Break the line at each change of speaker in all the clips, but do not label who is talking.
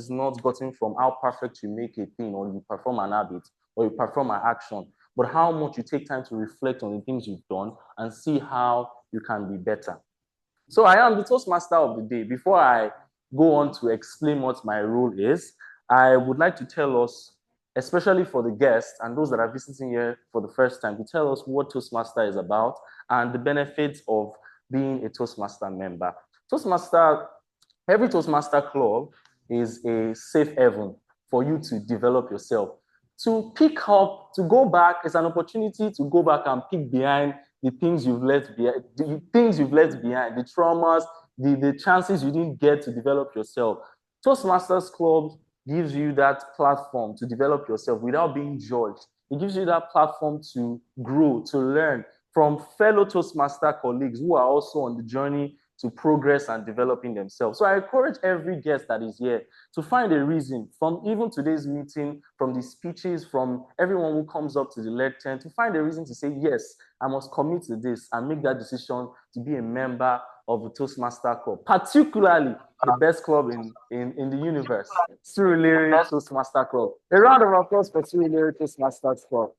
is not gotten from how perfect you make a thing or you perform an habit or you perform an action, but how much you take time to reflect on the things you've done and see how you can be better. So I am the Toastmaster of the day. Before I go on to explain what my role is, I would like to tell us, especially for the guests and those that are visiting here for the first time, to tell us what Toastmaster is about and the benefits of being a Toastmaster member. Every Toastmaster club is a safe haven for you to develop yourself. To pick up, to go back, is an opportunity to go back and pick behind the things you've left behind, the traumas, the chances you didn't get to develop yourself. Toastmasters Club gives you that platform to develop yourself without being judged. It gives you that platform to grow, to learn from fellow Toastmaster colleagues who are also on the journey to progress and developing themselves. So I encourage every guest that is here to find a reason from even today's meeting, from the speeches, from everyone who comes up to the lectern, to find a reason to say, yes, I must commit to this and make that decision to be a member of the Toastmaster Club, particularly the best club in the universe, Surulere Toastmaster Club. A round of applause for Surulere Toastmaster Club.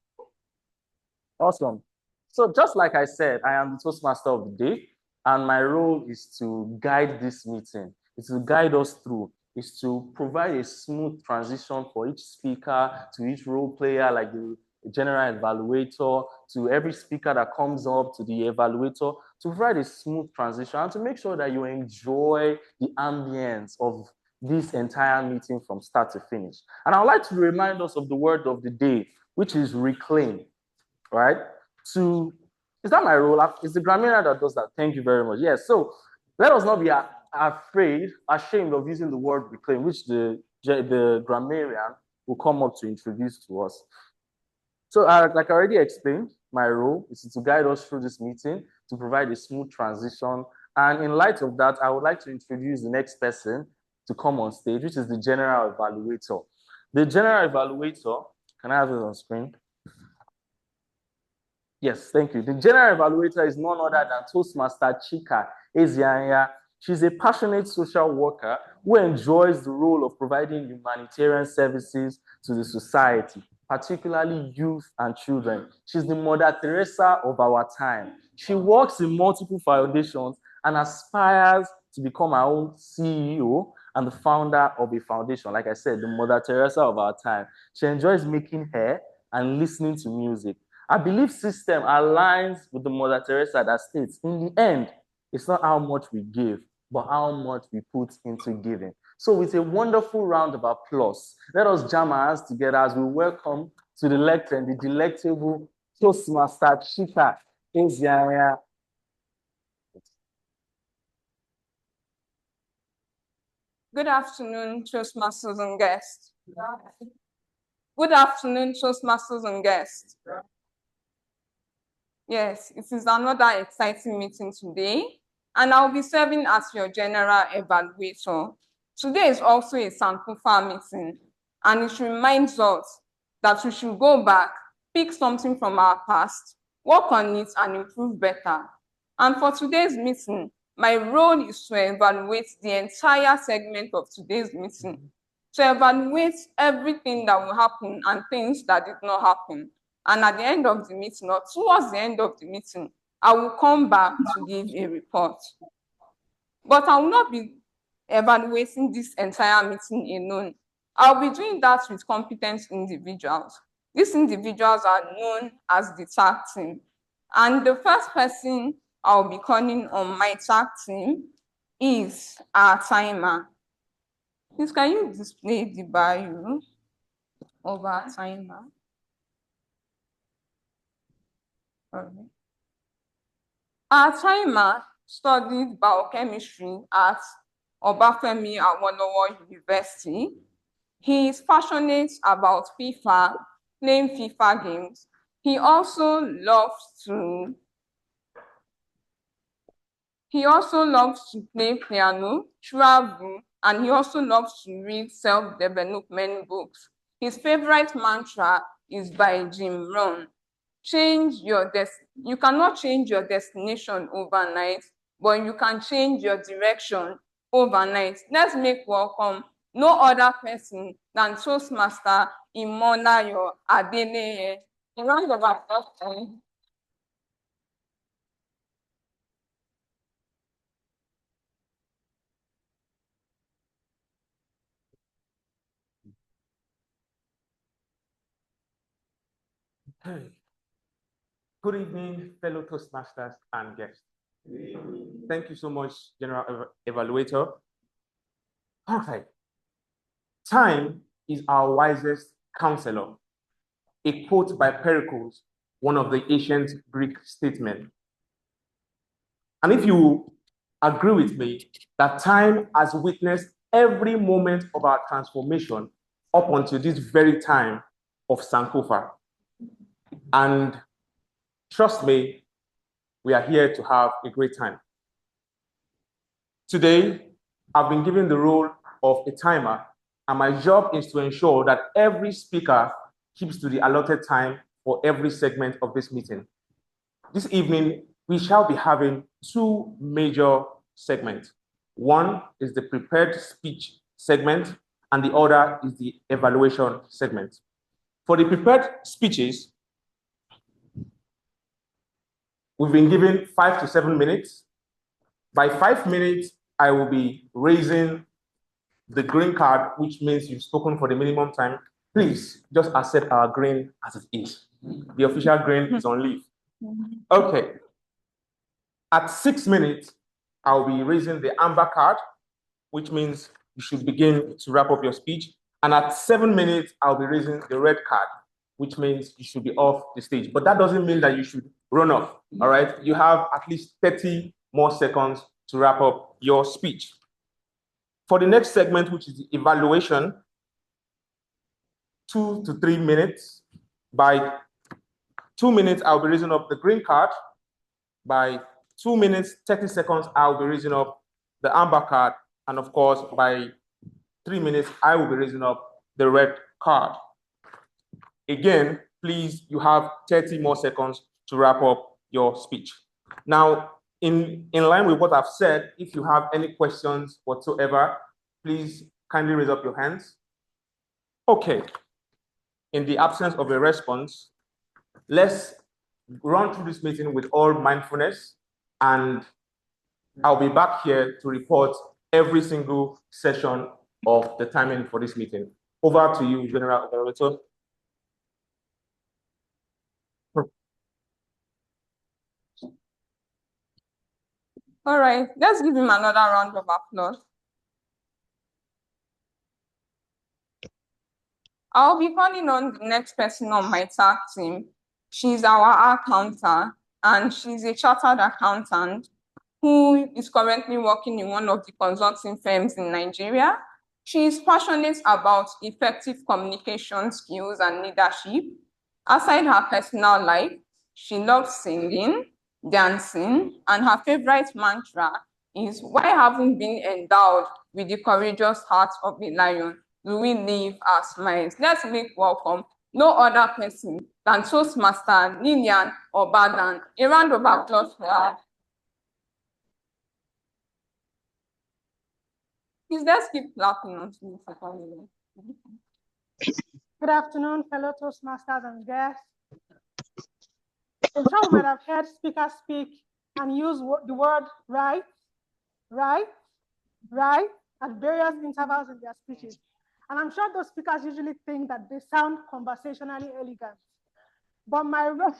Awesome. So just like I said, I am the Toastmaster of the day. And my role is to guide this meeting. It's to guide us through. It's to provide a smooth transition for each speaker, to each role player, like the general evaluator, to every speaker that comes up, to the evaluator, to provide a smooth transition and to make sure that you enjoy the ambience of this entire meeting from start to finish. And I'd like to remind us of the word of the day, which is reclaim, right? Is that my role? It's the grammarian that does that. Thank you very much. Yes, so let us not be ashamed of using the word reclaim, which the grammarian will come up to introduce to us. So like I already explained, my role is to guide us through this meeting, to provide a smooth transition. And in light of that, I would like to introduce the next person to come on stage, which is the general evaluator. The general evaluator, can I have it on screen? Yes, thank you. The general evaluator is none other than Toastmaster Chika Ezianya. She's a passionate social worker who enjoys the role of providing humanitarian services to the society, particularly youth and children. She's the Mother Teresa of our time. She works in multiple foundations and aspires to become her own CEO and the founder of a foundation. Like I said, the Mother Teresa of our time. She enjoys making hair and listening to music. Our belief system aligns with the Mother Teresa that states, in the end, it's not how much we give, but how much we put into giving. So with a wonderful round of applause, let us jam our hands together as we welcome to the lectern the delectable Toastmaster Chika Ezianya.
Good afternoon, Toastmasters and guests. Good afternoon, Toastmasters and guests. Yes, it is another exciting meeting today, and I'll be serving as your general evaluator. Today is also a Sankofa meeting, and it reminds us that we should go back, pick something from our past, work on it, and improve better. And for today's meeting, my role is to evaluate the entire segment of today's meeting, to evaluate everything that will happen and things that did not happen. And at the end of the meeting, or towards the end of the meeting, I will come back to give a report. But I will not be evaluating this entire meeting alone. I'll be doing that with competent individuals. These individuals are known as the tag team. And the first person I'll be calling on my tag team is our timer. Please, can you display the bio of our timer? Okay. Our timer studied biochemistry at Obafemi Awolowo University. He is passionate about FIFA, playing FIFA games. He also loves to play piano, travel, and he also loves to read self-development books. His favorite mantra is by Jim Rohn. You cannot change your destination overnight, but you can change your direction overnight. Let's make welcome no other person than Toastmaster Imonayo Adeneye. A round of applause.
Hey. Good evening, fellow Toastmasters and guests. Thank you so much, General Evaluator. Okay. Time is our wisest counselor. A quote by Pericles, one of the ancient Greek statesmen. And if you agree with me that time has witnessed every moment of our transformation up until this very time of Sankofa. And trust me, we are here to have a great time. Today, I've been given the role of a timer, and my job is to ensure that every speaker keeps to the allotted time for every segment of this meeting. This evening, we shall be having two major segments. One is the prepared speech segment, and the other is the evaluation segment. For the prepared speeches, we've been given 5 to 7 minutes. By 5 minutes, I will be raising the green card, which means you've spoken for the minimum time. Please just accept our green as it is. The official green is on leave. Okay. At 6 minutes, I'll be raising the amber card, which means you should begin to wrap up your speech. And at 7 minutes, I'll be raising the red card, which means you should be off the stage. But that doesn't mean that you should run off, all right? You have at least 30 more seconds to wrap up your speech. For the next segment, which is the evaluation, 2 to 3 minutes. By 2 minutes, I'll be raising up the green card. By 2 minutes, 30 seconds, I'll be raising up the amber card. And of course, by 3 minutes, I will be raising up the red card. Again, please, you have 30 more seconds to wrap up your speech. Now, in line with what I've said, if you have any questions whatsoever, please kindly raise up your hands. Okay. In the absence of a response, let's run through this meeting with all mindfulness, and I'll be back here to report every single session of the timing for this meeting. Over to you, General Evaluator.
All right, let's give him another round of applause. I'll be calling on the next person on my tag team. She's our accountant, and she's a chartered accountant who is currently working in one of the consulting firms in Nigeria. She is passionate about effective communication skills and leadership. Aside her personal life, she loves singing, dancing, and her favorite mantra is, "Why haven't been endowed with the courageous heart of a lion do we live our smiles?" Let's make welcome no other person than Toastmaster Lillian Obadan. A round of applause for her. Please, let's keep clapping until you come.
Good afternoon, fellow Toastmasters and guests. I'm sure we might have heard speakers speak and use the word right at various intervals in their speeches. And I'm sure those speakers usually think that they sound conversationally elegant. But my role,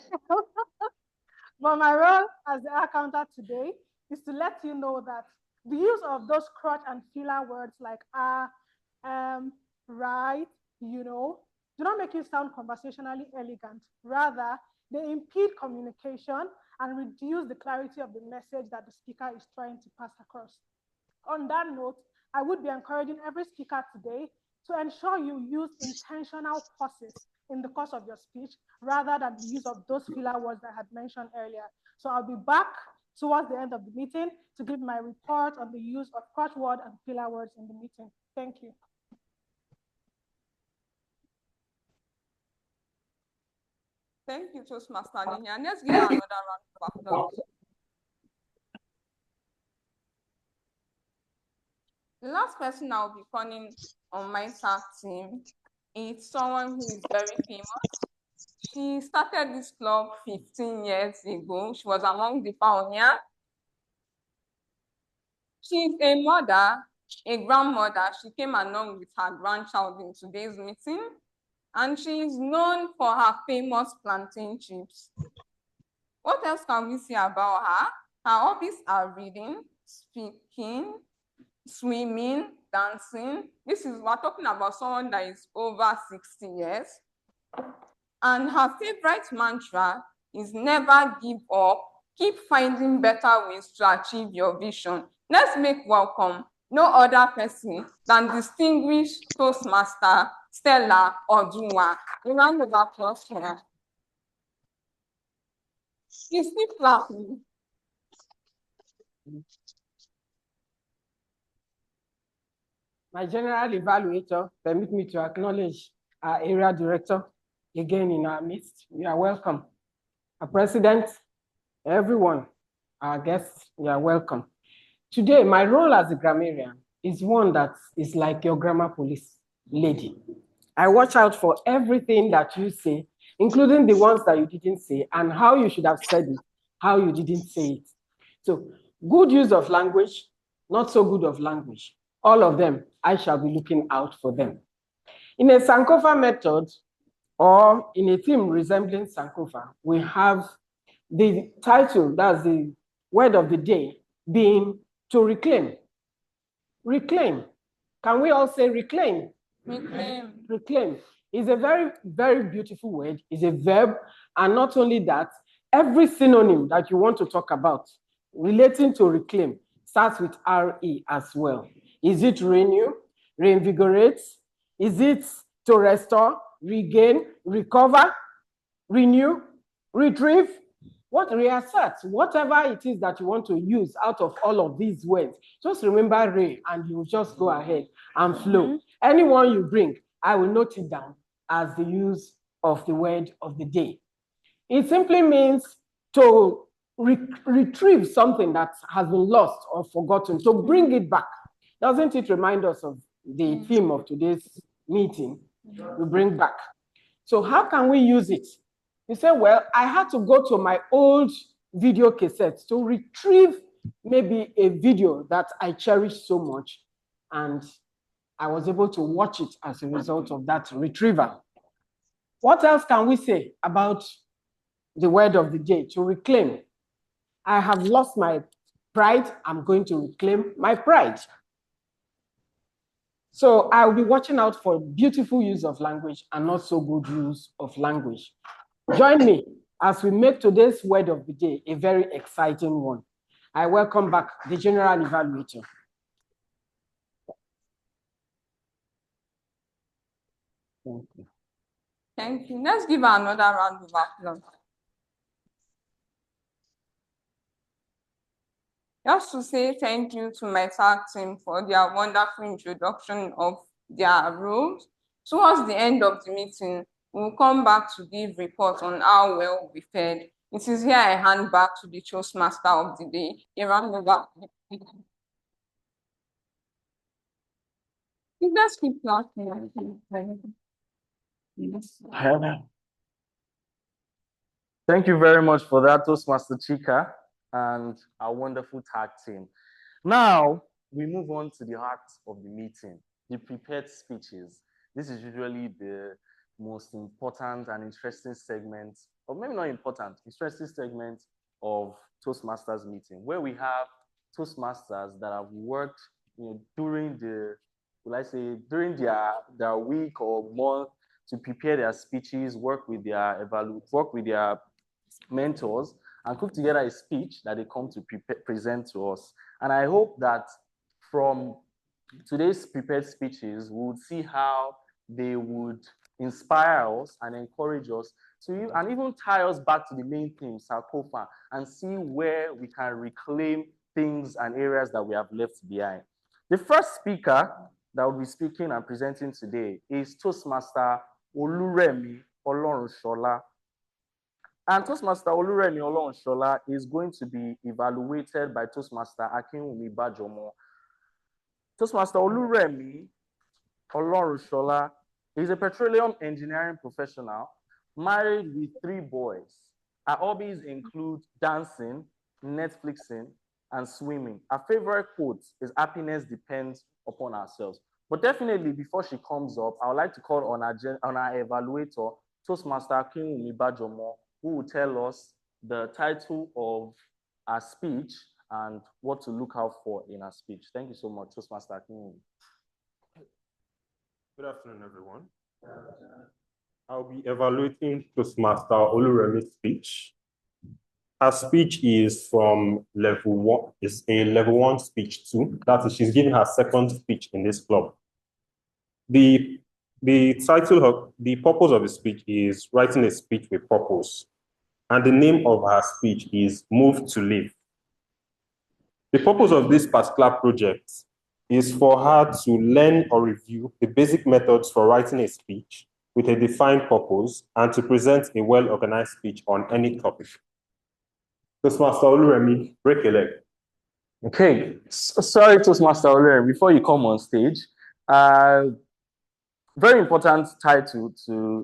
as the accountant today is to let you know that the use of those crutch and filler words like right, do not make you sound conversationally elegant. Rather, they impede communication and reduce the clarity of the message that the speaker is trying to pass across. On that note, I would be encouraging every speaker today to ensure you use intentional pauses in the course of your speech rather than the use of those filler words that I had mentioned earlier. So I'll be back towards the end of the meeting to give my report on the use of crutch word and filler words in the meeting. Thank you.
Thank you, Toastmaster Lillian. Let's give her another round of applause. The last person I'll be calling on my tag team is someone who is very famous. She started this club 15 years ago. She was among the pioneers. She's a mother, a grandmother. She came along with her grandchild in today's meeting, and she is known for her famous plantain chips. What else can we say about her? Her hobbies are reading, speaking, swimming, dancing. We're talking about someone that is over 60 years. And her favorite mantra is never give up, keep finding better ways to achieve your vision. Let's make welcome no other person than distinguished Toastmaster Stella Oduwa. A round of applause for her. She's still clapping.
My general evaluator, permit me to acknowledge our area director again in our midst. You are welcome. Our president, everyone, our guests, you are welcome. Today, my role as a grammarian is one that is like your grammar police lady. I watch out for everything that you say, including the ones that you didn't say and how you should have said it, how you didn't say it. So good use of language, not so good of language. All of them, I shall be looking out for them. In a Sankofa method, or in a theme resembling Sankofa, we have the title, that's the word of the day, being to reclaim. Reclaim. Can we all say reclaim?
Reclaim.
Reclaim is a very, very beautiful word. It's a verb. And not only that, every synonym that you want to talk about relating to reclaim starts with RE as well. Is it renew, reinvigorate? Is it to restore, regain, recover, renew, retrieve? What reassert? Whatever it is that you want to use out of all of these words, just remember re and you just go ahead and flow. Anyone you bring, I will note it down as the use of the word of the day. It simply means to retrieve something that has been lost or forgotten, to bring it back. Doesn't it remind us of the theme of today's meeting? We bring back. So how can we use it? You say, well, I had to go to my old video cassettes to retrieve maybe a video that I cherish so much, and I was able to watch it as a result of that retrieval. What else can we say about the word of the day? To reclaim. I have lost my pride. I'm going to reclaim my pride. So I'll be watching out for beautiful use of language and not so good use of language. Join me as we make today's word of the day a very exciting one. I welcome back the general evaluator. Thank you.
Thank you. Let's give her another round of applause. Just to say thank you to my tag team for their wonderful introduction of their roles. Towards the end of the meeting, we'll come back to give reports on how well we fared. It is here I hand back to the Toastmaster of the day. A round of applause. Let's keep laughing.
Thank you very much for that, Toastmaster Chika, and our wonderful tag team. Now, we move on to the heart of the meeting, the prepared speeches. This is usually the most important and interesting segment, or maybe not important, interesting segment of Toastmasters meeting, where we have Toastmasters that have worked during the, will I say, during their week or month to prepare their speeches, work with their mentors, and put together a speech that they come to present to us. And I hope that from today's prepared speeches, we would see how they would inspire us and encourage us to, and even tie us back to the main theme, Sankofa, and see where we can reclaim things and areas that we have left behind. The first speaker that will be speaking and presenting today is Toastmaster Oluremi Olorunshola. And Toastmaster Oluremi Olorunshola is going to be evaluated by Toastmaster Akinwumi Bajomo. Toastmaster Oluremi Olorushola is a petroleum engineering professional, married with 3 boys. Her hobbies include dancing, Netflixing, and swimming. Her favorite quote is happiness depends upon ourselves. But definitely before she comes up, I would like to call on our evaluator, Toastmaster Akinwumi Bajomo, who will tell us the title of our speech and what to look out for in our speech. Thank you so much, Toastmaster Akinwumi.
Good afternoon, everyone. I'll be evaluating Toastmaster Oluremi's speech. Her speech is from level 1, it's a level 1 speech 2. That is, she's giving her second speech in this club. The title of the purpose of the speech is writing a speech with purpose. And the name of her speech is Move to Live. The purpose of this particular project is for her to learn or review the basic methods for writing a speech with a defined purpose and to present a well-organized speech on any topic. Toastmaster Oluremi, break a leg.
Okay, sorry, Toastmaster Oluremi, before you come on stage, very important title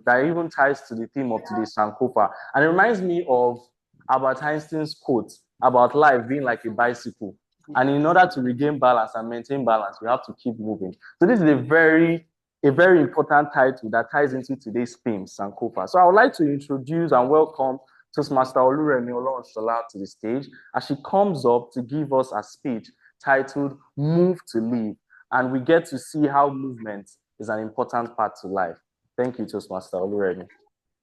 that even ties to the theme of today's Sankofa. And it reminds me of Albert Einstein's quote about life being like a bicycle. And in order to regain balance and maintain balance, we have to keep moving. So this is a very important title that ties into today's theme, Sankofa. So I would like to introduce and welcome Toastmaster Oluremi Olorunsola to the stage as she comes up to give us a speech titled Move to Live. And we get to see how movement is an important part to life. Thank you, Toastmaster Oluremi.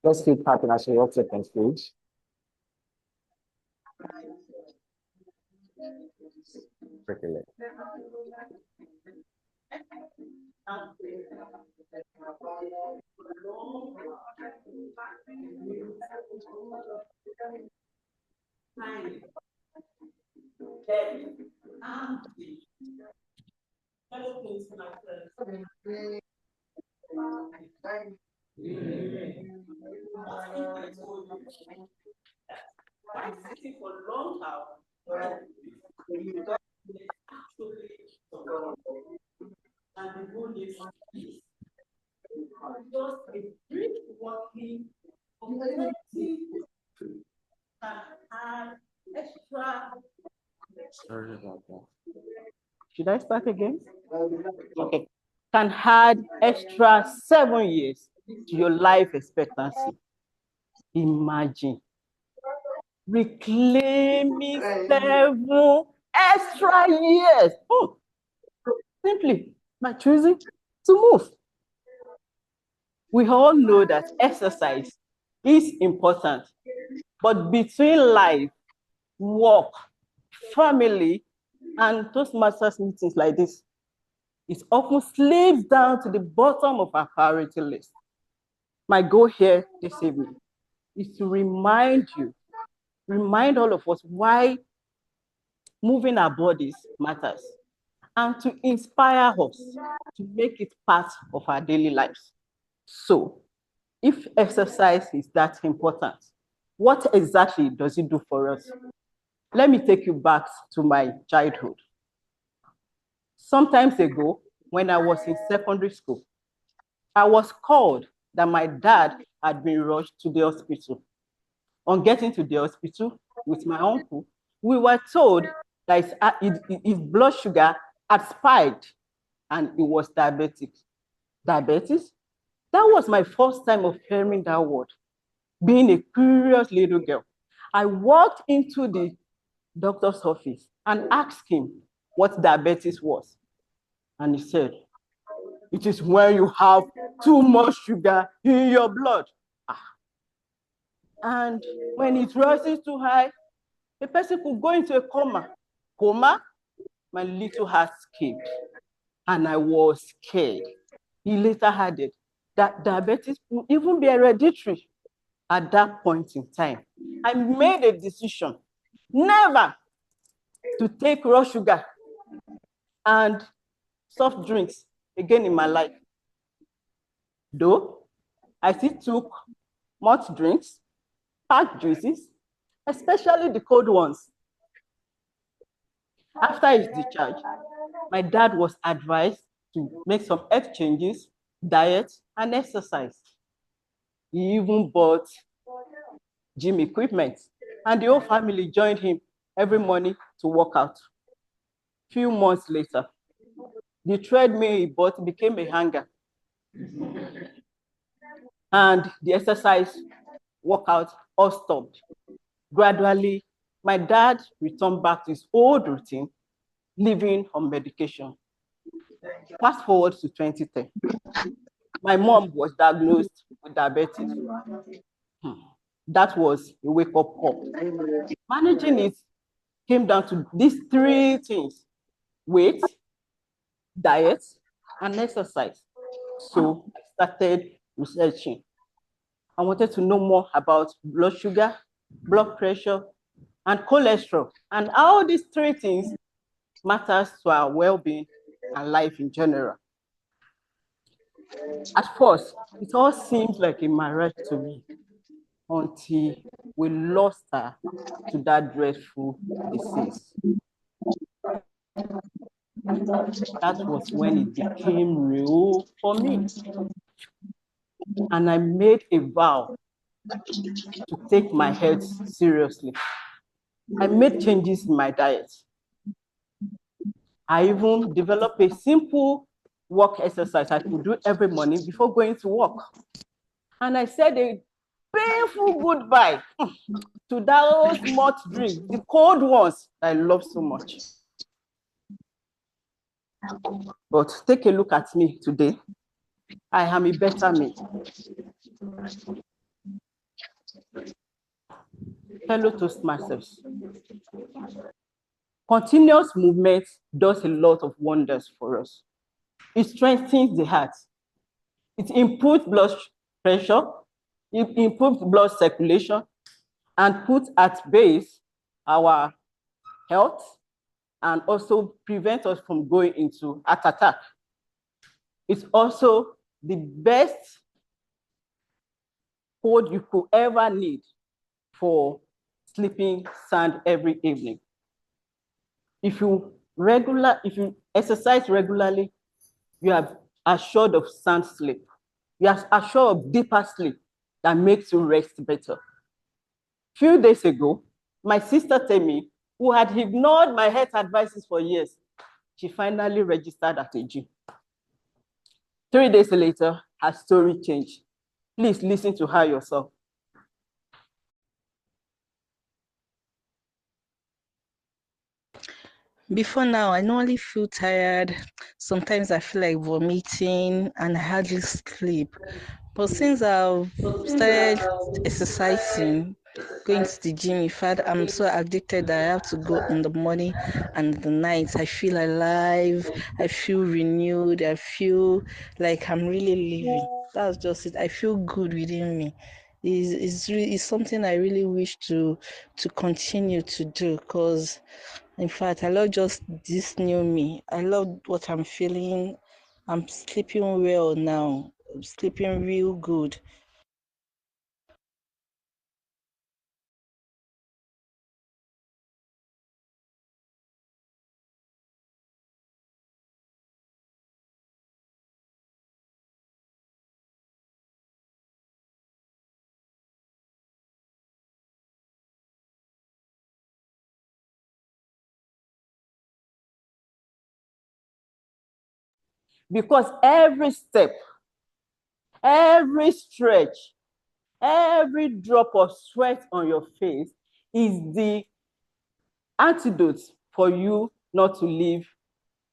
Let's keep clapping as she walks up on stage. Break a leg.
By sitting for long hours, and the goal is peace. Just a brief walking community can add extra.
Sorry about that.
Should I start again? Okay. Can add extra 7 years to your life expectancy. Imagine reclaiming 7 extra years. Simply by choosing to move. We all know that exercise is important, but between life, work, family, and Toastmasters meetings like this, it often slips down to the bottom of our priority list. My goal here this evening is to remind all of us why moving our bodies matters, and to inspire us to make it part of our daily lives. So, if exercise is that important, what exactly does it do for us? Let me take you back to my childhood. Sometimes ago, when I was in secondary school, I was called that my dad had been rushed to the hospital. On getting to the hospital with my uncle, we were told that his blood sugar had spiked and he was diabetic. Diabetes? That was my first time of hearing that word. Being a curious little girl, I walked into the doctor's office and asked him what diabetes was. And he said, it is when you have too much sugar in your blood. And when it rises too high, a person could go into a coma. Coma? My little heart skipped, and I was scared. He later added that diabetes could even be hereditary. At that point in time, I made a decision never to take raw sugar and soft drinks again in my life. Though I still took malt drinks, packed juices, especially the cold ones. After his discharge, my dad was advised to make some health changes, diet, and exercise. He even bought gym equipment, and the whole family joined him every morning to work out. Few months later, the treadmill he bought became a hanger, and the exercise workout all stopped. Gradually, my dad returned back to his old routine, living on medication. Fast forward to 2010. My mom was diagnosed with diabetes. That was a wake-up call. Managing it came down to these three things: weight, diet, and exercise. So I started researching. I wanted to know more about blood sugar, blood pressure, and cholesterol, and how these three things matters to our well-being and life in general. At first, it all seemed like a mirage to me until we lost her to that dreadful disease. That was when it became real for me. And I made a vow to take my health seriously. I made changes in my diet. I even developed a simple work exercise I could do every morning before going to work. And I said a painful goodbye to those malt drinks, the cold ones I love so much. But take a look at me today. I am a better me. Fellow Toastmasters, continuous movement does a lot of wonders for us. It strengthens the heart. It improves blood pressure, it improves blood circulation, and puts at base our health, and also prevents us from going into heart attack. It's also the best food you could ever need for sleeping sound every evening. If you exercise regularly, you are assured of sound sleep. You are assured of deeper sleep that makes you rest better. Few days ago, my sister Temi, who had ignored my health advices for years, she finally registered at a gym. 3 days later, her story changed. Please listen to her yourself.
Before now, I normally feel tired. Sometimes I feel like vomiting and I hardly sleep. But since I've started exercising, going to the gym, in fact, I'm so addicted that I have to go in the morning and the night. I feel alive. I feel renewed. I feel like I'm really living. That's just it. I feel good within me. It's something I really wish to continue to do, because in fact, I love just this new me. I love what I'm feeling. I'm sleeping well now. I'm sleeping real good.
Because every step, every stretch, every drop of sweat on your face is the antidote for you not to live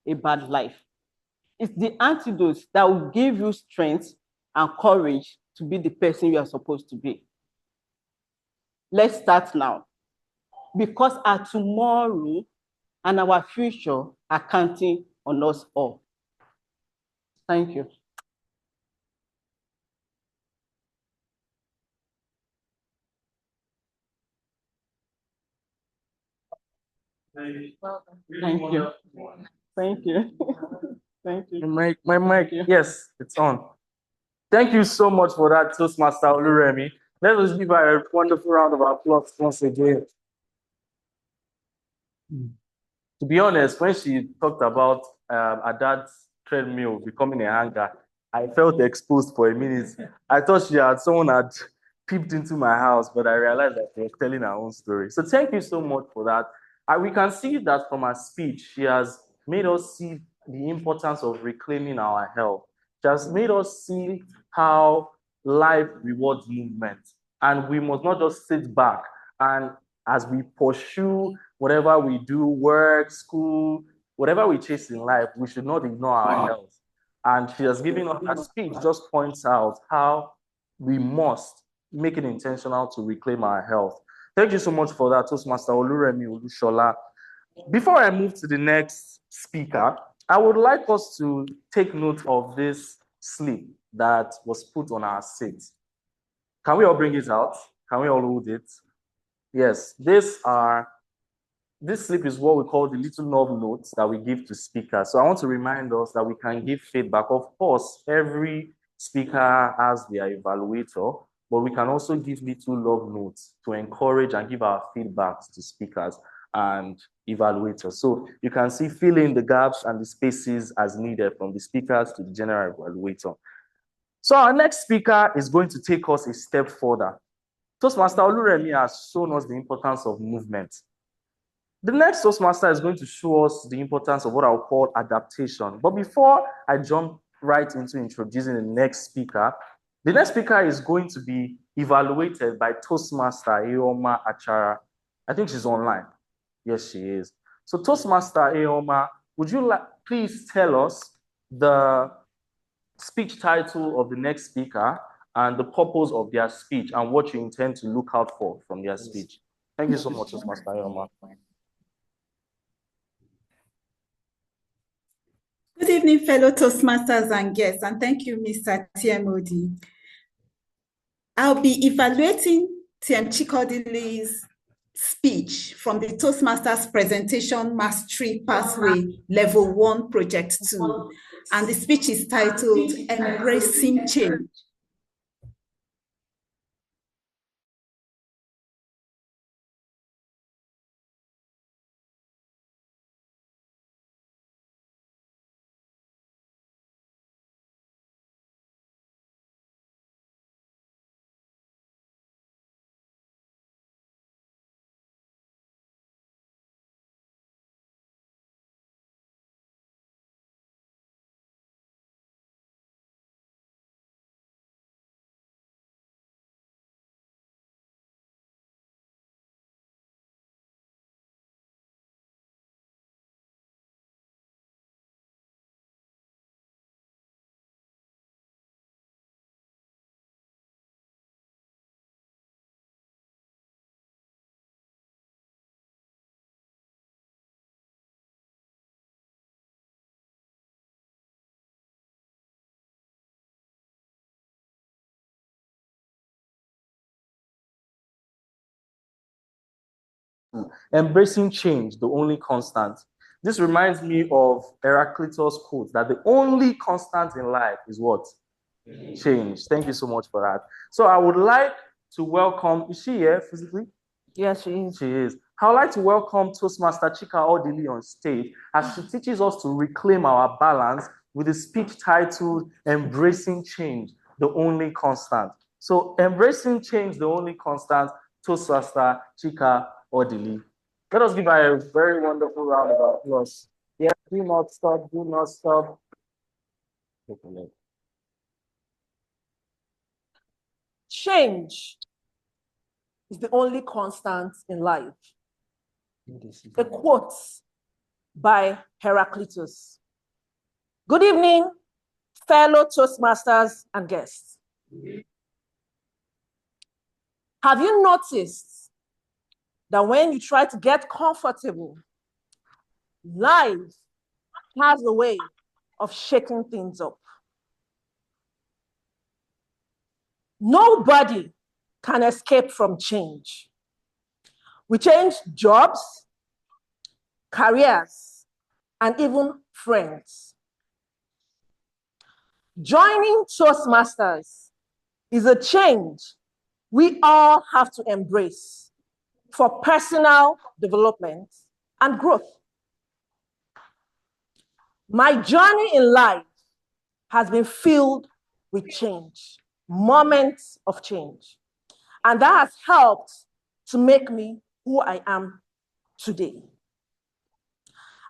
a bad life. It's the antidote that will give you strength and courage to be the person you are supposed to be. Let's start now, because our tomorrow and our future are counting on us all. Thank you. Thank you. Thank you. Thank you.
My mic, yes, it's on. Thank you so much for that, Toastmaster Oluremi. Let us give her a wonderful round of applause once again. To be honest, when she talked about Adad's treadmill becoming a hanger, I felt exposed for a minute. I thought someone had peeped into my house, but I realized that she was telling her own story. So thank you so much for that. We can see that from her speech, she has made us see the importance of reclaiming our health. She has made us see how life rewards movement. And we must not just sit back and as we pursue whatever we do, work, school, whatever we chase in life, we should not ignore our health. And she has given us, her speech just points out how we must make it intentional to reclaim our health. Thank you so much for that, Toastmaster Oluremi Olushola. Before I move to the next speaker, I would like us to take note of this slip that was put on our seat. Can we all bring it out? Can we all hold it? Yes, this slip is what we call the little love notes that we give to speakers. So I want to remind us that we can give feedback. Of course, every speaker has their evaluator, but we can also give little love notes to encourage and give our feedbacks to speakers and evaluators. So you can see fill in the gaps and the spaces as needed from the speakers to the general evaluator. So our next speaker is going to take us a step further. Toastmaster Oluremi has shown us the importance of movement. The next Toastmaster is going to show us the importance of what I'll call adaptation. But before I jump right into introducing the next speaker is going to be evaluated by Toastmaster Eoma Achara. I think she's online. Yes, she is. So Toastmaster Eoma, would you please tell us the speech title of the next speaker and the purpose of their speech and what you intend to look out for from their speech? Thank you so much, Toastmaster Eoma.
Good evening, fellow Toastmasters and guests, and thank you, Mr. TMOD. I'll be evaluating TM Chikodili's speech from the Toastmasters Presentation Mastery Pathway Level 1 Project 2, and the speech is titled Embracing Change.
Embracing change, the only constant. This reminds me of Heraclitus' quote that the only constant in life is what? Change. Thank you so much for that. So I would like to welcome, is she here physically?
Yes, she is.
She is. I would like to welcome Toastmaster Chika Odili on stage as she teaches us to reclaim our balance with a speech titled Embracing Change, the Only Constant. So embracing change, the only constant, Toastmaster Chika Odili. Let us give her a very wonderful round of applause. Yes, do not stop, do not stop.
Change is the only constant in life. A quote by Heraclitus. Good evening, fellow Toastmasters and guests. Have you noticed that when you try to get comfortable, life has a way of shaking things up? Nobody can escape from change. We change jobs, careers, and even friends. Joining Toastmasters is a change we all have to embrace for personal development and growth.
My journey in life has been filled with change, moments of change. And that has helped to make me who I am today.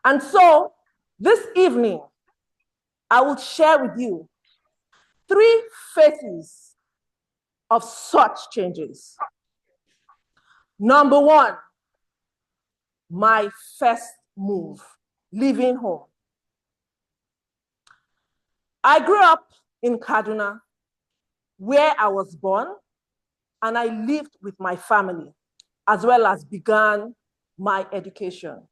And so this evening, I will share with you 3 phases of such changes. Number 1, my first move, leaving home. I grew up in Kaduna, where I was born, and I lived with my family, as well as began my education.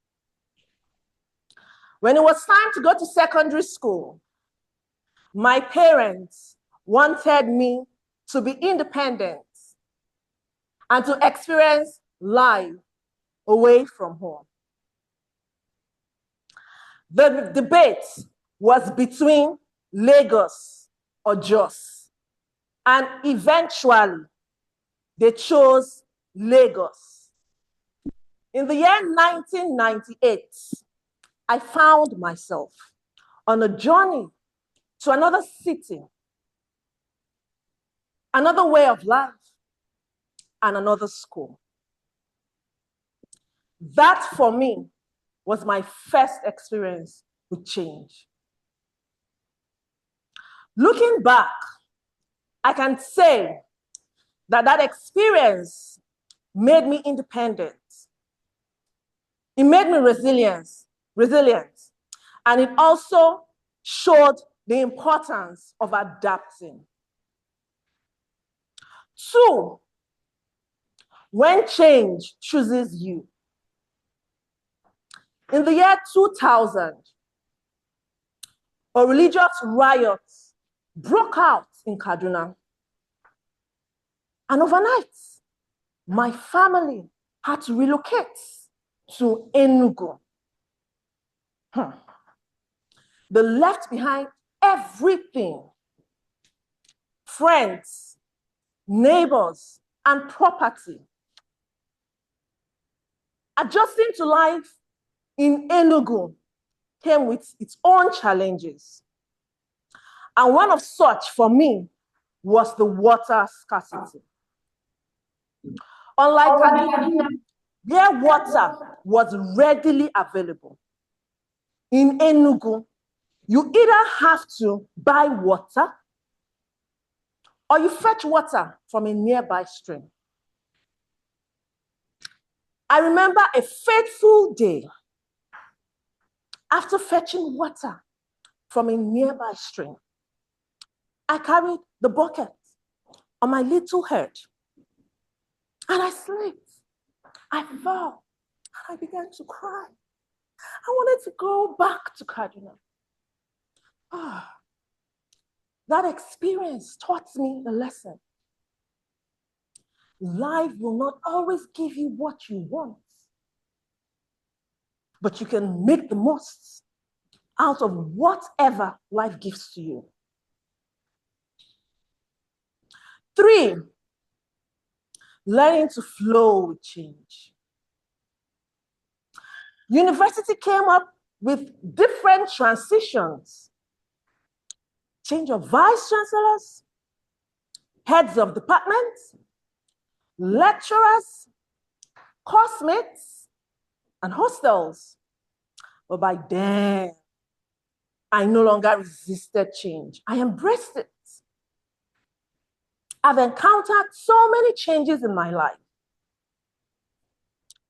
When it was time to go to secondary school, my parents wanted me to be independent and to experience life away from home. The debate was between Lagos or Jos, and eventually they chose Lagos. In the year 1998, I found myself on a journey to another city, another way of life, and another school. That, for me, was my first experience with change. Looking back, I can say that that experience made me independent. It made me resilient, and it also showed the importance of adapting. 2, when change chooses you. In the year 2000, a religious riot broke out in Kaduna. And overnight, my family had to relocate to Enugu. They left behind everything: friends, neighbors, and property. Adjusting to life in Enugu came with its own challenges. And one of such, for me, was the water scarcity. Unlike Kaduna, where water was readily available, in Enugu, you either have to buy water or you fetch water from a nearby stream. I remember a fateful day. After fetching water from a nearby stream, I carried the bucket on my little head and I slipped. I fell and I began to cry. I wanted to go back to Kaduna. That experience taught me a lesson. Life will not always give you what you want, but you can make the most out of whatever life gives to you. 3, learning to flow with change. University came up with different transitions: change of vice chancellors, heads of departments, lecturers, classmates, and hostels. But by then, I no longer resisted change. I embraced it. I've encountered so many changes in my life: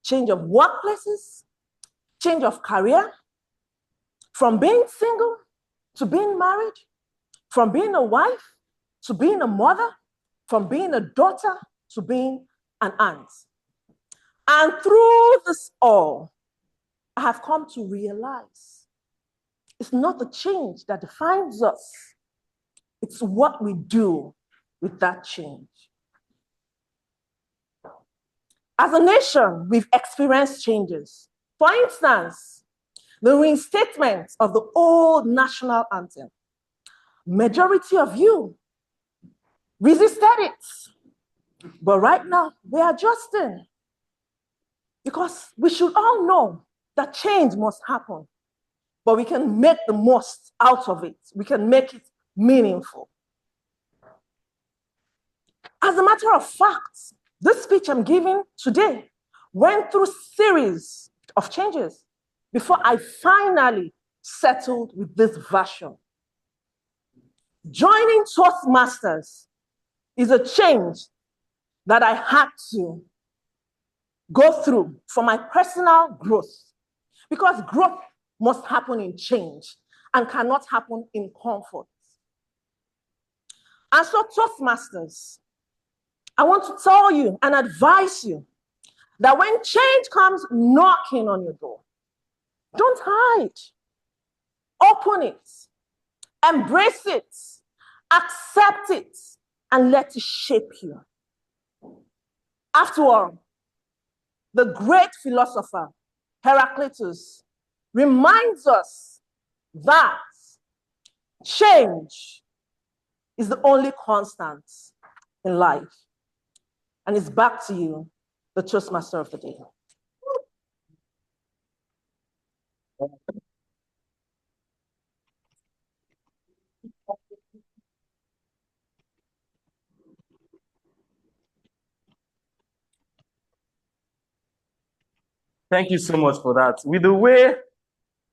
change of workplaces, change of career, from being single to being married, from being a wife to being a mother, from being a daughter to being an aunt. And through this all, I have come to realize it's not the change that defines us, it's what we do with that change. As a nation, we've experienced changes. For instance, the reinstatement of the old national anthem. Majority of you resisted it. But right now, we're adjusting. Because we should all know that change must happen. but we can make the most out of it. We can make it meaningful. As a matter of fact, this speech I'm giving today went through series of changes before I finally settled with this version. Joining Toastmasters is a change that I had to go through for my personal growth, because growth must happen in change and cannot happen in comfort. And so, Toastmasters, I want to tell you and advise you that when change comes knocking on your door, don't hide. Open it, embrace it, accept it, and let it shape you. After all, the great philosopher Heraclitus reminds us that change is the only constant in life. And it's back to you, the Toastmaster of the day.
Thank you so much for that. With the way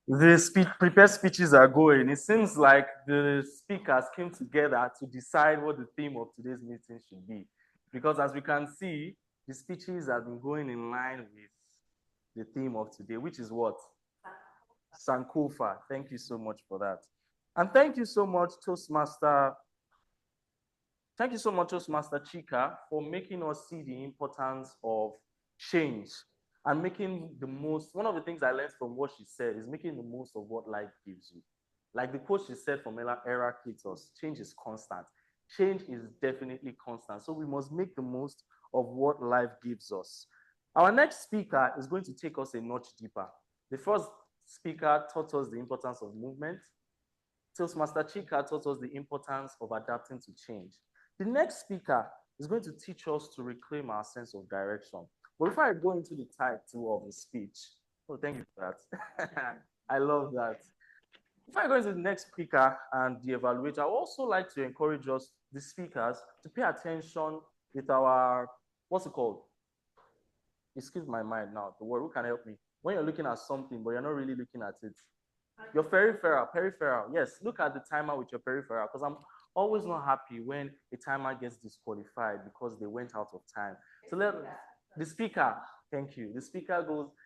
the prepared speeches are going, it seems like the speakers came together to decide what the theme of today's meeting should be. Because as we can see, the speeches have been going in line with the theme of today, which is what? Sankofa. Thank you so much for that. And thank you so much, Toastmaster. Thank you so much, Toastmaster Chika, for making us see the importance of change and making the most. One of the things I learned from what she said is making the most of what life gives you. Like the quote she said from Heraclitus, change is constant. Change is definitely constant. So we must make the most of what life gives us. Our next speaker is going to take us a notch deeper. The first speaker taught us the importance of movement. Toastmaster Chika taught us the importance of adapting to change. The next speaker is going to teach us to reclaim our sense of direction. But before I go into the title of the speech, oh, thank you for that. I love that. Before I go into the next speaker and the evaluator, I would also like to encourage us, the speakers, to pay attention with our, what's it called? Excuse my mind now, the word, who can help me? When you're looking at something, but you're not really looking at it. Your peripheral. Yes, look at the timer with your peripheral, because I'm always not happy when a timer gets disqualified because they went out of time. So the speaker, thank you. The speaker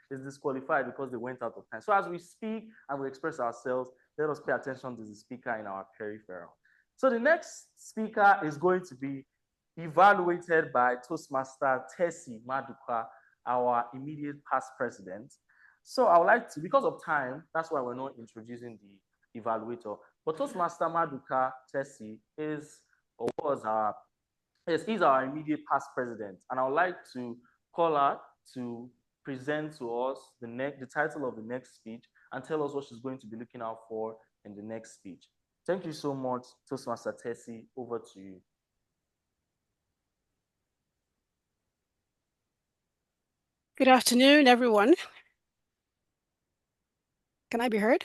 is disqualified because they went out of time. So as we speak and we express ourselves, let us pay attention to the speaker in our peripheral. So the next speaker is going to be evaluated by Toastmaster Tessie Maduka, our immediate past president. So I would like to, because of time, that's why we're not introducing the evaluator. But Toastmaster Maduka Tessie is or was our, yes, he's our immediate past president. And I would like to call her to present to us the title of the next speech and tell us what she's going to be looking out for in the next speech. Thank you so much, Toastmaster Tessie. Over to you.
Good afternoon, everyone. Can I be heard?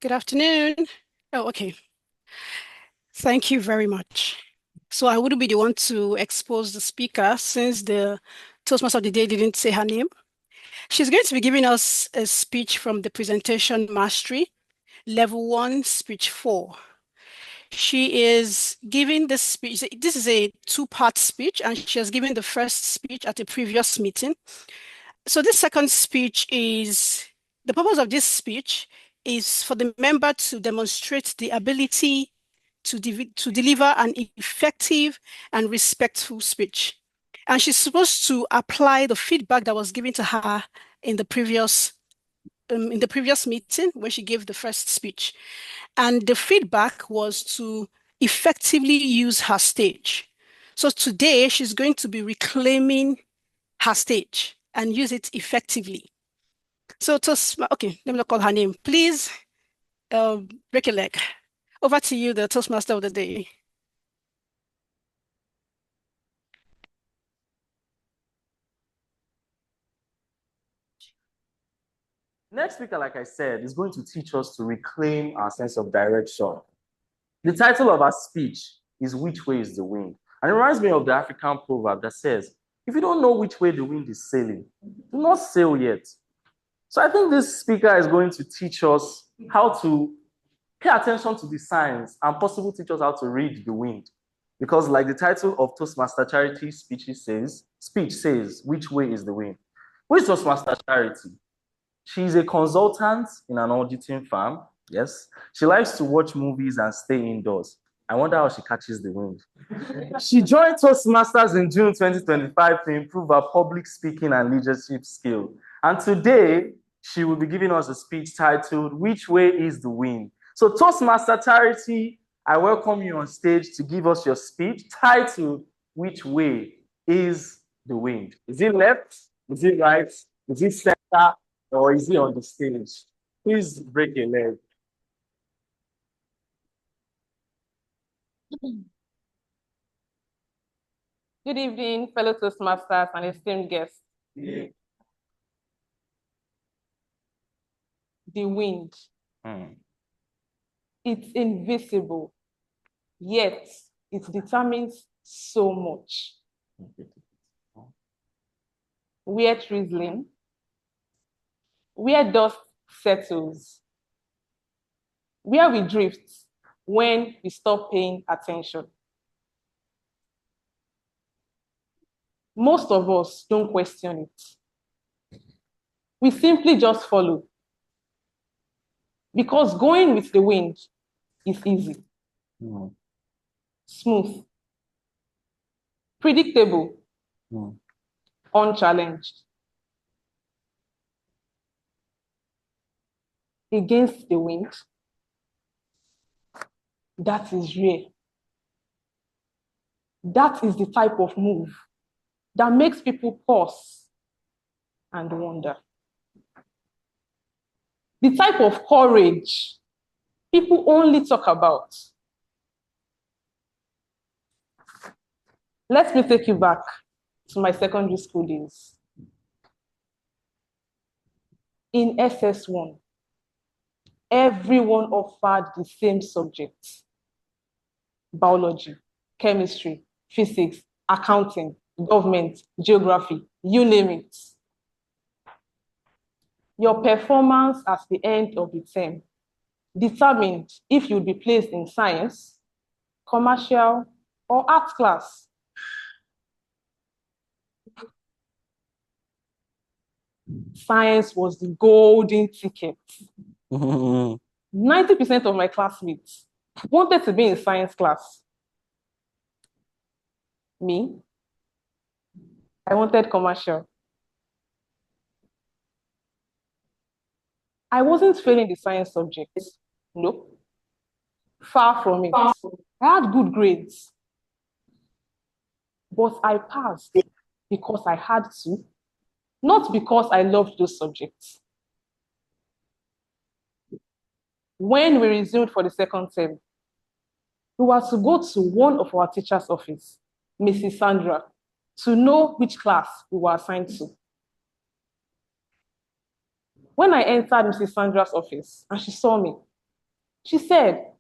Good afternoon. Oh, okay. Thank you very much. So I wouldn't be the one to expose the speaker since the Toastmaster of the day didn't say her name. She's going to be giving us a speech from the Presentation Mastery, Level 1, Speech 4. She is giving this speech. This is a two-part speech, and she has given the first speech at a previous meeting. So this second speech is, the purpose of this speech is for the member to demonstrate the ability to deliver an effective and respectful speech. And she's supposed to apply the feedback that was given to her in the previous meeting when she gave the first speech. And the feedback was to effectively use her stage. So today she's going to be reclaiming her stage and use it effectively. So okay, let me not call her name. Please break a leg. Over to you, the Toastmaster of the day.
Next speaker, like I said, is going to teach us to reclaim our sense of direction. The title of our speech is Which Way is the Wind? And it reminds me of the African proverb that says, if you don't know which way the wind is sailing, do not sail yet. So I think this speaker is going to teach us how to pay attention to the signs and possibly teach us how to read the wind. Because like the title of Toastmaster Charity speech says, which way is the wind? Who is Toastmaster Charity? She's a consultant in an auditing firm. Yes. She likes to watch movies and stay indoors. I wonder how she catches the wind. She joined Toastmasters in June 2025 to improve her public speaking and leadership skill. And today, she will be giving us a speech titled, Which Way is the Wind? So Toastmaster Charity, I welcome you on stage to give us your speech titled, Which Way is the Wind? Is it left? Is it right? Is it center? Or is he on the stage? Please break a leg.
Good evening, fellow Toastmasters and esteemed guests. Yeah. The wind. It's invisible, yet it determines so much. Where drizzling, where dust settles, where we drift when we stop paying attention. Most of us don't question it. We simply just follow. Because going with the wind is easy, smooth, predictable, unchallenged. Against the wind, that is rare. That is the type of move that makes people pause and wonder. The type of courage people only talk about. Let me take you back to my secondary school days. In SS1, everyone offered the same subjects: biology, chemistry, physics, accounting, government, geography, you name it. Your performance at the end of the term determined if you'd be placed in science, commercial, or art class. Science was the golden ticket. 90% of my classmates wanted to be in science class. Me, I wanted commercial. I wasn't failing the science subjects. No, far from it. I had good grades, but I passed because I had to, not because I loved those subjects. When we resumed for the second term, we were to go to one of our teacher's office, Mrs. Sandra, to know which class we were assigned to. When I entered Mrs. Sandra's office and she saw me, she said,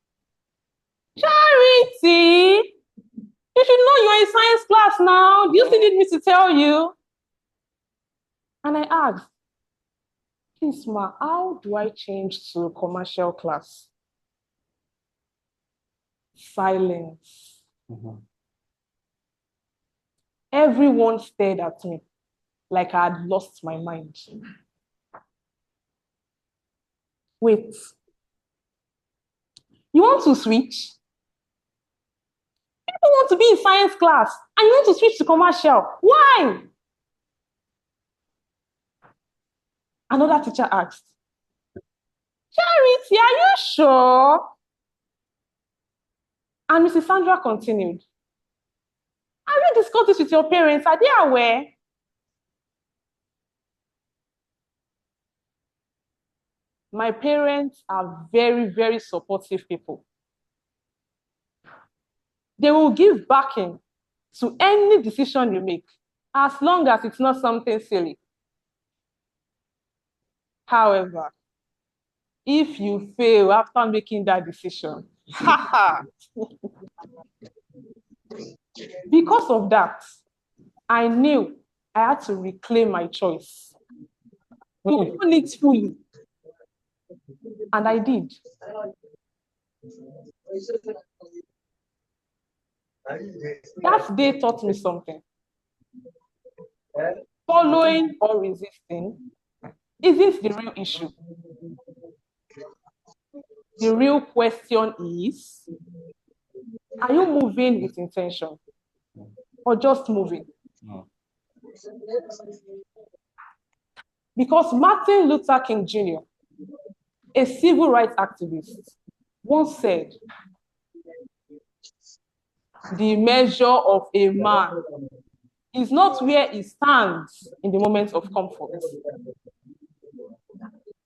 "Charity, you should know you're in science class now. Do you still need me to tell you?" And I asked, "Please, ma, how do I change to commercial class?" Silence. Everyone stared at me like I had lost my mind. Wait, you want to switch? People want to be in science class and you want to switch to commercial. Why? Another teacher asked, "Charity, are you sure?" And Mrs. Sandra continued, "Have you discussed this with your parents? Are they aware?" My parents are very, very supportive people. They will give backing to any decision you make, as long as it's not something silly.
However, if you fail after making that decision, because of that, I knew I had to reclaim my choice to own it fully. And I did. That day taught me something. Following or resisting isn't the real issue. The real question is, are you moving with intention or just moving?
No.
Because Martin Luther King Jr., a civil rights activist, once said, the measure of a man is not where he stands in the moments of comfort,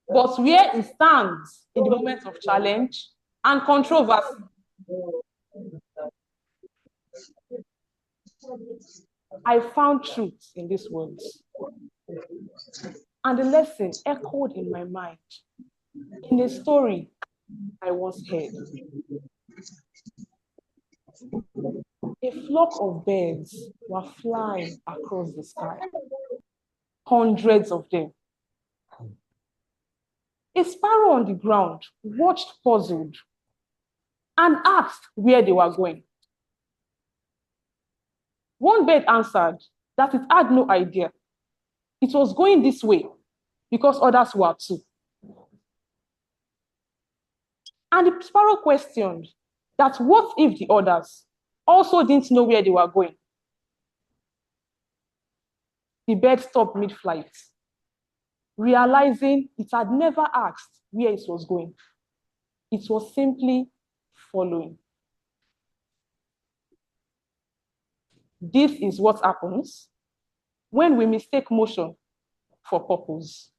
but where he stands in the moments of challenge and controversy. I found truth in these words. And the lesson echoed in my mind in a story I once heard. A flock of birds were flying across the sky, hundreds of them. A sparrow on the ground watched puzzled and asked where they were going. One bird answered that it had no idea. It was going this way because others were too. And the sparrow questioned that what if the others also didn't know where they were going? The bird stopped mid-flight, realizing it had never asked where it was going. It was simply following. This is what happens when we mistake motion for purpose.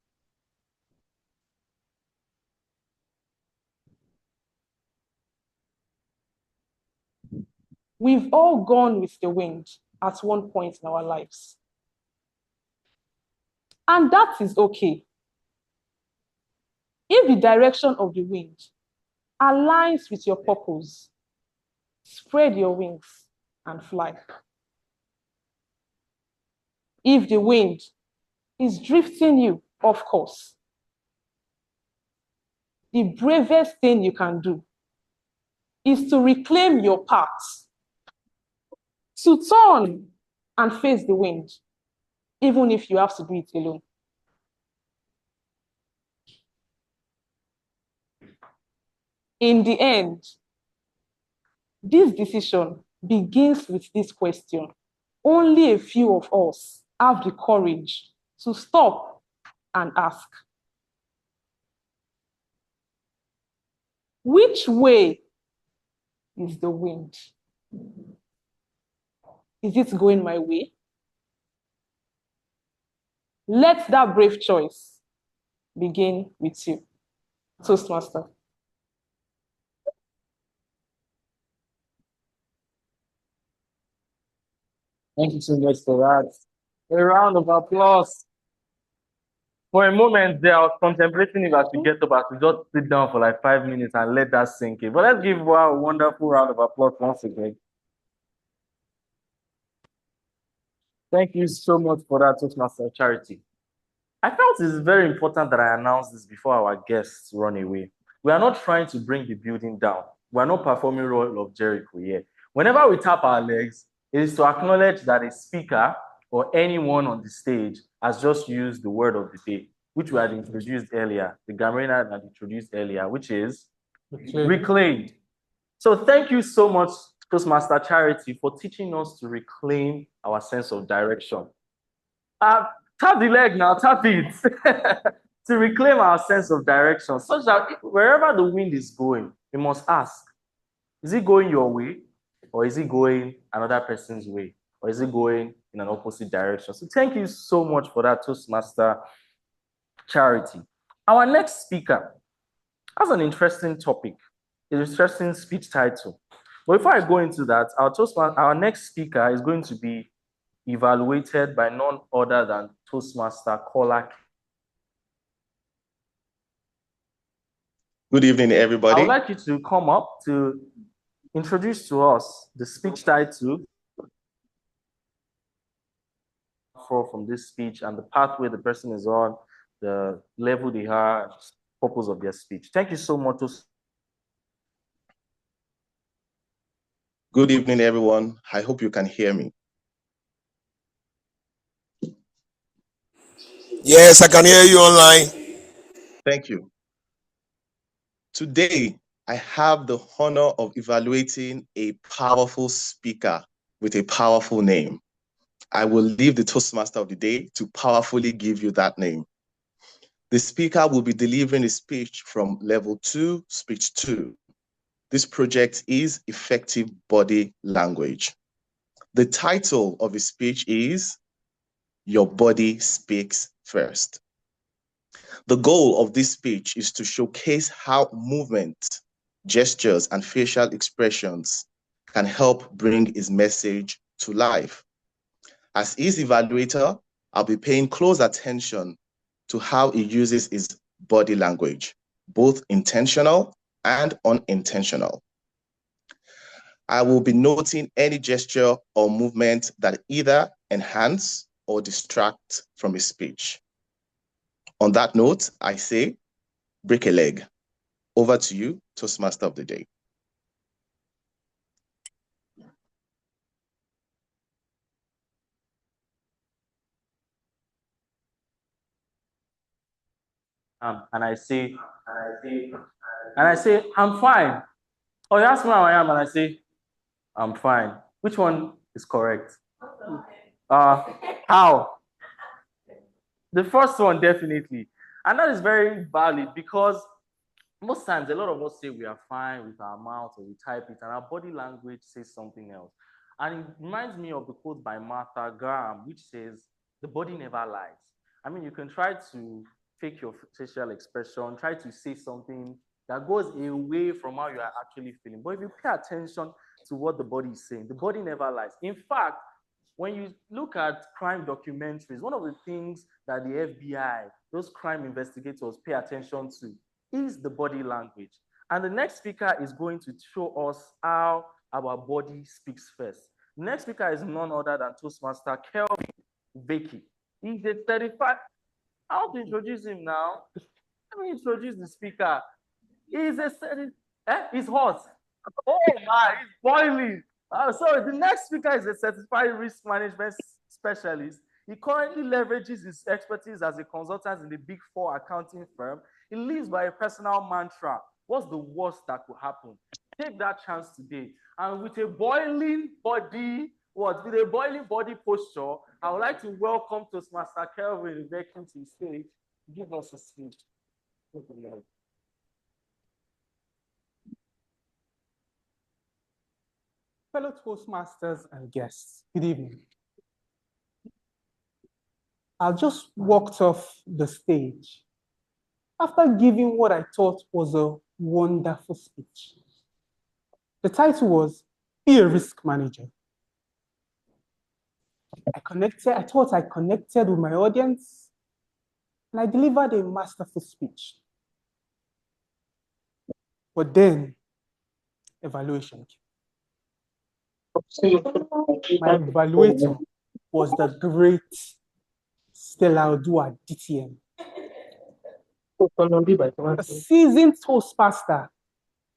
We've all gone with the wind at one point in our lives. And that is okay. If the direction of the wind aligns with your purpose, spread your wings and fly. If the wind is drifting you off course, the bravest thing you can do is to reclaim your path, to turn and face the wind, even if you have to do it alone. In the end, this decision begins with this question. Only a few of us have the courage to stop and ask, which way is the wind? Is it going my way? Let that brave choice begin with you. Toastmaster.
Thank you so much for that. A round of applause. For a moment there, I was contemplating if I should get up, I should just sit down for like 5 minutes and let that sink in. But let's give her a wonderful round of applause once again. Thank you so much for that, Toastmaster Charity. I felt it's very important that I announce this before our guests run away. We are not trying to bring the building down. We are not performing role of Jericho here. Whenever we tap our legs, it is to acknowledge that a speaker or anyone on the stage has just used the word of the day, which we had introduced earlier, the Gamarina had introduced earlier, which is reclaimed. So thank you so much, Toastmaster Charity, for teaching us to reclaim our sense of direction. Tap the leg now, tap it. To reclaim our sense of direction, such that wherever the wind is going, we must ask, is it going your way? Or is it going another person's way? Or is it going in an opposite direction? So thank you so much for that, Toastmaster Charity. Our next speaker has an interesting topic, an interesting speech title. But before I go into that, our next speaker is going to be evaluated by none other than Toastmaster Kola.
Good evening,
I
everybody.
would like you to come up to introduce to us the speech title from this speech and the pathway the person is on, the level they are, purpose of their speech. Thank you so much.
Good evening, everyone. I hope you can hear me.
Yes, I can hear you online.
Thank you. Today, I have the honor of evaluating a powerful speaker with a powerful name. I will leave the Toastmaster of the day to powerfully give you that name. The speaker will be delivering a speech from level 2, speech 2. This project is Effective Body Language. The title of his speech is Your Body Speaks First. The goal of this speech is to showcase how movement, gestures, and facial expressions can help bring his message to life. As his evaluator, I'll be paying close attention to how he uses his body language, both intentional and unintentional. I will be noting any gesture or movement that either enhance or distract from his speech. On that note, I say, break a leg. Over to you, Toastmaster of the day.
And I say, I'm fine. Or you ask me how I am, and I say, I'm fine. Which one is correct? How? The first one, definitely. And that is very valid because most times a lot of us say we are fine with our mouth or we type it, and our body language says something else. And it reminds me of the quote by Martha Graham, which says, the body never lies. I mean, you can try to fake your facial expression, try to say something that goes away from how you are actually feeling. But if you pay attention to what the body is saying, the body never lies. In fact, when you look at crime documentaries, one of the things that the FBI, those crime investigators pay attention to is the body language. And the next speaker is going to show us how our body speaks first. The next speaker is none other than Toastmaster Kelvin Veki. He's a 35. I want to introduce him now. Let me introduce the speaker. He's a he's hot. Oh my, he's boiling. Sorry, the next speaker is a certified risk management specialist. He currently leverages his expertise as a consultant in the Big Four accounting firm. He lives by a personal mantra. What's the worst that could happen? Take that chance today. And with a boiling body, with a boiling body posture, I would like to welcome Toastmaster Kelvin Veki to the stage. Give us a speech.
Fellow Toastmasters and guests, good evening. I just walked off the stage after giving what I thought was a wonderful speech. The title was Be a Risk Manager. I thought I connected with my audience, and I delivered a masterful speech. But then, evaluation came. My evaluator was the great Stella Odua DTM, a seasoned Toastmaster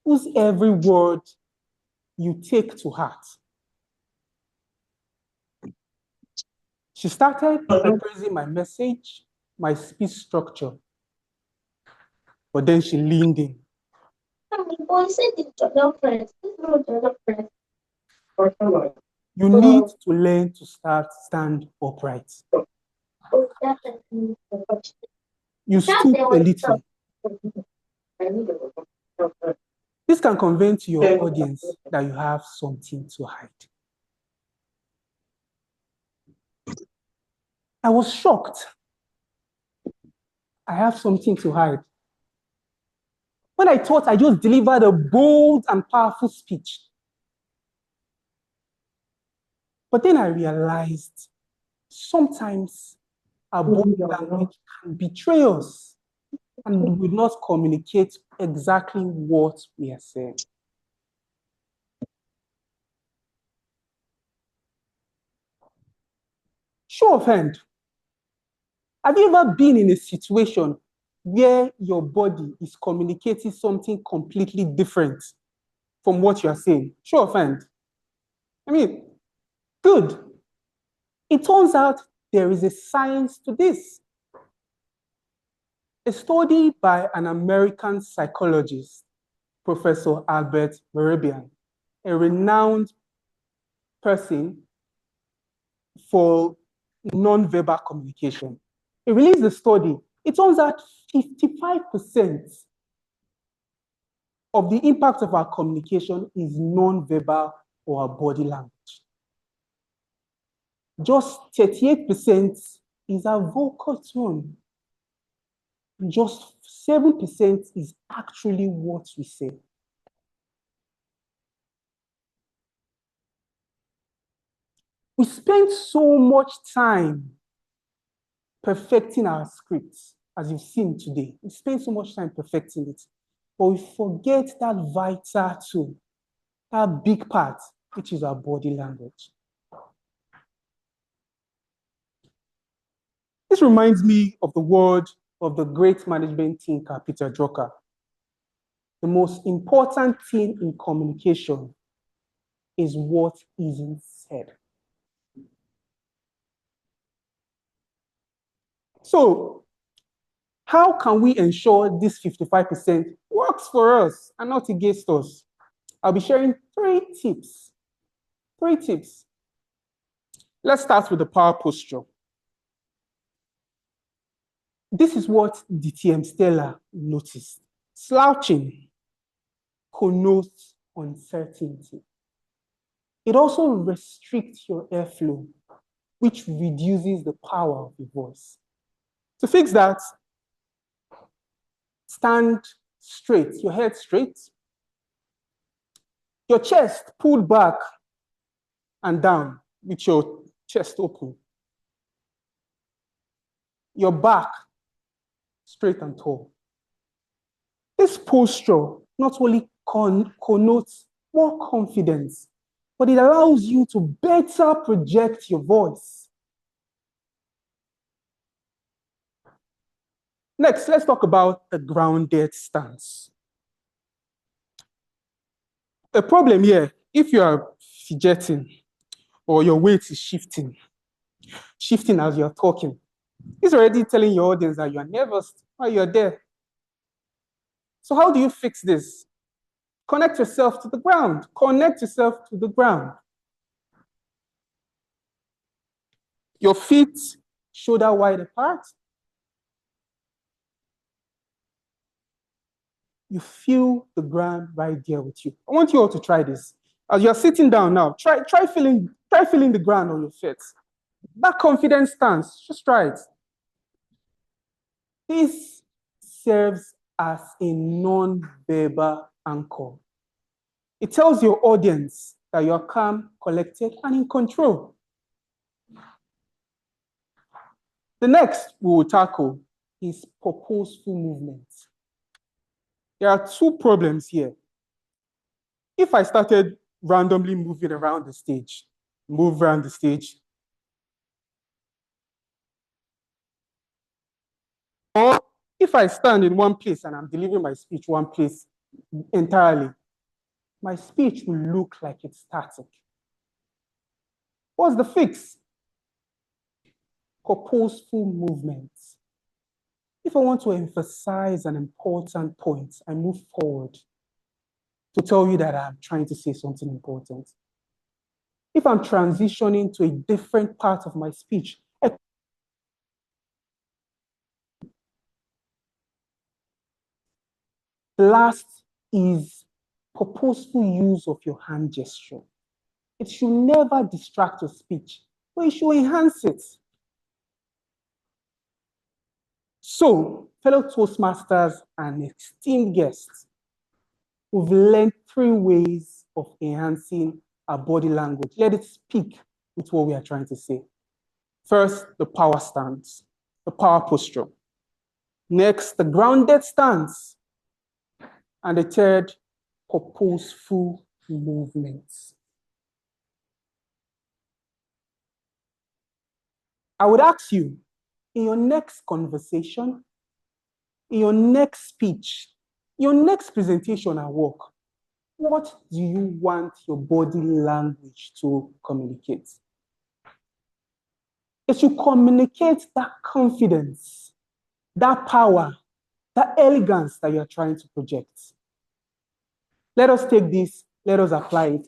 whose every word you take to heart. She started by praising my message, my speech structure, but then she leaned in. You need to learn to stand upright. You stoop a little. This can convey to your audience that you have something to hide. I was shocked. I have something to hide. When I thought I just delivered a bold and powerful speech. But then I realized sometimes our body language can betray us. and will not communicate exactly what we are saying. Show of hand. Have you ever been in a situation where your body is communicating something completely different from what you are saying? Show of hand. I mean, good. It turns out there is a science to this. A study by an American psychologist, Professor Albert Mehrabian, a renowned person for non-verbal communication. He released a study. It turns out 55% of the impact of our communication is non-verbal or our body language. Just 38% is our vocal tone. Just 7% is actually what we say. We spend so much time perfecting our scripts, as you've seen today. We spend so much time perfecting it, but we forget that vital tool, that big part, which is our body language. This reminds me of the word of the great management thinker, Peter Drucker. The most important thing in communication is what isn't said. So, how can we ensure this 55% works for us and not against us? I'll be sharing 3 tips. 3 tips. Let's start with the power posture. This is what DTM Stella noticed. Slouching connotes uncertainty. It also restricts your airflow, which reduces the power of the voice. To fix that, stand straight, your head straight, your chest pulled back and down with your chest open, your back straight and tall. This posture not only connotes more confidence, but it allows you to better project your voice. Next, let's talk about a grounded stance. A problem here, if you are fidgeting or your weight is shifting as you're talking, it's already telling your audience that you're nervous while you're there. So how do you fix this? Connect yourself to the ground. Connect yourself to the ground. Your feet shoulder wide apart. You feel the ground right there with you. I want you all to try this. As you're sitting down now, try feeling the ground on your feet. That confident stance, just try it. This serves as a non-verbal anchor. It tells your audience that you're calm, collected, and in control. The next we will tackle is purposeful movement. There are 2 problems here. If I started randomly moving around the stage, move around the stage, or if I stand in one place and I'm delivering my speech one place entirely, my speech will look like it's static. What's the fix? Purposeful movement. If I want to emphasize an important point, I move forward to tell you that I'm trying to say something important. If I'm transitioning to a different part of my speech, last is purposeful use of your hand gesture. It should never distract your speech, but it should enhance it. So, fellow Toastmasters and esteemed guests, we've learned 3 ways of enhancing our body language. Let it speak with what we are trying to say. First, the power stance, the power posture. Next, the grounded stance. And the third, purposeful movements. I would ask you, in your next conversation, in your next speech, your next presentation at work, what do you want your body language to communicate? It should communicate that confidence, that power, that elegance that you're trying to project. Let us take this, let us apply it.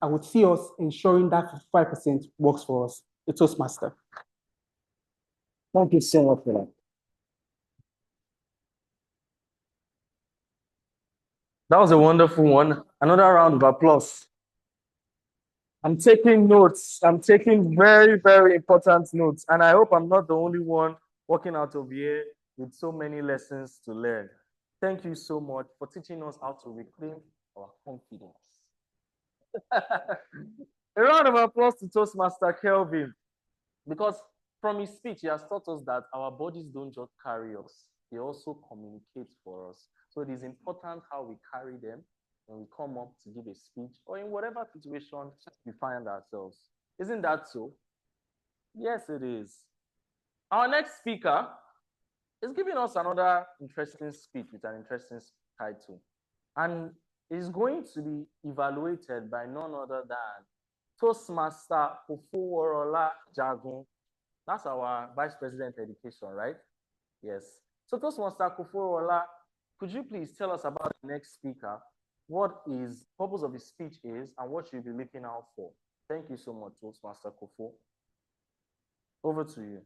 I would see us ensuring that 55% works for us, the Toastmaster.
Thank you so much for that. That was a wonderful one. Another round of applause. I'm taking notes. I'm taking very, very important notes. And I hope I'm not the only one walking out of here with so many lessons to learn. Thank you so much for teaching us how to reclaim our confidence. A round of applause to Toastmaster Kelvin, because from his speech, he has taught us that our bodies don't just carry us, they also communicate for us. So it is important how we carry them when we come up to give a speech or in whatever situation we find ourselves. Isn't that so? Yes, it is. Our next speaker is giving us another interesting speech with an interesting title. And is going to be evaluated by none other than Toastmaster Ofoworola Jagun. That's our Vice President Education, right? Yes. So Toastmaster Ofoworola, could you please tell us about the next speaker, what his purpose of his speech is, and what you'll be looking out for? Thank you so much, Toastmaster Kofo. Over to you.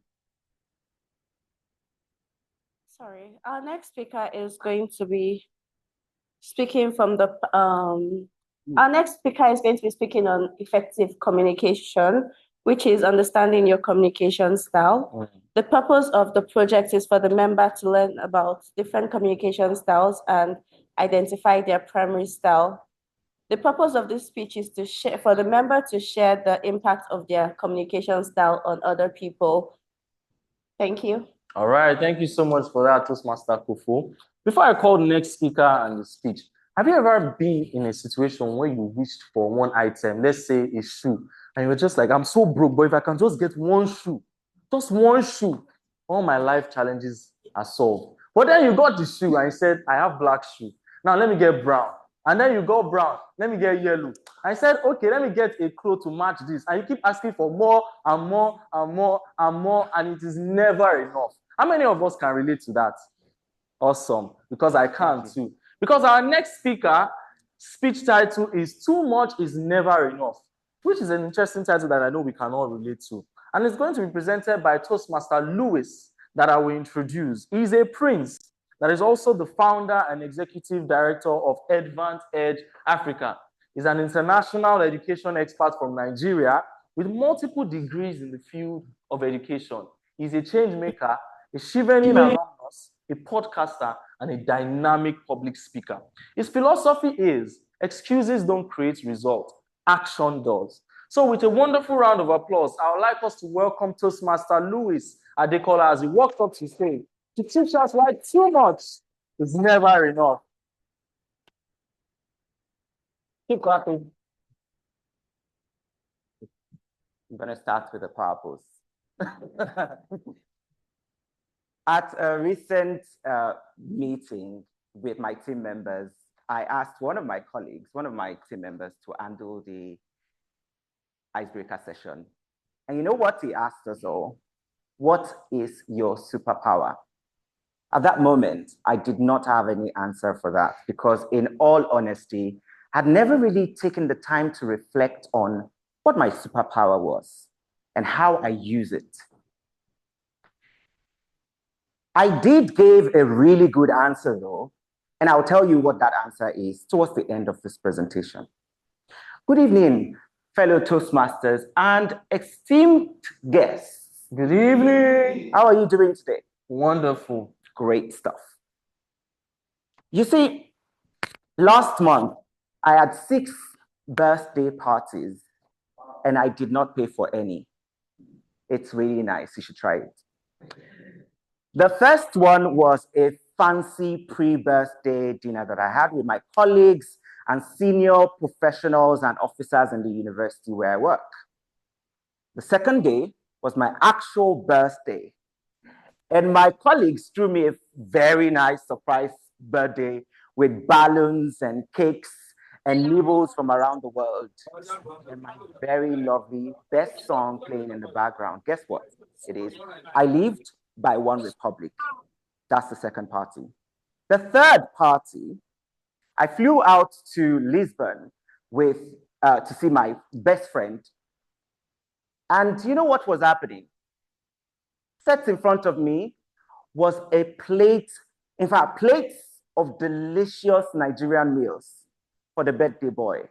Sorry, our next speaker is going to be speaking from the, our next speaker is going to be speaking on effective communication, which is understanding your communication style. The purpose of the project is for the member to learn about different communication styles and identify their primary style. The purpose of this speech is to share, for the member to share the impact of their communication style on other people. Thank you.
All right, thank you so much for that, Toastmaster Kofo. Before I call the next speaker and the speech, have you ever been in a situation where you wished for one item, let's say a shoe, and you were just like, I'm so broke, but if I can just get one shoe, all my life challenges are solved. But then you got the shoe and you said, I have black shoe. Now let me get brown. And then you got brown, let me get yellow. I said, okay, let me get a cloth to match this. And you keep asking for more and more and more and more, and it is never enough. How many of us can relate to that? Awesome, because I can too. Because our next speaker, speech title is Too Much is Never Enough, which is an interesting title that I know we can all relate to. And it's going to be presented by Toastmaster Lewis that I will introduce. He's a prince that is also the founder and executive director of Advanced Edge Africa. He's an international education expert from Nigeria with multiple degrees in the field of education. He's a change maker, a Chevening alumnus, a podcaster, and a dynamic public speaker. His philosophy is, excuses don't create results, action does. So with a wonderful round of applause, I would like us to welcome Toastmaster Lewis Adekola as he walks up to stage to teach us why too much is never enough. Keep clapping.
I'm going to start with a purpose. At a recent meeting with my team members, I asked one of my colleagues, one of my team members, to handle the icebreaker session. And you know what he asked us all? What is your superpower? At that moment, I did not have any answer for that because, in all honesty, I'd never really taken the time to reflect on what my superpower was and how I use it. I did give a really good answer though, and I'll tell you what that answer is towards the end of this presentation. Good evening, fellow Toastmasters and esteemed guests.
Good evening.
How are you doing today?
Wonderful.
Great stuff. You see, last month, I had 6 birthday parties and I did not pay for any. It's really nice. You should try it. The first one was a fancy pre-birthday dinner that I had with my colleagues and senior professionals and officers in the university where I work. The second day was my actual birthday. And my colleagues threw me a very nice surprise birthday with balloons and cakes and nibbles from around the world. And my very lovely best song playing in the background. Guess what? It is I Lived by One Republic. That's the second party. The third party, I flew out to Lisbon with to see my best friend. And you know what was happening? Set in front of me was a plate, in fact, plates of delicious Nigerian meals for the birthday boy.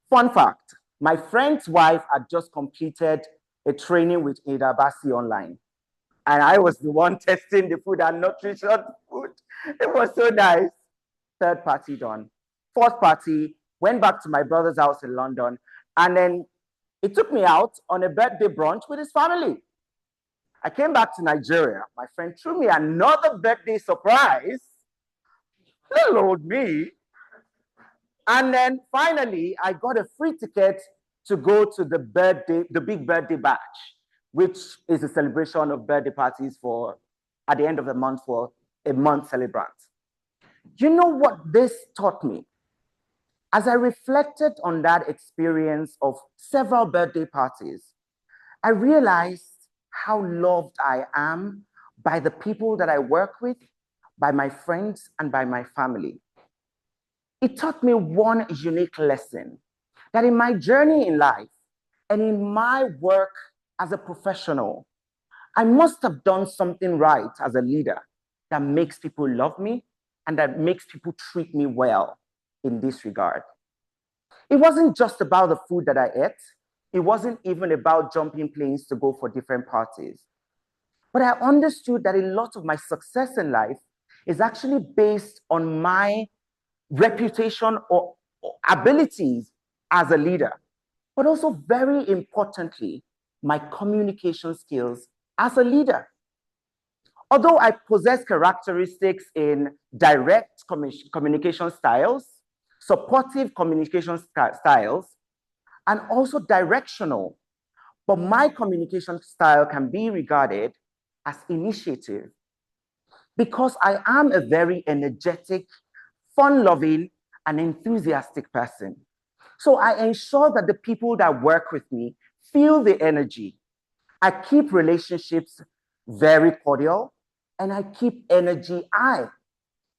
Fun fact, my friend's wife had just completed a training with Ada Bassi online. And I was the one testing the food and nutrition food. It was so nice. Third party done. Fourth party, went back to my brother's house in London. And then he took me out on a birthday brunch with his family. I came back to Nigeria. My friend threw me another birthday surprise. Little old me. And then finally, I got a free ticket to go to the big birthday bash, which is a celebration of birthday parties for at the end of the month for a month celebrant. You know what this taught me? As I reflected on that experience of several birthday parties, I realized how loved I am by the people that I work with, by my friends, and by my family. It taught me one unique lesson, that in my journey in life and in my work as a professional, I must have done something right as a leader that makes people love me and that makes people treat me well in this regard. It wasn't just about the food that I ate. It wasn't even about jumping planes to go for different parties. But I understood that a lot of my success in life is actually based on my reputation or abilities as a leader, but also very importantly, my communication skills as a leader. Although I possess characteristics in direct communication styles, supportive communication styles, and also directional, but my communication style can be regarded as initiative because I am a very energetic, fun-loving, and enthusiastic person. So I ensure that the people that work with me feel the energy. I keep relationships very cordial, and I keep energy high.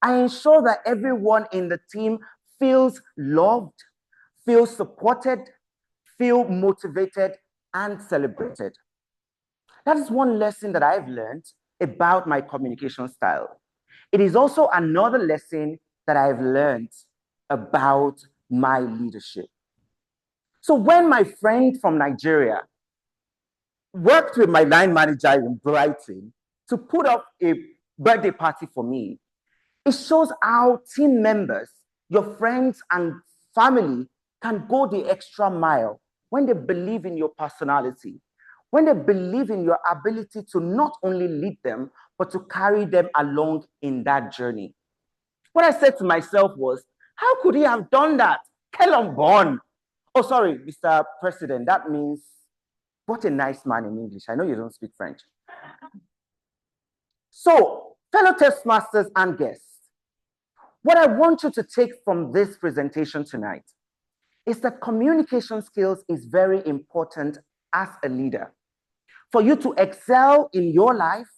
I ensure that everyone in the team feels loved, feels supported, feel motivated, and celebrated. That is one lesson that I've learned about my communication style. It is also another lesson that I've learned about my leadership. So when my friend from Nigeria worked with my line manager in Brighton to put up a birthday party for me, it shows how team members, your friends and family can go the extra mile when they believe in your personality, when they believe in your ability to not only lead them, but to carry them along in that journey. What I said to myself was, how could he have done that? Kellum Bon. Oh, sorry, Mr. President, that means what a nice man in English. I know you don't speak French. So, fellow Toastmasters and guests, what I want you to take from this presentation tonight is that communication skills is very important as a leader. For you to excel in your life,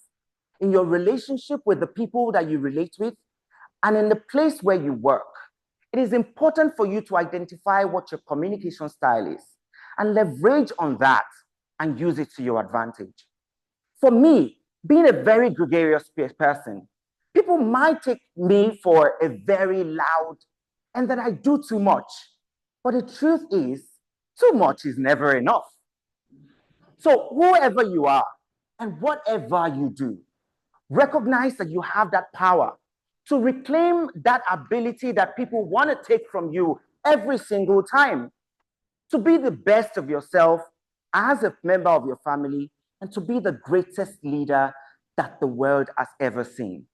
in your relationship with the people that you relate with, and in the place where you work, it is important for you to identify what your communication style is and leverage on that and use it to your advantage. For me, being a very gregarious person, people might take me for a very loud and that I do too much. But the truth is, too much is never enough. So whoever you are and whatever you do, recognize that you have that power to reclaim that ability that people want to take from you every single time, to be the best of yourself as a member of your family, and to be the greatest leader that the world has ever seen.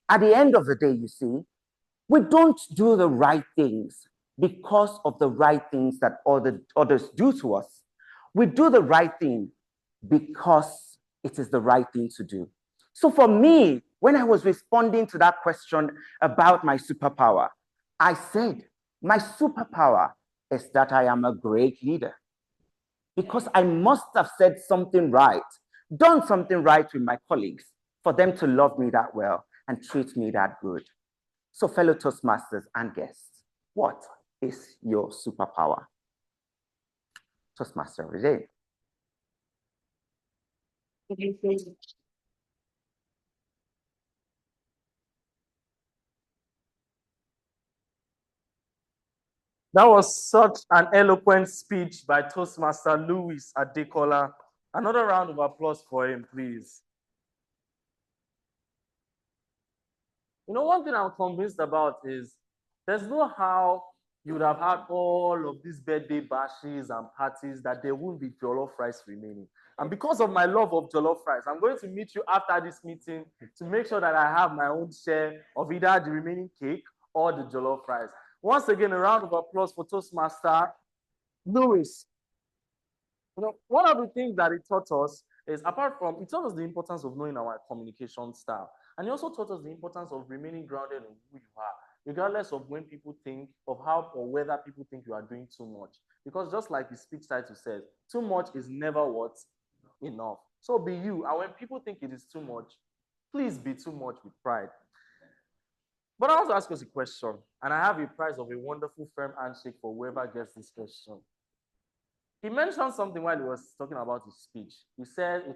At the end of the day, you see, we don't do the right things because of the right things that others do to us. We do the right thing because it is the right thing to do. So for me, when I was responding to that question about my superpower, I said, my superpower is that I am a great leader. Because I must have said something right, done something right with my colleagues for them to love me that well and treat me that good. So fellow Toastmasters and guests, what is your superpower? Toastmaster of the day.
That was such an eloquent speech by Toastmaster Louis Adekola. Another round of applause for him, please. You know, one thing I'm convinced about is there's no how you would have had all of these birthday bashes and parties that there won't be jollof rice remaining. And because of my love of jollof rice, I'm going to meet you after this meeting to make sure that I have my own share of either the remaining cake or the jollof rice. Once again, a round of applause for Toastmaster Louis. You know, one of the things that it taught us is, apart from, it taught us the importance of knowing our communication style. And it also taught us the importance of remaining grounded in who you are, regardless of when people think of how or whether people think you are doing too much. Because just like the speech title says, too much is never what? Enough. So be you. And when people think it is too much, please be too much with pride. But I want to ask us a question, and I have a prize of a wonderful firm handshake for whoever gets this question. He mentioned something while he was talking about his speech. He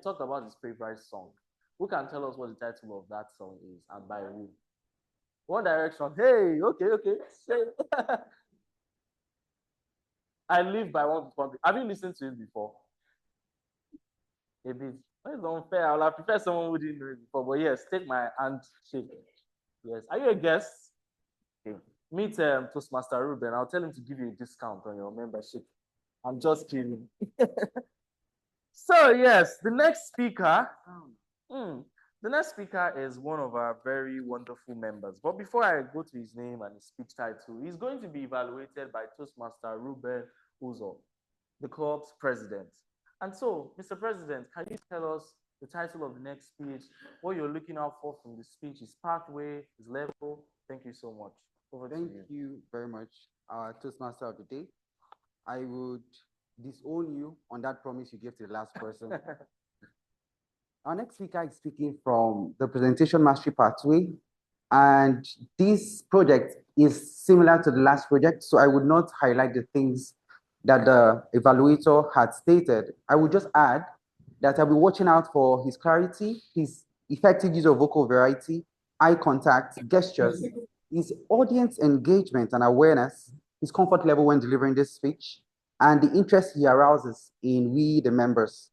talked about his favorite song. Who can tell us what the title of that song is and by who? One Direction. Hey, okay. I live by one republic. Have you listened to it before? A bit. It's unfair. I would have preferred someone who didn't know it before. But yes, take my handshake. Yes. Are you a guest? Okay. Meet Toastmaster Ruben. I'll tell him to give you a discount on your membership. I'm just kidding. So yes, the next speaker is one of our very wonderful members. But before I go to his name and his speech title, he's going to be evaluated by Toastmaster Ruben Uzo, the club's president. And so, Mr. President, can you tell us the title of the next speech, what you're looking out for from the speech, his pathway, his level? Thank you so much.
Thank you very much, Toastmaster of the day. I would disown you on that promise you gave to the last person. Our next speaker is speaking from the presentation mastery pathway, and this project is similar to the last project, so I would not highlight the things that the evaluator had stated. I would just add that I'll be watching out for his clarity, his effective use of vocal variety, eye contact, gestures, his audience engagement and awareness, his comfort level when delivering this speech, and the interest he arouses in we, the members.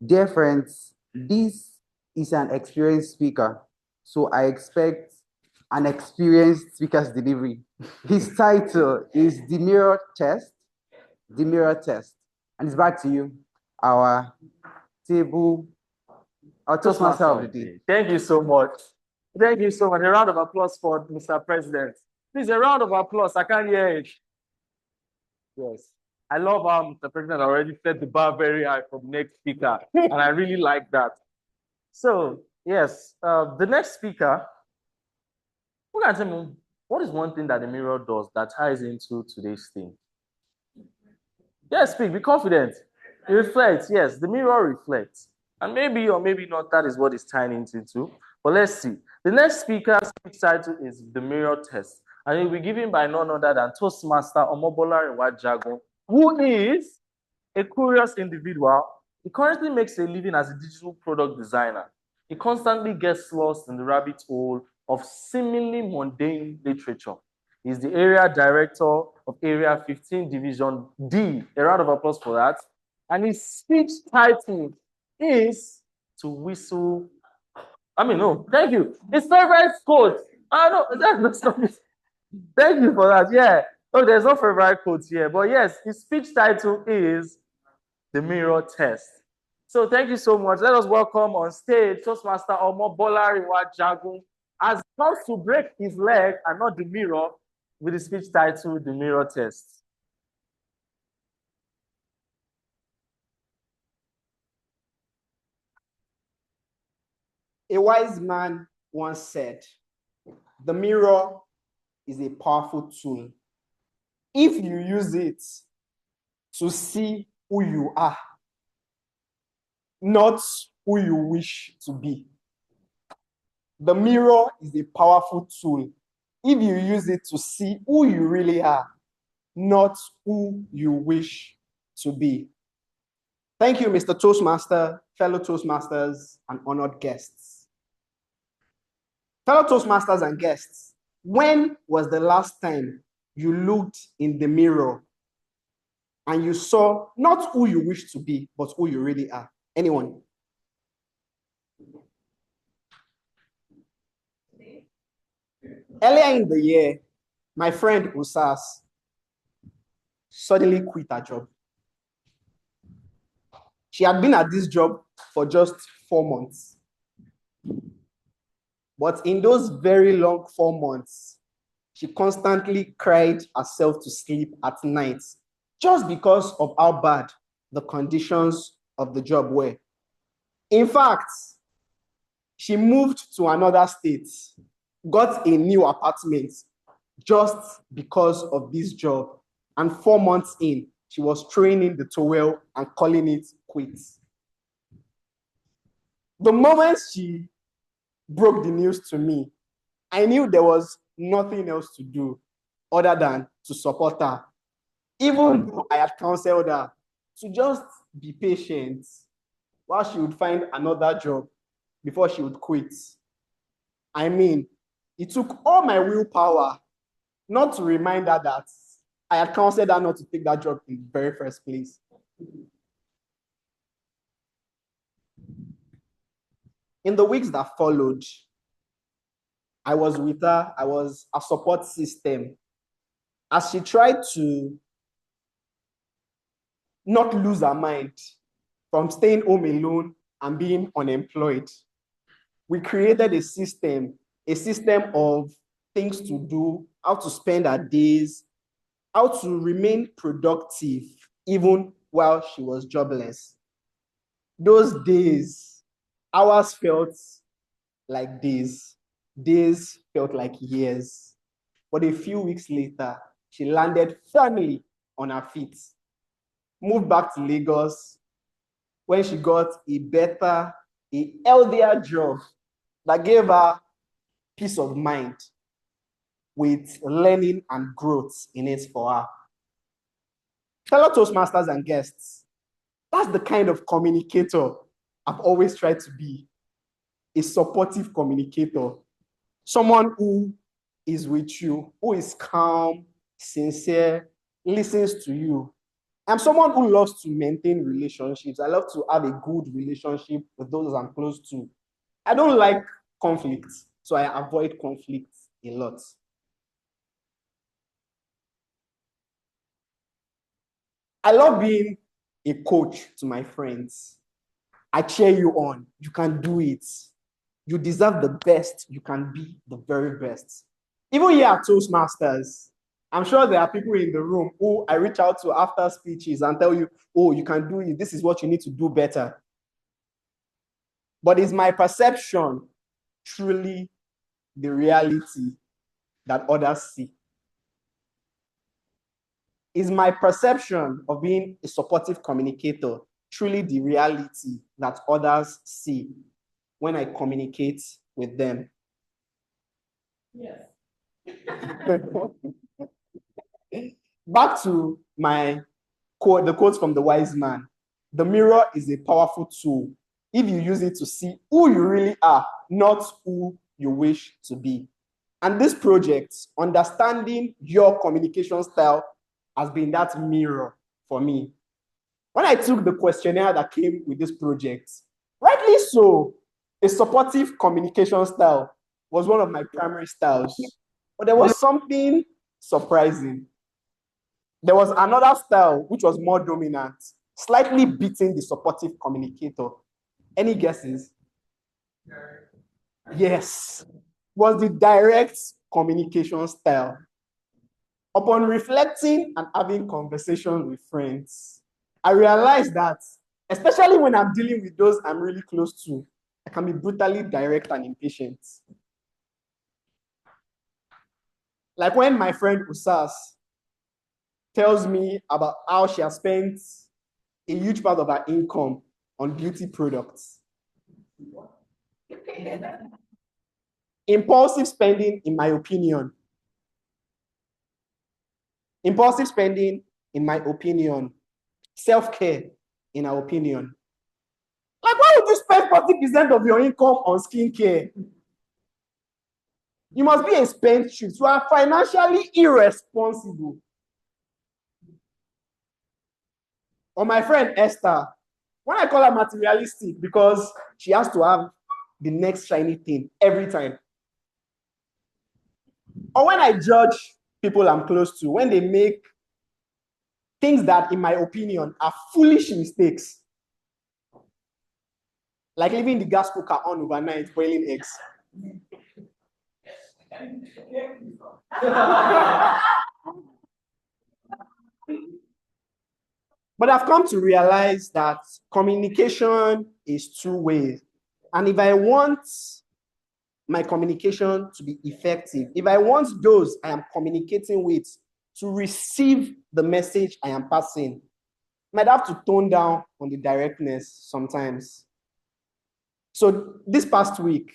Dear friends, this is an experienced speaker, so I expect an experienced speaker's delivery. His title is The Mirror Test, and it's back to you, our Toastmaster of the day.
Thank you so much. Thank you so much. A round of applause for Mr. President. Please, a round of applause. I can't hear it. Yes. I love how Mr. President already set the bar very high for the next speaker, and I really like that. So, yes, the next speaker, who can tell me what is one thing that the mirror does that ties into today's theme? Yes, speak, be confident. It reflects, yes, the mirror reflects. And maybe or maybe not, that is what it's tying into. But let's see. The next speaker's speech title is The Mirror Test. And it will be given by none other than Toastmaster Omobola Iwajagun, who is a curious individual. He currently makes a living as a digital product designer. He constantly gets lost in the rabbit hole of seemingly mundane literature. He's the area director of Area 15 Division D. A round of applause for that. And his speech title is To Whistle. No, thank you. His favorite quote. No, that's not it. Thank you for that. Yeah. Oh, there's no favorite quote here. But yes, his speech title is The Mirror Test. So thank you so much. Let us welcome on stage Toastmaster Omobola Jagun as he comes to break his leg and not the mirror with the speech title, The Mirror Test.
A wise man once said, the mirror is a powerful tool. If you use it to see who you are, not who you wish to be. The mirror is a powerful tool if you use it to see who you really are, not who you wish to be. Thank you, Mr. Toastmaster, fellow Toastmasters, and honored guests. Fellow Toastmasters and guests, when was the last time you looked in the mirror and you saw not who you wish to be, but who you really are? Anyone? Earlier in the year, my friend Usas suddenly quit her job. She had been at this job for just 4 months. But in those very long 4 months, she constantly cried herself to sleep at night just because of how bad the conditions of the job were. In fact, she moved to another state, got a new apartment just because of this job. And 4 months in, she was throwing in the towel and calling it quits. The moment she broke the news to me, I knew there was nothing else to do other than to support her. Even though I had counseled her to just be patient while she would find another job before she would quit. I mean, it took all my willpower not to remind her that I had counseled her not to take that job in the very first place. In the weeks that followed, I was with her. I was a support system as she tried to not lose her mind from staying home alone and being unemployed. We created a system of things to do, how to spend her days, how to remain productive even while she was jobless. Those days, hours felt like days. Days felt like years. But a few weeks later, she landed firmly on her feet, moved back to Lagos when she got a better, a healthier job that gave her peace of mind with learning and growth in it for her. Fellow Toastmasters and guests, that's the kind of communicator I've always tried to be, a supportive communicator, someone who is with you, who is calm, sincere, listens to you. I'm someone who loves to maintain relationships. I love to have a good relationship with those I'm close to. I don't like conflict, so I avoid conflict a lot. I love being a coach to my friends. I cheer you on. You can do it. You deserve the best. You can be the very best. Even here at Toastmasters, I'm sure there are people in the room who I reach out to after speeches and tell you, oh, you can do it. This is what you need to do better. But is my perception truly the reality that others see? Is my perception of being a supportive communicator truly the reality that others see when I communicate with them? Yes. Back to my quote, the quote from the wise man. The mirror is a powerful tool if you use it to see who you really are, not who you wish to be. And this project, understanding your communication style, has been that mirror for me. When I took the questionnaire that came with this project, rightly so, a supportive communication style was one of my primary styles. But there was something surprising. There was another style which was more dominant, slightly beating the supportive communicator. Any guesses? Yes, was the direct communication style. Upon reflecting and having conversations with friends, I realized that, especially when I'm dealing with those I'm really close to, I can be brutally direct and impatient. Like when my friend Usas tells me about how she has spent a huge part of her income on beauty products. Impulsive spending, in my opinion. Impulsive spending, in my opinion. Self-care, in our opinion. Like, why would you spend 40% of your income on skincare? You must be a spendthrift. You are financially irresponsible. Or my friend Esther, when I call her materialistic, because she has to have the next shiny thing every time. Or when I judge people I'm close to, when they make things that, in my opinion, are foolish mistakes. Like leaving the gas cooker on overnight, boiling eggs. But I've come to realize that communication is two ways. And if I want my communication to be effective, if I want those I am communicating with to receive the message I am passing, I might have to tone down on the directness sometimes. So this past week,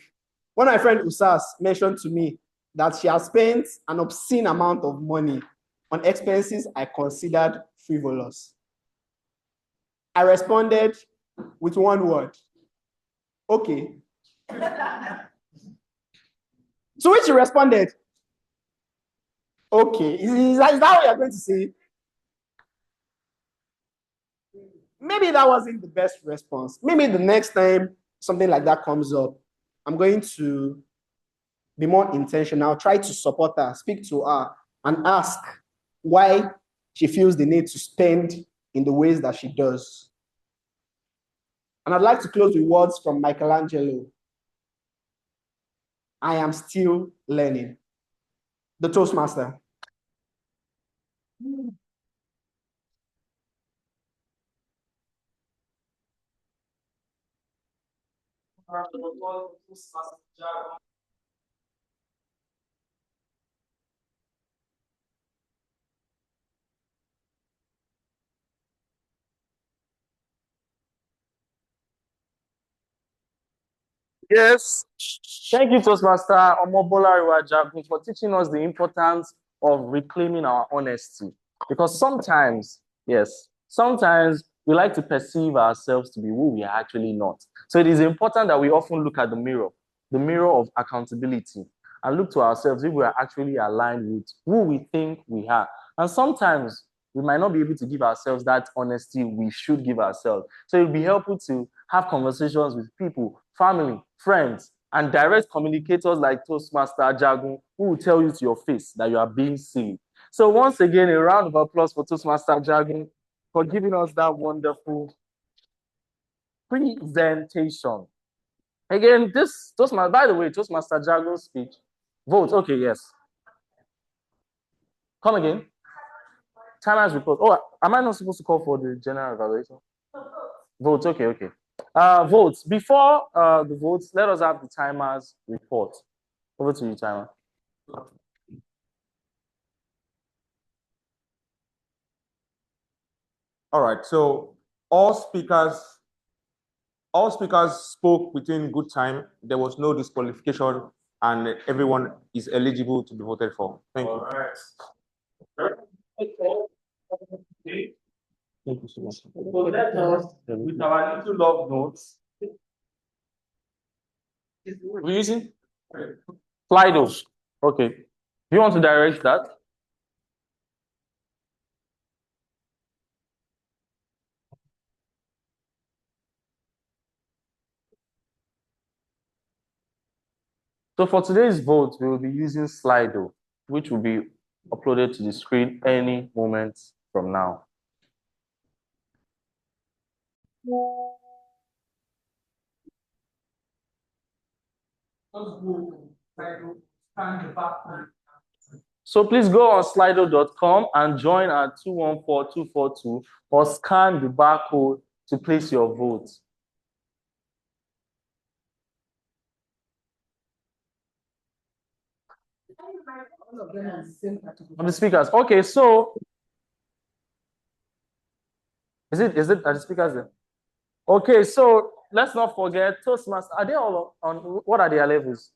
when my friend Usas mentioned to me that she has spent an obscene amount of money on expenses I considered frivolous, I responded with one word: okay. To which she responded, okay. Is that what you're going to say? Maybe that wasn't the best response. Maybe the next time something like that comes up, I'm going to be more intentional, try to support her, speak to her, and ask why she feels the need to spend in the ways that she does. And I'd like to close with words from Michelangelo: I am still learning. The Toastmaster.
Yes. Thank you, Toastmaster Omobola Iwajagun, for teaching us the importance of reclaiming our honesty. Because sometimes, yes, sometimes we like to perceive ourselves to be who we are actually not. So it is important that we often look at the mirror of accountability, and look to ourselves if we are actually aligned with who we think we are. And sometimes we might not be able to give ourselves that honesty we should give ourselves. So it will be helpful to have conversations with people, family, friends, and direct communicators like Toastmaster Jagun, who will tell you to your face that you are being silly. So once again, a round of applause for Toastmaster Jagun for giving us that wonderful presentation. Again, this Toastmaster, by the way, Toastmaster Jagun's speech. Vote, okay, yes. Come again. Timers report. Oh, am I not supposed to call for the general evaluation? Votes, okay, okay. Votes. Before the votes, let us have the timers report. Over to you, timer.
All right, so all speakers spoke within good time. There was no disqualification, and everyone is eligible to be voted for. Thank you.
Thank you so much. So let us, with our little love notes, we're using Slido. Okay. Do you want to direct that? So for today's vote, we will be using Slido, which will be uploaded to the screen any moment from now. So please go on slido.com and join our 214242 or scan the barcode to place your vote. On the speakers. Okay, so is it at the speakers then? Okay, so let's not forget Toastmasters. Are they all on what are their levels?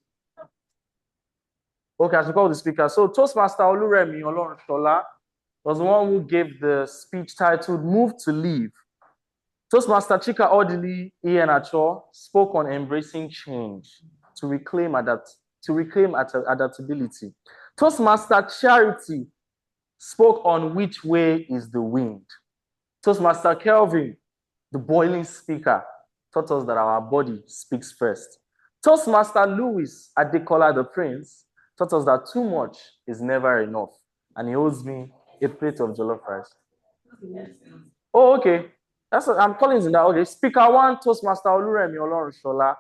Okay, I should call the speaker. So Toastmaster Oluremi Olorunshola was the one who gave the speech titled Move to Live. Toastmaster Chika Odili Iheanacho spoke on embracing change to reclaim adaptability. Toastmaster Charity spoke on which way is the wind. Toastmaster Kelvin, the boiling speaker, taught us that our body speaks first. Toastmaster Louis Adekola the Prince taught us that too much is never enough. And he owes me a plate of jollof rice. Oh, okay. That's what I'm calling it now. Okay. Speaker 1, Toastmaster Oluremi Olorunshola.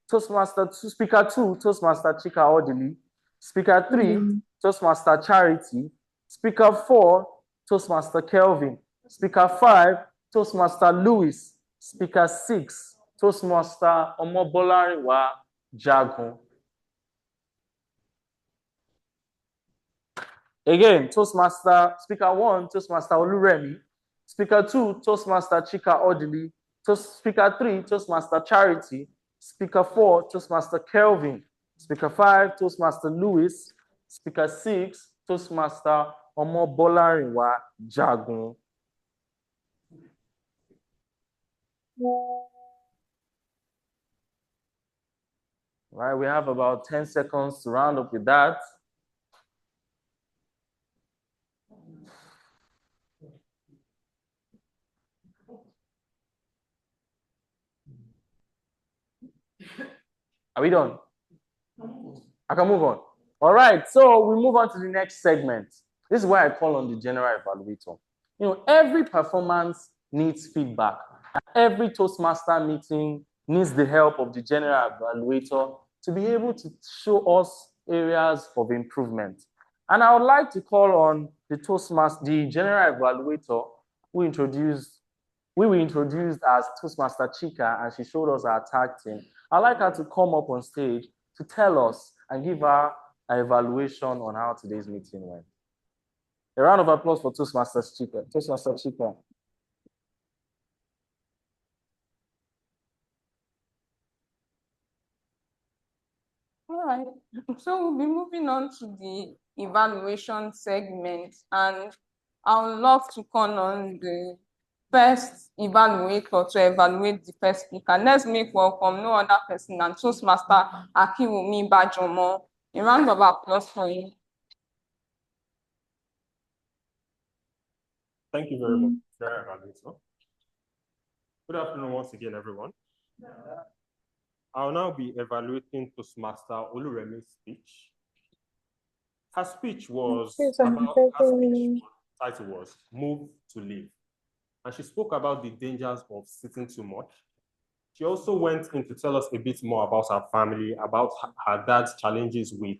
Toastmaster 2, Speaker 2, Toastmaster Chika Odili. Speaker 3, Toastmaster Charity. Speaker 4, Toastmaster Kelvin. Speaker 5, Toastmaster Louis. Speaker 6, Toastmaster Omobolariwa Jagun. Again, Toastmaster, Speaker 1, Toastmaster Oluremi. Speaker 2, Toastmaster Chika Odili. Speaker 3, Toastmaster Charity. Speaker 4, Toastmaster Kelvin. Speaker 5, Toastmaster Louis. Speaker 6, Toastmaster Omobolariwa Jagun. Right, we have about 10 seconds to round up with that. Are we done? I can move on. All right, so we move on to the next segment. This is why I call on the general evaluator. You know, every performance needs feedback. Every Toastmaster meeting needs the help of the general evaluator to be able to show us areas of improvement. And I would like to call on the Toastmaster, the general evaluator, who we introduced as Toastmaster Chika, and she showed us our tag team. I'd like her to come up on stage to tell us and give her an evaluation on how today's meeting went. A round of applause for Toastmaster Chika. Toastmaster Chika.
All right, so we'll be moving on to the evaluation segment, and I would love to call on the first evaluator to evaluate the first speaker. Let's make welcome no other person than Toastmaster Akiwumi Bajomo. A round of applause for him.
Thank you very much, General Evaluator. Good afternoon once again, everyone. I'll now be evaluating Toastmaster Oluremi's speech. Her speech was title was Move to Live. And she spoke about the dangers of sitting too much. She also went in to tell us a bit more about her family, about her dad's challenges with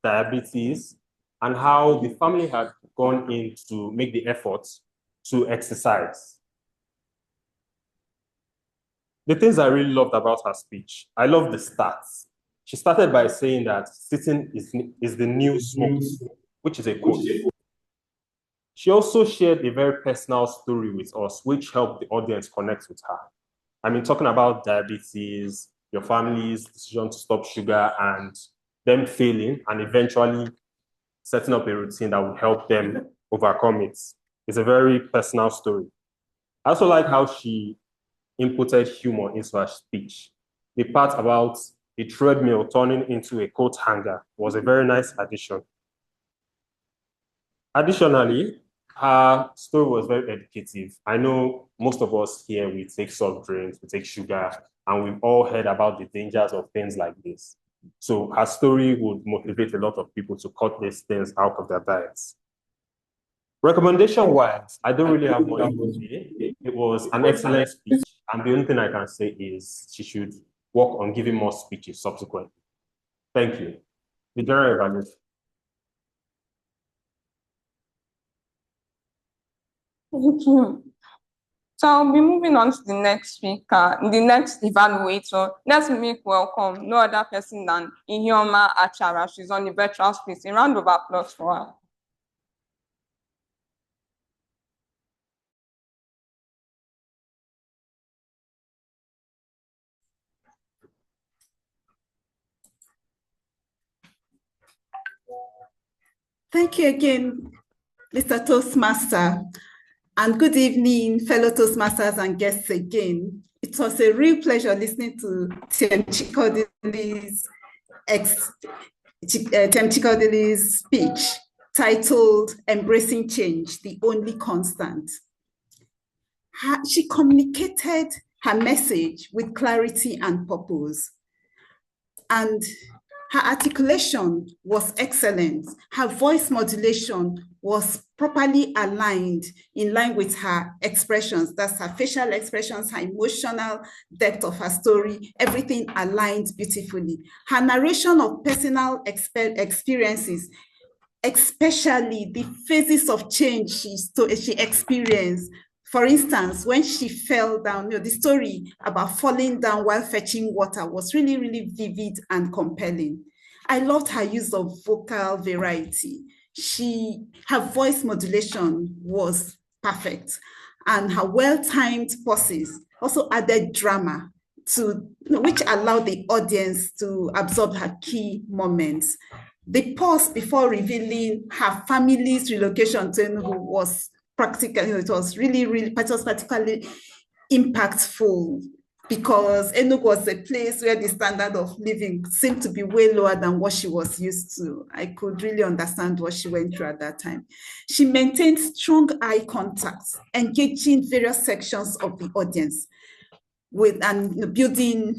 diabetes, and how the family had gone in to make the effort to exercise. The things I really loved about her speech, I love the stats. She started by saying that sitting is the new smoke, which is a quote. She also shared a very personal story with us, which helped the audience connect with her. I mean, talking about diabetes, your family's decision to stop sugar, and them failing, and eventually setting up a routine that would help them overcome it. It's a very personal story. I also like how she inputted humor into her speech. The part about the treadmill turning into a coat hanger was a very nice addition. Additionally, her story was very educative. I know most of us here, we take soft drinks, we take sugar, and we've all heard about the dangers of things like this. So her story would motivate a lot of people to cut these things out of their diets. Recommendation-wise, I don't really have much to say. It was an excellent speech, and the only thing I can say is she should work on giving more speeches subsequently. Thank you. The general evaluation.
Thank you. So I'll be moving on to the next speaker, the next evaluator. Let's make welcome no other person than Ihioma Achara. She's on the virtual space. A round of applause for her.
Thank you again, Mr. Toastmaster. And good evening, fellow Toastmasters and guests again. It was a real pleasure listening to Tim Chikodili's speech titled Embracing Change, the Only Constant. She communicated her message with clarity and purpose. And her articulation was excellent. Her voice modulation was properly aligned in line with her expressions. That's her facial expressions, her emotional depth of her story, everything aligned beautifully. Her narration of personal experiences, especially the phases of change she experienced. For instance, when she fell down, the story about falling down while fetching water was really, really vivid and compelling. I loved her use of vocal variety. Her voice modulation was perfect, and her well-timed pauses also added drama which allowed the audience to absorb her key moments. The pause before revealing her family's relocation to Enugu was practical. It was particularly impactful because Enugu was a place where the standard of living seemed to be way lower than what she was used to. I could really understand what she went through at that time. She maintained strong eye contact, engaging various sections of the audience and building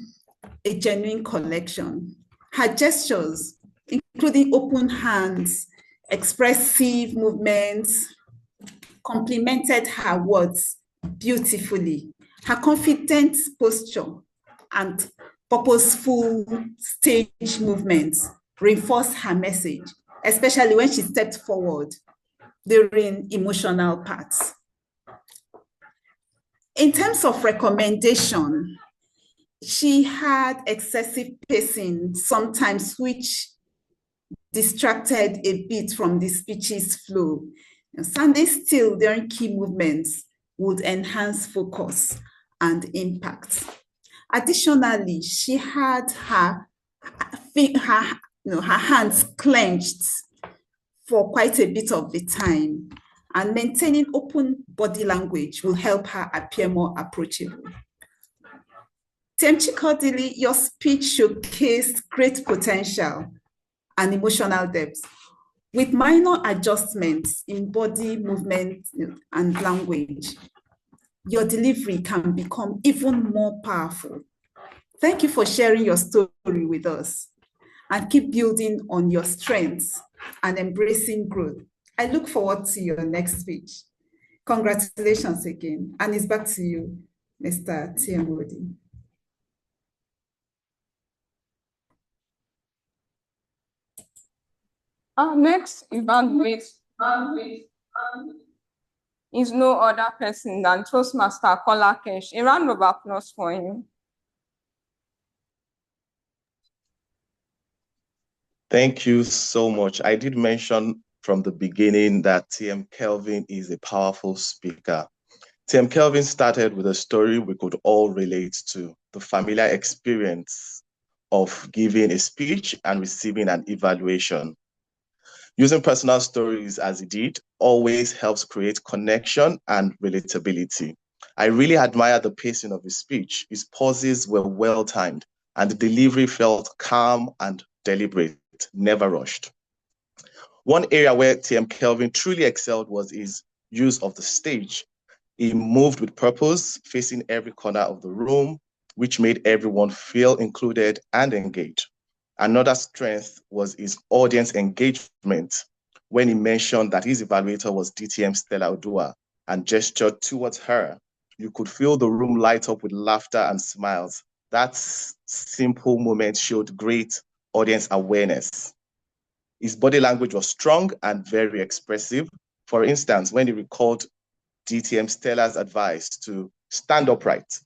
a genuine connection. Her gestures, including open hands, expressive movements, complemented her words beautifully. Her confident posture and purposeful stage movements reinforced her message, especially when she stepped forward during emotional parts. In terms of recommendation, she had excessive pacing sometimes, which distracted a bit from the speech's flow. Standing still during key movements would enhance focus and impact. Additionally, she had her hands clenched for quite a bit of the time, and maintaining open body language will help her appear more approachable. Temchi Kodili, your speech showcased great potential and emotional depth. With minor adjustments in body movement and language, your delivery can become even more powerful. Thank you for sharing your story with us, and keep building on your strengths and embracing growth. I look forward to your next speech. Congratulations again, and it's back to you, Mr. Tiamodi.
Our next evaluate is no other person than Toastmaster Kola Kesh. A round of applause for him.
Thank you so much. I did mention from the beginning that TM Kelvin is a powerful speaker. TM Kelvin started with a story we could all relate to, the familiar experience of giving a speech and receiving an evaluation. Using personal stories as he did always helps create connection and relatability. I really admire the pacing of his speech. His pauses were well timed, and the delivery felt calm and deliberate, never rushed. One area where TM Kelvin truly excelled was his use of the stage. He moved with purpose, facing every corner of the room, which made everyone feel included and engaged. Another strength was his audience engagement. when he mentioned that his evaluator was DTM Stella Odua and gestured towards her. You could feel the room light up with laughter and smiles. That simple moment showed great audience awareness. His body language was strong and very expressive. For instance, when he recalled DTM Stella's advice to stand upright,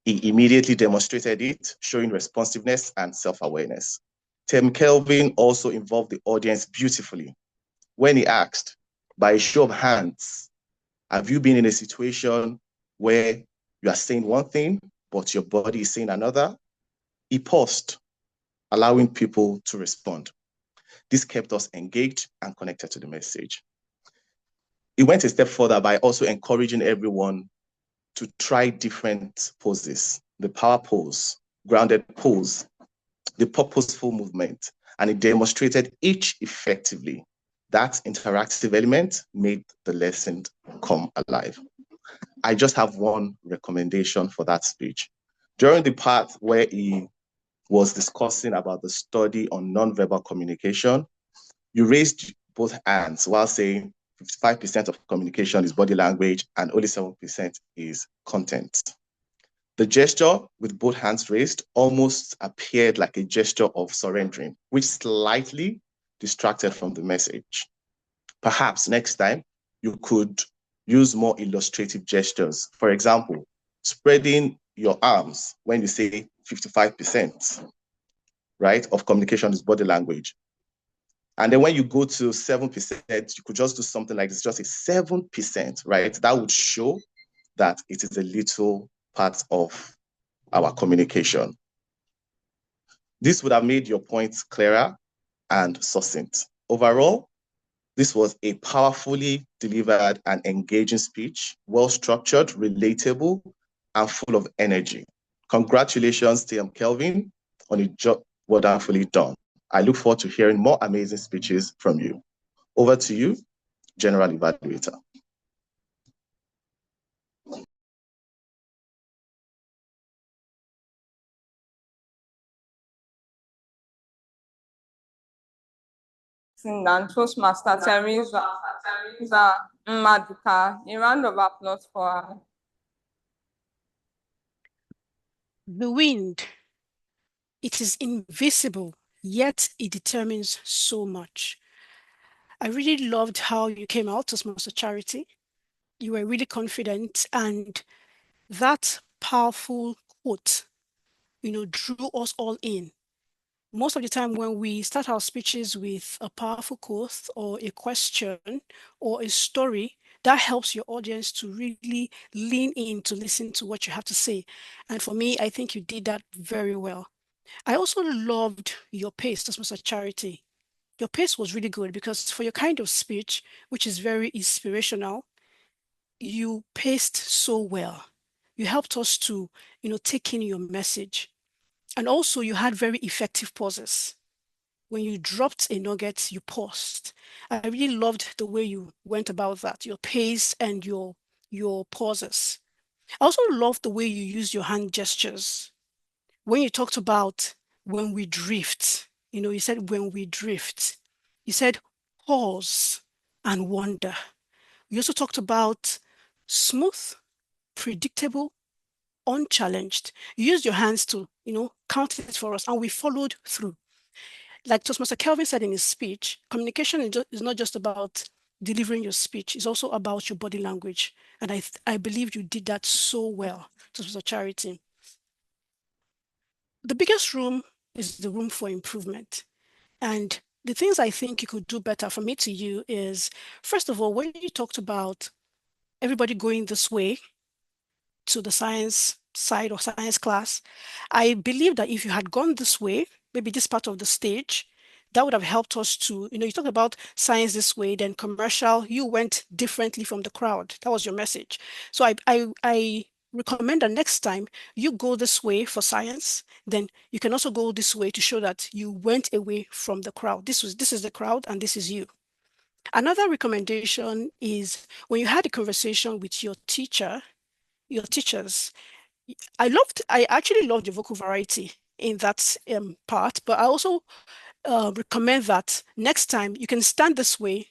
he immediately demonstrated it, showing responsiveness and self-awareness. Tim Kelvin also involved the audience beautifully. When he asked, by a show of hands, have you been in a situation where you are saying one thing, but your body is saying another? He paused, allowing people to respond. This kept us engaged and connected to the message. He went a step further by also encouraging everyone to try different poses, the power pose, grounded pose, the purposeful movement, and he demonstrated each effectively. That interactive element made the lesson come alive. I just have one recommendation for that speech. During the part where he was discussing about the study on nonverbal communication, you raised both hands while saying 55% of communication is body language and only 7% is content. The gesture with both hands raised almost appeared like a gesture of surrendering, which slightly distracted from the message. Perhaps next time you could use more illustrative gestures. For example, spreading your arms when you say 55%, right, of communication is body language. And then when you go to 7%, you could just do something like this, just a 7%, right? That would show that it is a little part of our communication. This would have made your points clearer and succinct. Overall, this was a powerfully delivered and engaging speech, well-structured, relatable, and full of energy. Congratulations, TM Kelvin, on a job wonderfully done. I look forward to hearing more amazing speeches from you. Over to you, General Evaluator.
And Toastmaster Teresa Maduka. A round of applause for her.
The wind, it is invisible, yet it determines so much. I really loved how you came out, Toastmaster Charity. You were really confident, and that powerful quote, drew us all in. Most of the time when we start our speeches with a powerful quote or a question or a story, that helps your audience to really lean in to listen to what you have to say. And for me, I think you did that very well. I also loved your pace, Toastmaster Charity. Your pace was really good because for your kind of speech, which is very inspirational, you paced so well. You helped us to, take in your message. And also you had very effective pauses. When you dropped a nugget, you paused. I really loved the way you went about that, your pace and your pauses. I also loved the way you used your hand gestures. When you talked about when we drift, you said when we drift. You said pause and wonder. You also talked about smooth, predictable, unchallenged. You used your hands to, count it for us, and we followed through. Like Toastmaster Kelvin said in his speech, communication is not just about delivering your speech, it's also about your body language. And I believe you did that so well, Toastmaster Charity. The biggest room is the room for improvement. And the things I think you could do better from me to you is, first of all, when you talked about everybody going this way to the science side or science class, I believe that if you had gone this way, maybe this part of the stage, that would have helped us to, you talk about science this way, then commercial, you went differently from the crowd. That was your message. So I recommend that next time you go this way for science, then you can also go this way to show that you went away from the crowd. This is the crowd and this is you. Another recommendation is when you had a conversation with your teachers, I actually loved your vocal variety in that part, but I also recommend that next time you can stand this way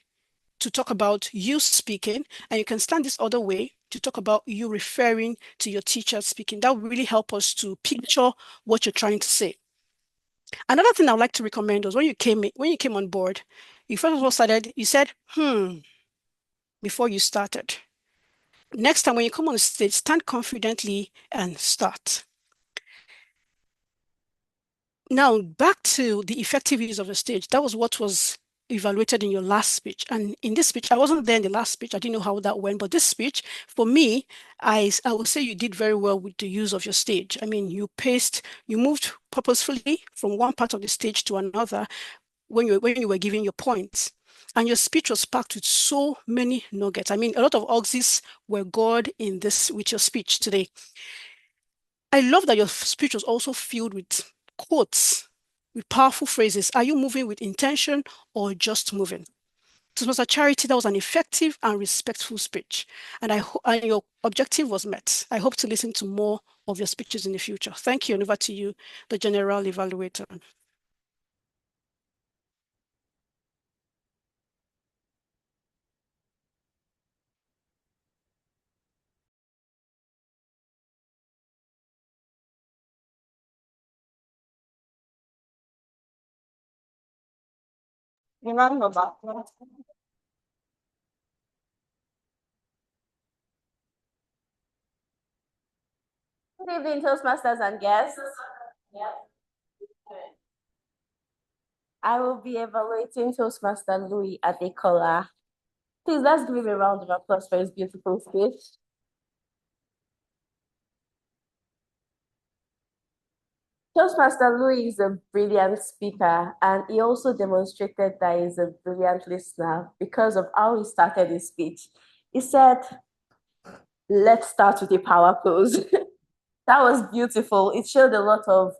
to talk about you speaking, and you can stand this other way to talk about you referring to your teacher speaking. That will really help us to picture what you're trying to say. Another thing I would like to recommend was when you came on board, you first of all you said, before you started. Next time when you come on the stage, stand confidently and start. Now, back to the effective use of the stage. That was what was evaluated in your last speech. And in this speech, I wasn't there in the last speech. I didn't know how that went. But this speech, for me, I would say you did very well with the use of your stage. I mean, you moved purposefully from one part of the stage to another when you were giving your points. And your speech was packed with so many nuggets. I mean, a lot of auxies were gored in this with your speech today. I love that your speech was also filled with quotes, with powerful phrases. Are you moving with intention or just moving? To Mr. Charity, that was an effective and respectful speech. And your objective was met. I hope to listen to more of your speeches in the future. Thank you, and over to you, the General Evaluator.
Good evening, Toastmasters and guests. I will be evaluating Toastmaster Louis Adekola. Please, let's give him a round of applause for his beautiful speech. Toastmaster Louis is a brilliant speaker, and he also demonstrated that he's a brilliant listener because of how he started his speech. He said, let's start with a power pose. That was beautiful. It showed a lot of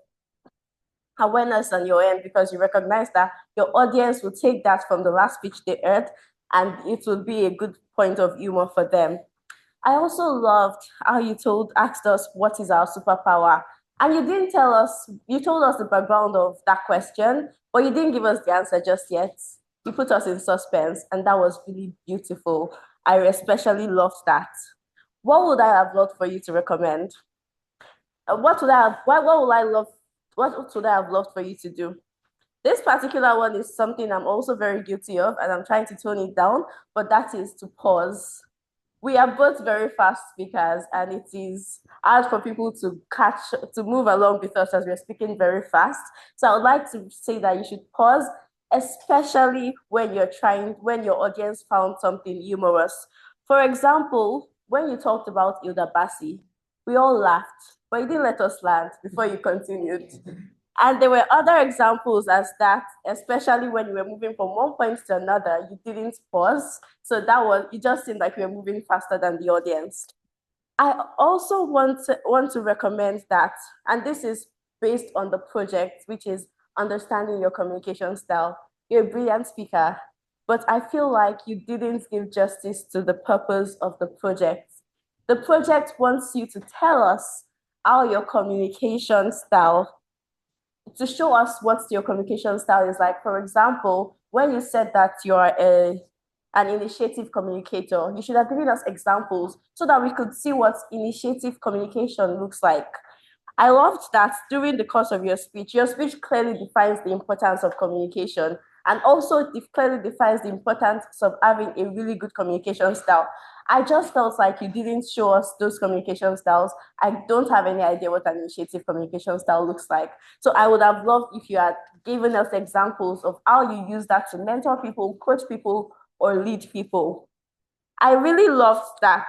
awareness on your end because you recognize that your audience will take that from the last speech they heard, and it will be a good point of humor for them. I also loved how you asked us what is our superpower. And you didn't tell us, you told us the background of that question, but you didn't give us the answer just yet. You put us in suspense, and that was really beautiful. I especially loved that. What would I have loved for you to recommend? What would I have loved for you to do? This particular one is something I'm also very guilty of, and I'm trying to tone it down, but that is to pause. We are both very fast speakers, and it is hard for people to move along with us as we're speaking very fast. So I would like to say that you should pause, especially when your audience found something humorous. For example, when you talked about Hilda Bassi, we all laughed, but you didn't let us land before you continued. And there were other examples as that, especially when you were moving from one point to another, you didn't pause. So it just seemed like you were moving faster than the audience. I also want to recommend that, and this is based on the project, which is understanding your communication style. You're a brilliant speaker, but I feel like you didn't give justice to the purpose of the project. The project wants you to tell us how your communication style, to show us what your communication style is like. For example, when you said that you're an initiative communicator, you should have given us examples so that we could see what initiative communication looks like. I loved that during the course of your speech clearly defines the importance of communication, and also clearly defines the importance of having a really good communication style. I just felt like you didn't show us those communication styles. I don't have any idea what an initiative communication style looks like. So I would have loved if you had given us examples of how you use that to mentor people, coach people, or lead people. I really loved that.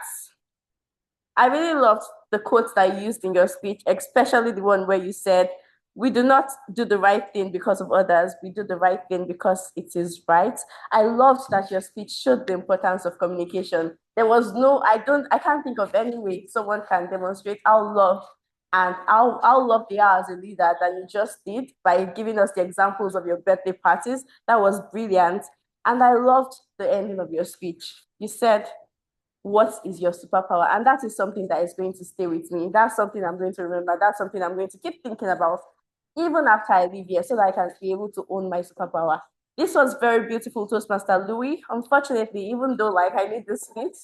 I really loved the quotes that you used in your speech, especially the one where you said, we do not do the right thing because of others. We do the right thing because it is right. I loved that your speech showed the importance of communication. There was I can't think of any way someone can demonstrate how loved they are as a leader than you just did by giving us the examples of your birthday parties. That was brilliant. And I loved the ending of your speech. You said, what is your superpower? And that is something that is going to stay with me. That's something I'm going to remember. That's something I'm going to keep thinking about even after I leave here, so that I can be able to own my superpower. This was very beautiful, Toastmaster Louis. Unfortunately, even though like I need this speech,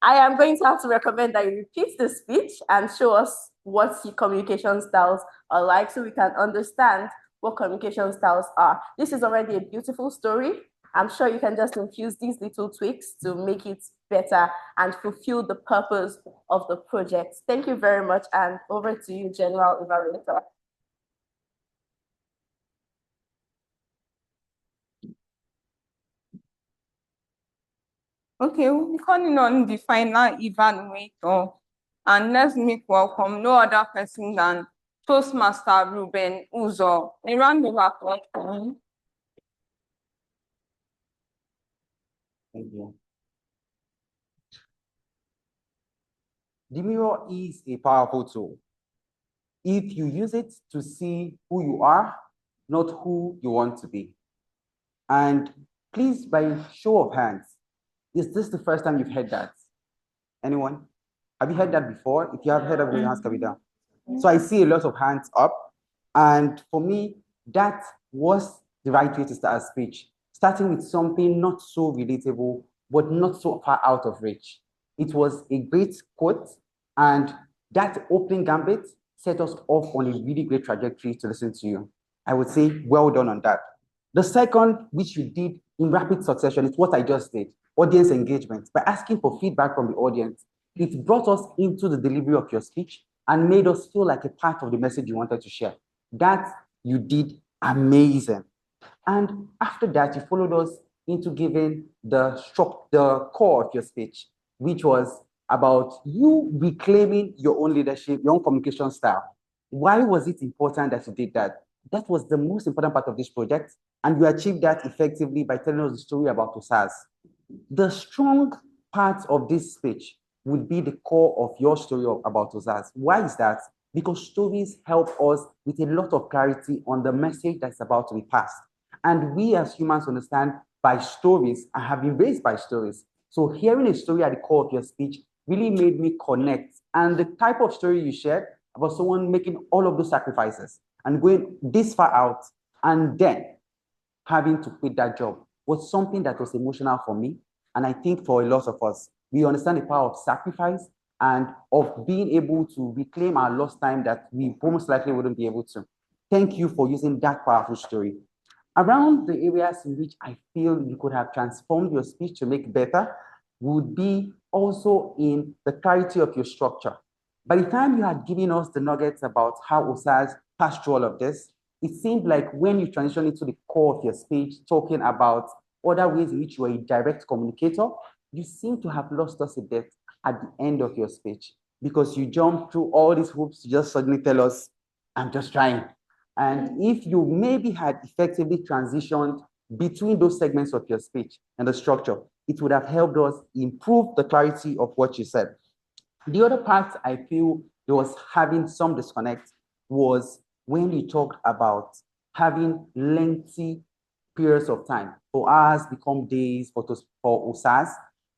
I am going to have to recommend that you repeat the speech and show us what your communication styles are like so we can understand what communication styles are. This is already a beautiful story. I'm sure you can just infuse these little tweaks to make it better and fulfill the purpose of the project. Thank you very much, and over to you, General Evaluator.
Okay, we'll be calling on the final evaluator, and let's make welcome no other person than Toastmaster Ruben Uzo. A round of applause for him.
Thank you. The mirror is a powerful tool. If you use it to see who you are, not who you want to be. And please, by show of hands, is this the first time you've heard that? Anyone? Have you heard that before? If you have heard of it, your hands can be down. So I see a lot of hands up. And for me, that was the right way to start a speech. Starting with something not so relatable, but not so far out of reach. It was a great quote, and that opening gambit set us off on a really great trajectory to listen to you. I would say well done on that. The second, which you did in rapid succession, is what I just did, audience engagement, by asking for feedback from the audience. It brought us into the delivery of your speech and made us feel like a part of the message you wanted to share. That you did amazing. And after that, you followed us into giving the core of your speech, which was about you reclaiming your own leadership, your own communication style. Why was it important that you did that? That was the most important part of this project, and you achieved that effectively by telling us the story about OSAS. The strong part of this speech would be the core of your story about OSAS. Why is that? Because stories help us with a lot of clarity on the message that's about to be passed. And we as humans understand by stories and have been raised by stories. So hearing a story at the core of your speech really made me connect. And the type of story you shared about someone making all of those sacrifices and going this far out and then having to quit that job was something that was emotional for me. And I think for a lot of us, we understand the power of sacrifice and of being able to reclaim our lost time that we most likely wouldn't be able to. Thank you for using that powerful story. Around the areas in which I feel you could have transformed your speech to make better would be also in the clarity of your structure. By the time you had given us the nuggets about how OSAS passed through all of this, it seemed like when you transitioned into the core of your speech, talking about other ways in which you are a direct communicator, you seem to have lost us a bit at the end of your speech because you jumped through all these hoops to just suddenly tell us, I'm just trying. And if you maybe had effectively transitioned between those segments of your speech and the structure, it would have helped us improve the clarity of what you said. The other part I feel there was having some disconnect was when you talked about having lengthy periods of time. For hours become days for OSAS.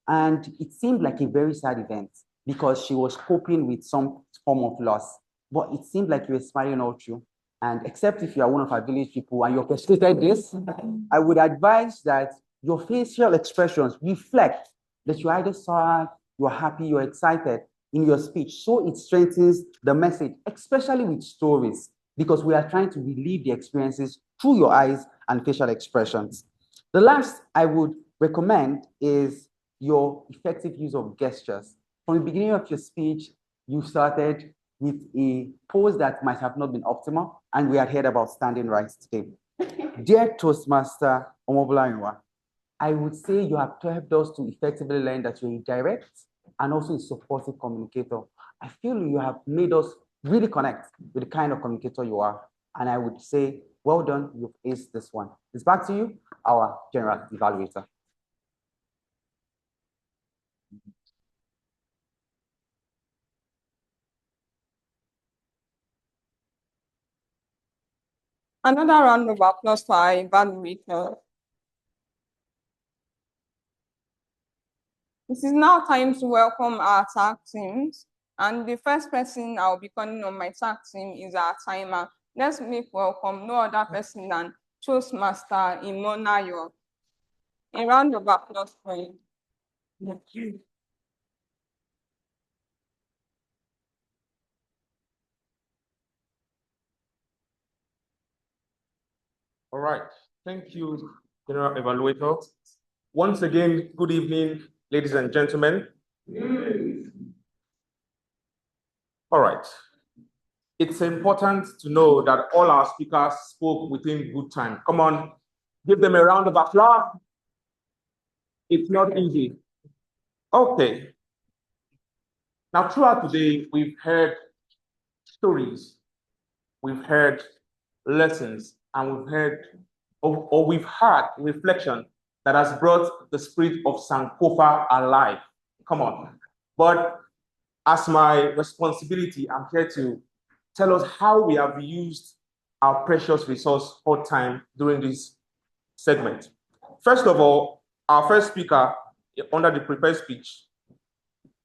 And it seemed like a very sad event because she was coping with some form of loss. But it seemed like you were smiling all through. And except if you are one of our village people and you orchestrated this, I would advise that your facial expressions reflect that you're either sad, you're happy, you're excited in your speech. So it strengthens the message, especially with stories, because we are trying to relive the experiences through your eyes and facial expressions. The last I would recommend is your effective use of gestures. From the beginning of your speech, you started with a pose that might have not been optimal, and we had heard about standing rights today. Dear Toastmaster Omobolayiwa, I would say you have helped us to effectively learn that you're a direct and also a supportive communicator. I feel you have made us really connect with the kind of communicator you are. And I would say, well done, you've aced this one. It's back to you, our general evaluator.
Another round of applause for our evaluator. This is now time to welcome our tag teams. And the first person I'll be calling on my tag team is our timer. Let's make welcome no other person than Toastmaster Imonayo. A round of applause for him. Thank you.
All right. Thank you, General Evaluator. Once again, good evening, ladies and gentlemen. All right. It's important to know that all our speakers spoke within good time. Come on, give them a round of applause. It's not easy. Okay. Now, throughout today, we've heard stories, we've heard lessons, and we've had reflection that has brought the spirit of Sankofa alive. Come on. But as my responsibility, I'm here to tell us how we have used our precious resource for time during this segment. First of all, our first speaker under the prepared speech,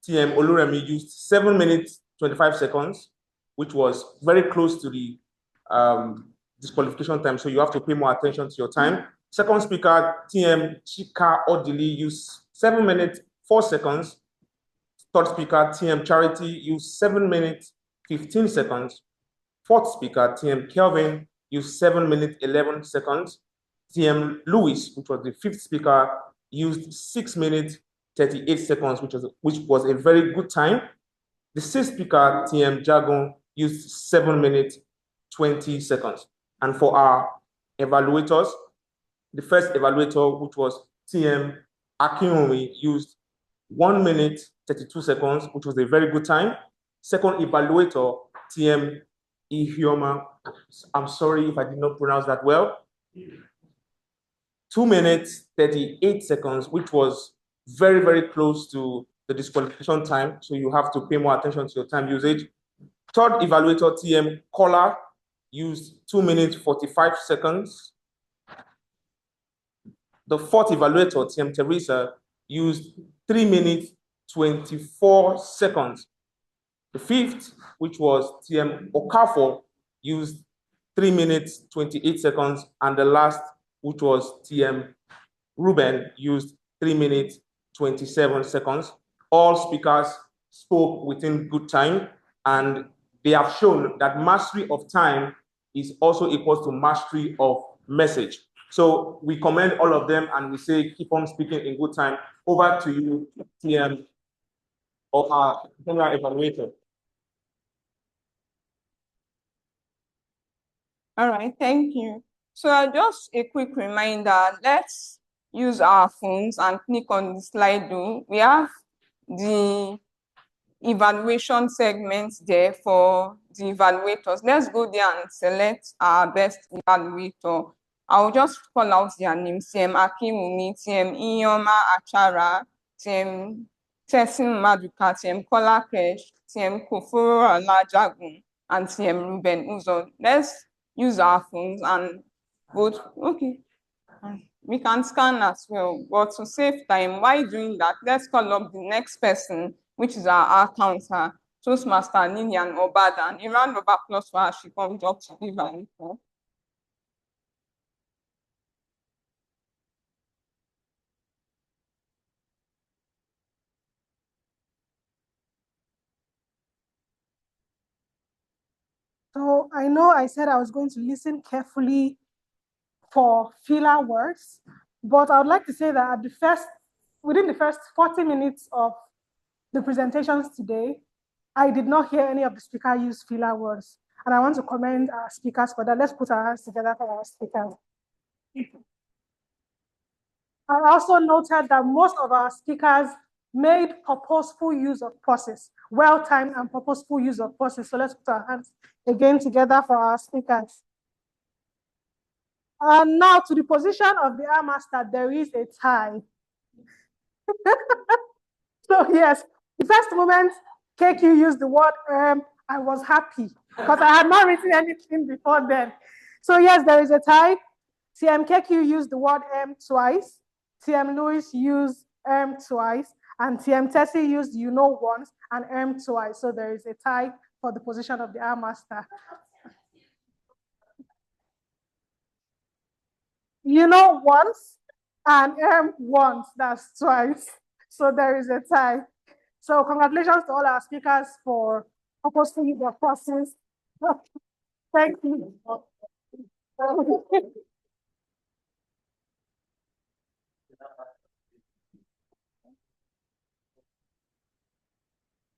TM Oluremi, used 7 minutes, 25 seconds, which was very close to the disqualification time. So you have to pay more attention to your time. Second speaker, TM Chika Odili, used 7 minutes, 4 seconds. Third speaker, TM Charity, used 7 minutes, 15 seconds. Fourth speaker, TM Kelvin, used 7 minutes, 11 seconds. TM Lewis, which was the fifth speaker, used 6 minutes, 38 seconds, which was a very good time. The sixth speaker, TM Jagon, used 7 minutes, 20 seconds. And for our evaluators, the first evaluator, which was TM Akinwumi, used 1 minute, 32 seconds, which was a very good time. Second evaluator, TM Ihioma, I'm sorry if I did not pronounce that well. 2 minutes, 38 seconds, which was very, very close to the disqualification time. So you have to pay more attention to your time usage. Third evaluator, TM Kola, used 2 minutes, 45 seconds. The fourth evaluator, TM Teresa, used 3 minutes, 24 seconds. The fifth, which was TM Okafor, used 3 minutes, 28 seconds. And the last, which was TM Ruben, used 3 minutes, 27 seconds. All speakers spoke within good time, and they have shown that mastery of time is also equal to mastery of message. So we commend all of them and we say, keep on speaking in good time. Over to you, TM, or our general evaluator.
All right, thank you. So just a quick reminder, let's use our phones and click on the slide. We have the evaluation segments there for the evaluators. Let's go there and select our best evaluator. I'll just call out their names: TM Akimumi, TM Iyoma Achara, TM Tessin Maduka, TM Kola Kesh, TM Koforo Alajagun, and TM Ruben Uzo. Let's use our phones and vote. Okay. We can scan as well, but to save time, while doing that, let's call up the next person, which is our counter, Toastmaster Lillian Obadan. A round of applause for her. She comes up to give an info.
So I know I said I was going to listen carefully for filler words, but I would like to say that within the first 40 minutes of the presentations today, I did not hear any of the speakers use filler words. And I want to commend our speakers for that. Let's put our hands together for our speakers. I also noted that most of our speakers made purposeful use of pauses, well-timed and purposeful use of pauses. So let's put our hands again together for our speakers. And now to the position of the Air Master, there is a tie. So yes, the first moment KQ used the word I was happy because I had not written anything before then. So yes, there is a tie. TM KQ used the word twice. TM Lewis used twice. And TM Tessie used once and twice. So there is a tie for the position of the Air Master. You know, once and once, that's twice. So there is a tie. So congratulations to all our speakers for purposefully their process. Thank you.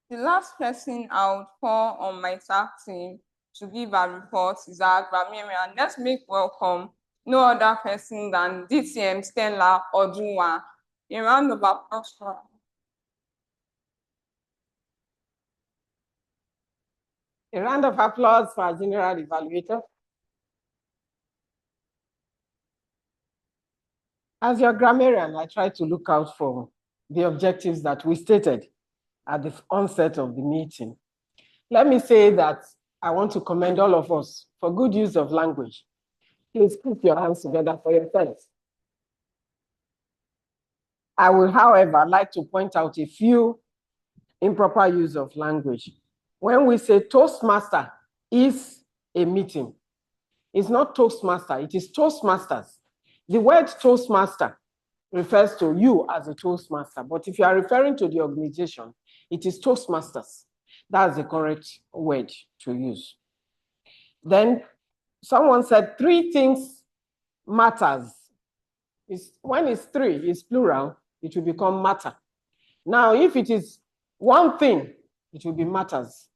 The last person I would call on my tag team to give a report is our grammarian. Let's make welcome no other person than DTM Stella Odunwa. A round of applause for her.
A round of applause for our general evaluator. As your grammarian, I try to look out for the objectives that we stated at the onset of the meeting. Let me say that I want to commend all of us for good use of language. Please put your hands together for yourselves. I will, however, like to point out a few improper use of language. When we say Toastmaster is a meeting, it's not Toastmaster, it is Toastmasters. The word Toastmaster refers to you as a Toastmaster, but if you are referring to the organization, it is Toastmasters. That's the correct word to use. Then someone said 3 things matters. When it's 3, it's plural, it will become matter. Now, if it is 1 thing, it will be matters.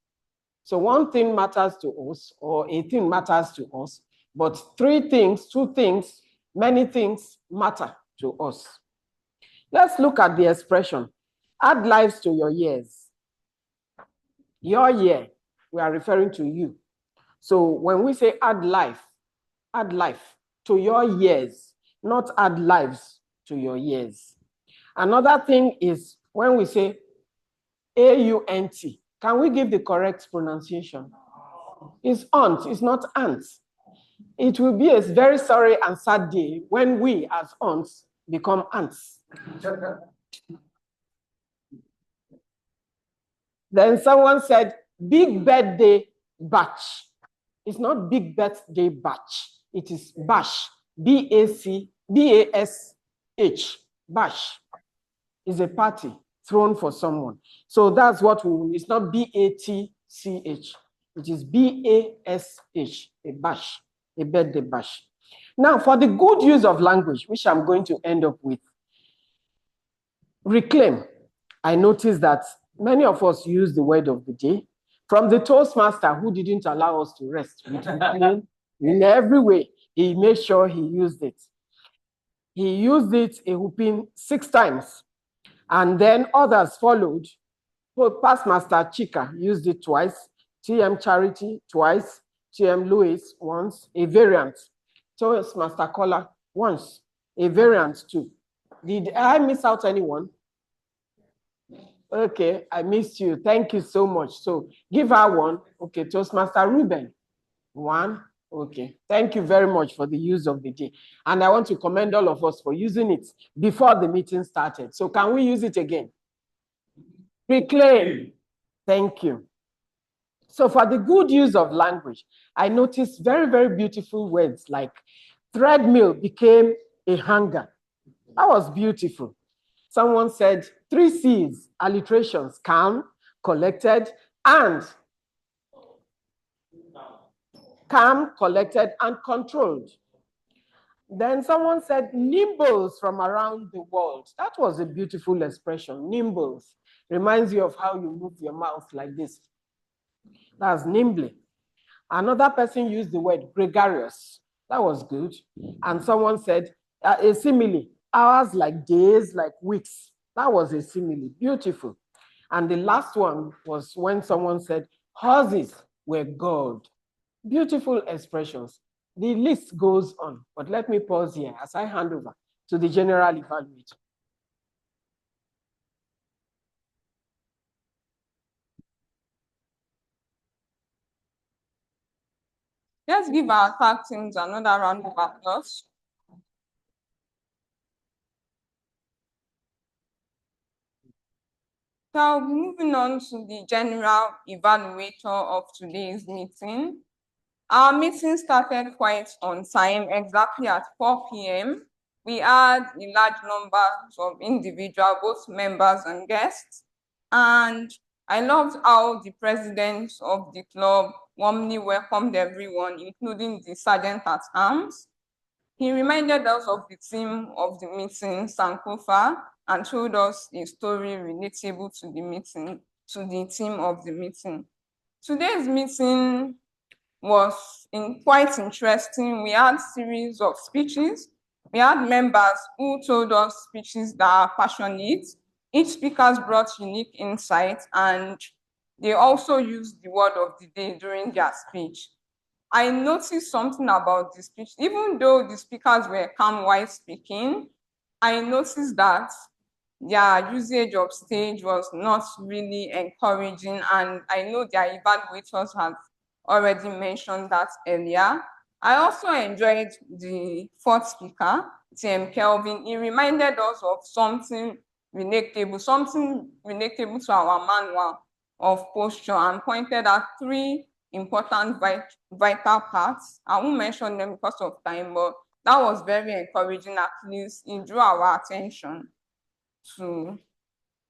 So 1 thing matters to us, or a thing matters to us, but 3 things, 2 things, many things matter to us. Let's look at the expression, add lives to your years. Your year, we are referring to you. So when we say add life to your years, not add lives to your years. Another thing is when we say A-U-N-T, can we give the correct pronunciation? It's aunt, it's not ants. It will be a very sorry and sad day when we as aunts become ants. Then someone said, big birthday batch. It's not big birthday batch. It is bash, B-A-S-H, bash. Is a party thrown for someone. So that's what it's not B-A-T-C-H. It is B-A-S-H, a bash, a birthday bash. Now, for the good use of language, which I'm going to end up with, reclaim. I noticed that many of us use the word of the day. From the Toastmaster who didn't allow us to rest with reclaim, in every way, he made sure he used it. He used it a whooping 6 times. And then others followed. Past Master Chika used it twice, TM Charity twice, TM Lewis once, a variant. Master Kola once, a variant too. Did I miss out anyone? Okay, I missed you. Thank you so much. So give her 1. Okay, Toastmaster Ruben, 1. Okay, thank you very much for the use of the day. And I want to commend all of us for using it before the meeting started. So can we use it again? Reclaim. Thank you. So for the good use of language, I noticed very, very beautiful words like treadmill became a hanger. That was beautiful. Someone said 3 C's, alliterations, calm, collected, and controlled. Then someone said nimbles from around the world. That was a beautiful expression, nimbles. Reminds you of how you move your mouth like this. That's nimbly. Another person used the word gregarious. That was good. And someone said a simile, hours like days, like weeks. That was a simile, beautiful. And the last one was when someone said horses were God. Beautiful expressions. The list goes on, but let me pause here as I hand over to the general evaluator.
Let's give our tag teams another round of applause. So I'll be moving on to the general evaluator of today's meeting. Our meeting started quite on time, exactly at 4 p.m. We had a large number of individuals, both members and guests. And I loved how the president of the club warmly welcomed everyone, including the sergeant at arms. He reminded us of the theme of the meeting, Sankofa, and told us a story relatable to the meeting, to the theme of the meeting. Today's meeting was quite interesting. We had series of speeches. We had members who told us speeches that are passionate. Each speaker brought unique insights, and they also used the word of the day during their speech. I noticed something about the speech. Even though the speakers were calm while speaking, I noticed that their usage of stage was not really encouraging, and I know their evaluators have already mentioned that earlier. I also enjoyed the fourth speaker, TM Kelvin. He reminded us of something relatable to our manual of posture, and pointed out three important vital parts. I won't mention them because of time, but that was very encouraging. At least it drew our attention to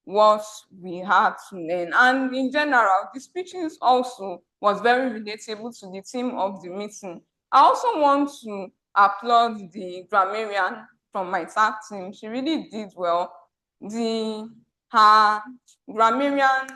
what we had to learn. And in general, the speeches also was very relatable to the theme of the meeting. I also want to applaud the grammarian from my tag team. She really did well. Her grammarian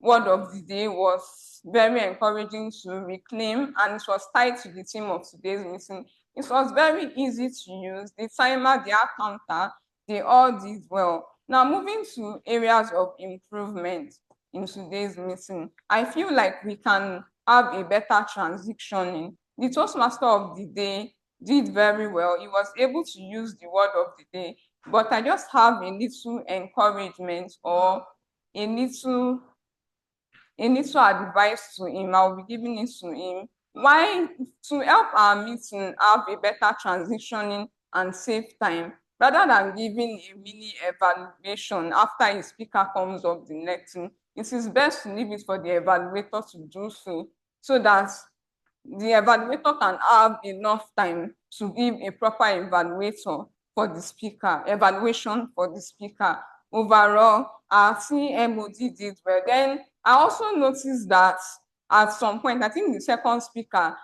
word of the day was very encouraging to reclaim, and it was tied to the theme of today's meeting. It was very easy to use. The timer, the counter, they all did well. Now, moving to areas of improvement in today's meeting, I feel like we can have a better transitioning. The Toastmaster of the day did very well. He was able to use the word of the day, but I just have a little encouragement or a little advice to him. I'll be giving it to him. Why? To help our meeting have a better transitioning and save time, rather than giving a mini evaluation after a speaker comes up the next thing, it is best to leave it for the evaluator to do so that the evaluator can have enough time to give a proper evaluation for the speaker. Overall, our CMOD did well. Then I also noticed that at some point, I think the second speaker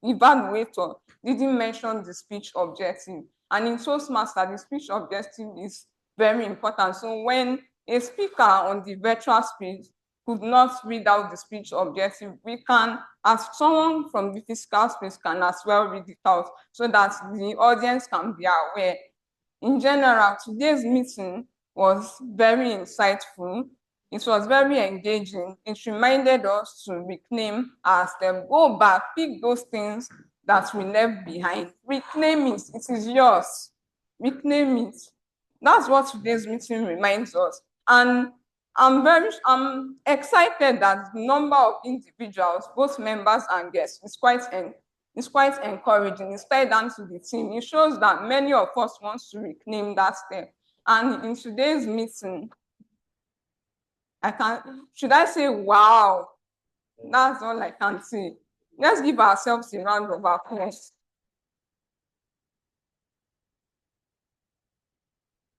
evaluator didn't mention the speech objective. And in Toastmaster, the speech objective is very important. So when a speaker on the virtual speech could not read out the speech objective, we can, as someone from the physical space, can as well read it out so that the audience can be aware. In general, today's meeting was very insightful. It was very engaging. It reminded us to reclaim our step, go back, pick those things that we left behind. Reclaim it. It is yours. Reclaim it. That's what today's meeting reminds us. And I'm excited that the number of individuals, both members and guests, is quite encouraging. It's tied down to the team. It shows that many of us want to reclaim that step. And in today's meeting, should I say wow? That's all I can say. Let's give ourselves a round of applause.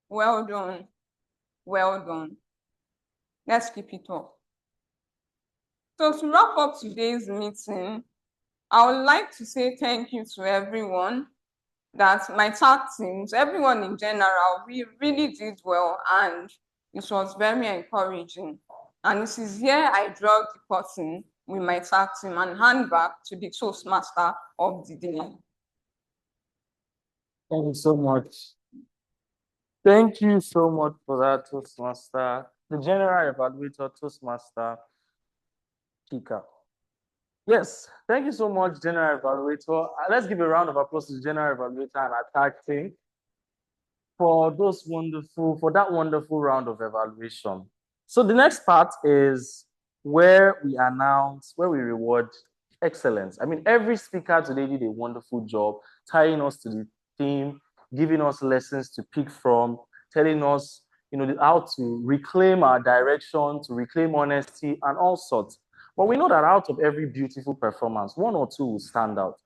Well done. Well done. Let's keep it up. So to wrap up today's meeting, I would like to say thank you to everyone, that my tag teams, everyone in general, we really did well, and it was very encouraging. And this is here I draw the curtain with my tag team and hand back to the Toastmaster of the day.
Thank you so much. Thank you so much for that, Toastmaster. The General Evaluator, Toastmaster, Kika. Yes, thank you so much, General Evaluator. Let's give a round of applause to the General Evaluator and our tag team for that wonderful round of evaluation. So the next part is where we reward excellence. I mean, every speaker today did a wonderful job tying us to the theme, giving us lessons to pick from, telling us how to reclaim our direction, to reclaim honesty, and all sorts. But we know that out of every beautiful performance, one or two will stand out.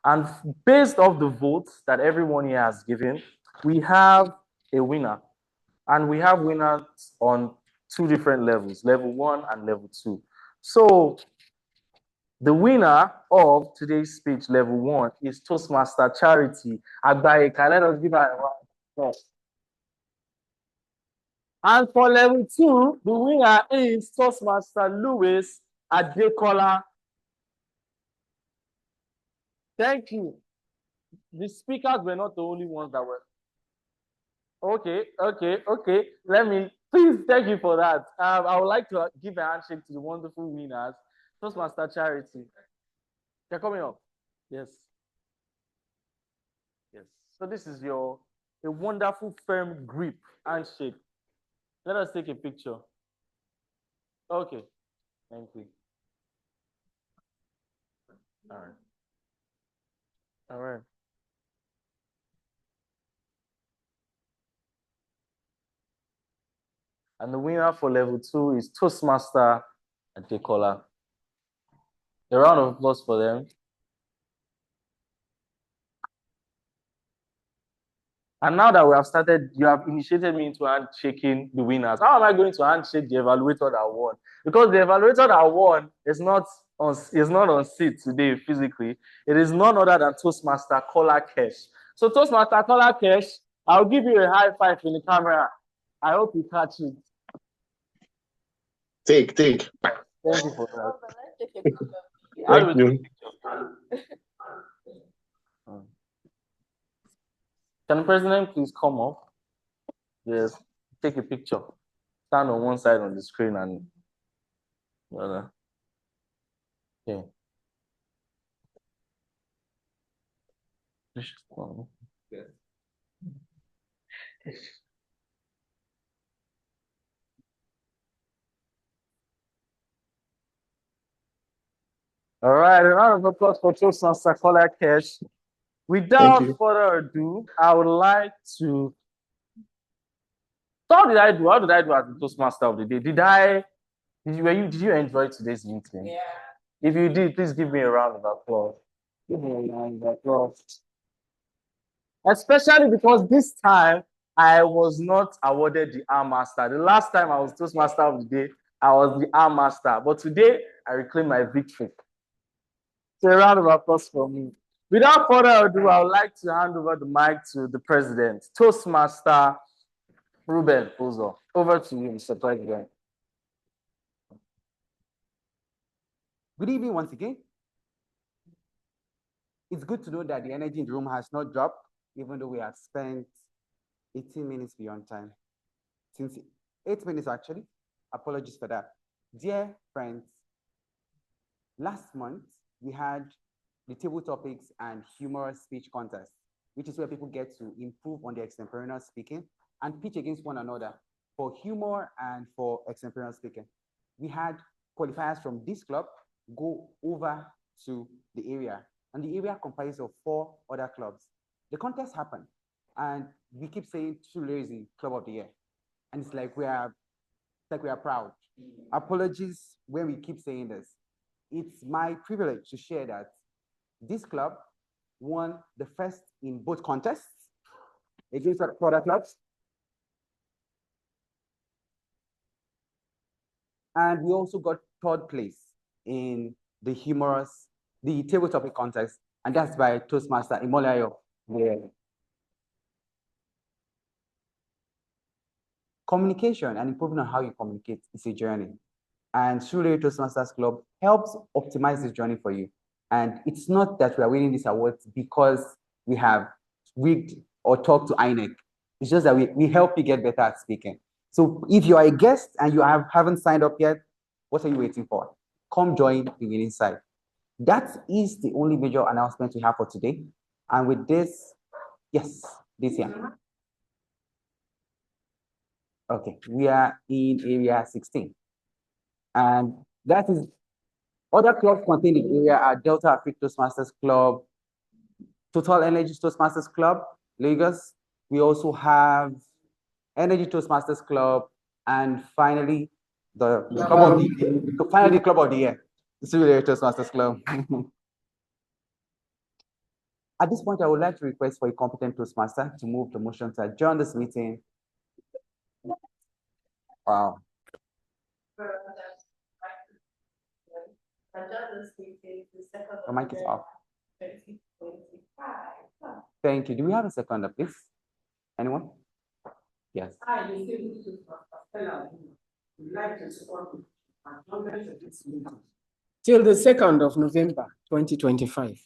And based off the votes that everyone here has given, we have a winner. And we have winners on two different levels, level 1 and level 2. So the winner of today's speech, level 1, is Toastmaster Charity Agbaeka. Let us give her a round of applause. And for level 2, the winner is Toastmaster Louis Adekola. Thank you. The speakers were not the only ones that were. Okay. Please, thank you for that. I would like to give a handshake to the wonderful winners. Toastmaster Charity. They're coming up. Yes. Yes. So this is a wonderful firm grip handshake. Let us take a picture. Okay. Thank you. All right. All right. And the winner for level 2 is Toastmaster Adekola. A round of applause for them. And now that we have started, you have initiated me into handshaking the winners. How am I going to handshake the evaluator that won? Because the evaluator that won is not on seat today physically. It is none other than Toastmaster Kola Kesh. So Toastmaster Kola Kesh, I'll give you a high five in the camera. I hope you catch it.
Take.
Thank you for that.
Thank you.
Can the president please come up? Yes, take a picture. Stand on one side on the screen and okay. All right, a round of applause for Toastmaster Kola Kesh. Without further ado, I would like to. So how did I do? How did I do as the Toastmaster of the day? Did you enjoy today's meeting? Yeah. If you did, please give me a round of applause. Give me a round of applause. Especially because this time I was not awarded the Arm Master. The last time I was Toastmaster of the day, I was the Arm Master. But today, I reclaim my victory. So a round of applause for me. Without further ado, I would like to hand over the mic to the president, Toastmaster Ruben Uzo. Over to you, Mr. President.
Good evening once again. It's good to know that the energy in the room has not dropped, even though we have spent 18 minutes beyond time. Since 8 minutes, actually. Apologies for that. Dear friends, last month, we had the table topics and humorous speech contest, which is where people get to improve on their extemporaneous speaking and pitch against one another for humor and for extemporaneous speaking. We had qualifiers from this club go over to the area, and the area comprises of 4 other clubs. The contest happened, and we keep saying Tulare is the club of the year, and it's like we are proud. Apologies when we keep saying this. It's my privilege to share that this club won the first in both contests against other clubs. And we also got 3rd place in the table topic contest, and that's by Toastmaster Imolayo. Yeah. Communication and improving on how you communicate is a journey. And Tulare Toastmasters Club helps optimize this journey for you. And it's not that we are winning these awards because we have rigged or talked to INEC. It's just that we help you get better at speaking. So if you are a guest and you haven't signed up yet, what are you waiting for? Come join the winning side. That is the only major announcement we have for today. And with this, yes, this here. Okay, we are in area 16. And that is, other clubs contained in the area are Delta Africa Toastmasters Club, Total Energy Toastmasters Club, Lagos. We also have Energy Toastmasters Club, and finally, the Club of the Club of the Year, the Surulere Toastmasters Club. At this point, I would like to request for a competent Toastmaster to move the motion to adjourn this meeting. Wow. The mic is off. Thank you. Do we have a seconder, please? Anyone? Yes.
Till the 2nd of November, 2025.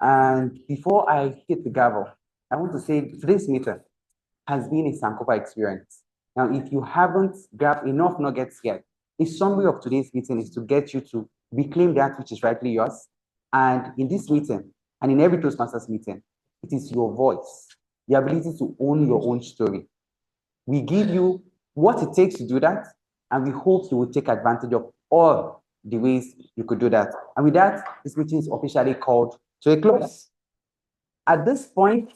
And before I hit the gavel, I want to say today's meeting has been a Sankofa experience. Now, if you haven't grabbed enough nuggets yet, a summary of today's meeting is to get you to reclaim that which is rightly yours. And in this meeting, and in every Toastmasters meeting, it is your voice, the ability to own your own story. We give you what it takes to do that, and we hope you will take advantage of all the ways you could do that. And with that, this meeting is officially called to a close. At this point,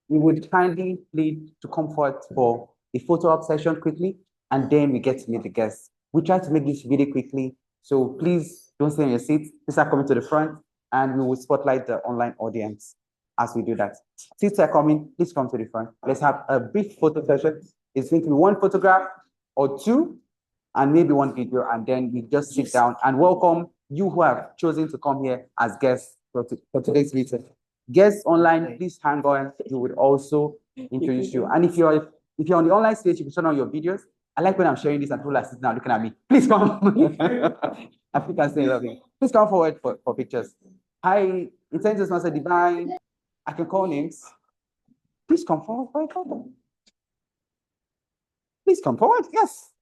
we would kindly plead to come forward for a photo op session quickly, and then we get to meet the guests. We try to make this really quickly, so please don't stay in your seats. Please start coming to the front, and we will spotlight the online audience as we do that. Seats are coming, please come to the front. Let's have a brief photo session. It's going to be one photograph or two, and maybe one video, and then we just sit down and welcome you who have chosen to come here as guests for today's meeting. Guests online, please hang on. We would also introduce you. And if you're on the online stage, you can turn on your videos. I like when I'm sharing this and people are sitting down looking at me. Please come. I think I say loving. Please come forward for pictures. Hi, Intelligence Master Divine. I can call names. Please come forward for a photo. Please come forward. Yes.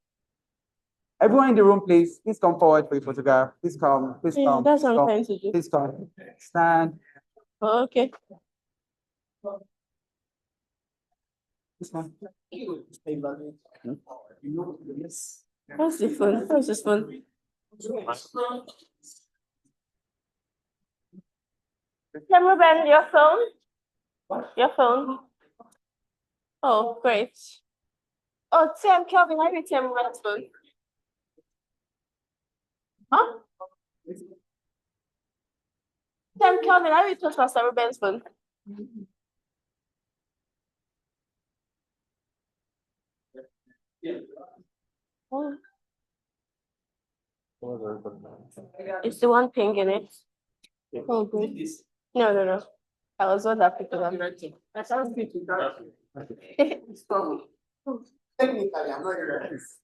Everyone in the room, please come forward for your photograph. Please come. Please come.
That's
what
I'm trying to do.
Please come. Stand.
Okay.
This one.
What's the phone? What's this phone? Camera band, your phone? Your phone? Oh, great. Oh, Tim, Kelvin, I need Tim Ruben's phone. Huh? Tim, Kelvin, I need Toastmaster Ruben's phone. Oh. It's the one ping in it. Oh, good. No. I was on that picture.
Technically, I'm not a racist.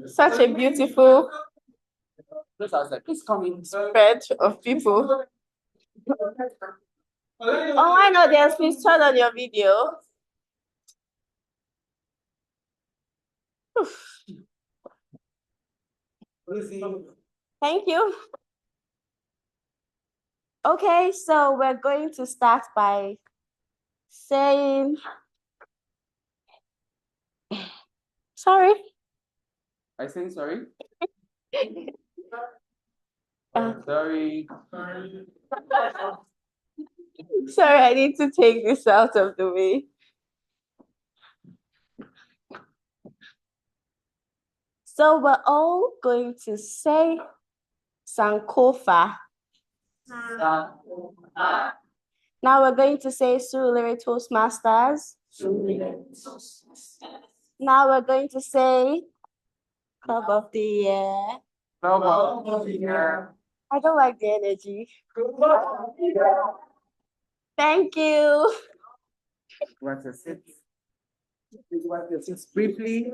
Such a beautiful spread of people. Online audience, please turn on your video. Thank you. Okay, so we're going to start by saying sorry.
By saying sorry?
Sorry.
Sorry.
Sorry, I need to take this out of the way. So we're all going to say Sankofa. Now we're going to say Surulere Toastmasters. Now we're going to say Club of the Year.
Club of the Year.
I don't like the energy. Thank you.
Want to sit? Briefly.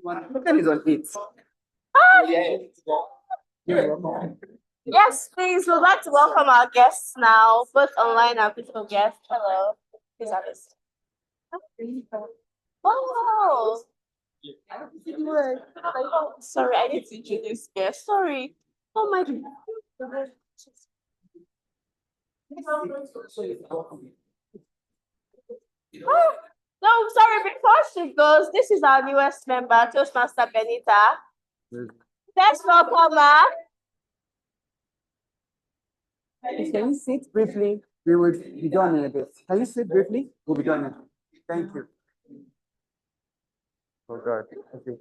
What time is on it?
Yes, please. We'd like to welcome our guests now, both online and physical guests. Hello. Please have this. Oh. Sorry, I need to introduce guests. Sorry. Oh my God. No, sorry, before she goes, this is our newest member, Toastmaster Benita. Let's welcome her.
Please, can you sit briefly? We will be done in a bit. Can you sit briefly? We'll be done in a bit. Thank you. Oh God. Okay.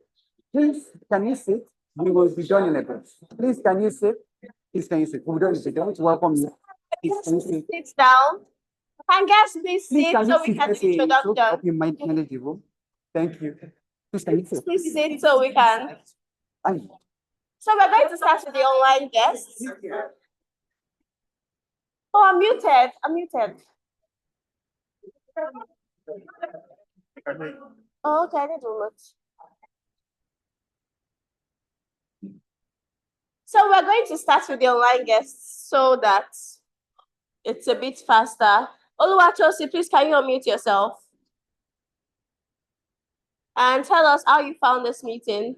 Please, can you sit? We will be done in a bit. Please, can you sit? Please, can you sit? We'll be done in a bit. I want to welcome you. Please, can you sit?
Sit down. Can guests please
Please,
sit
can you
so we
sit?
can do
So
introduction?
help you manage the room. Thank you. Please, can you sit?
Please sit so we can.
Aye.
So we're going to start with the online guests. Oh, I'm muted. I'm muted. Oh, okay, I didn't do much. So we're going to start with the online guests so that it's a bit faster. Oluwatosi, please can you unmute yourself? And tell us how you found this meeting.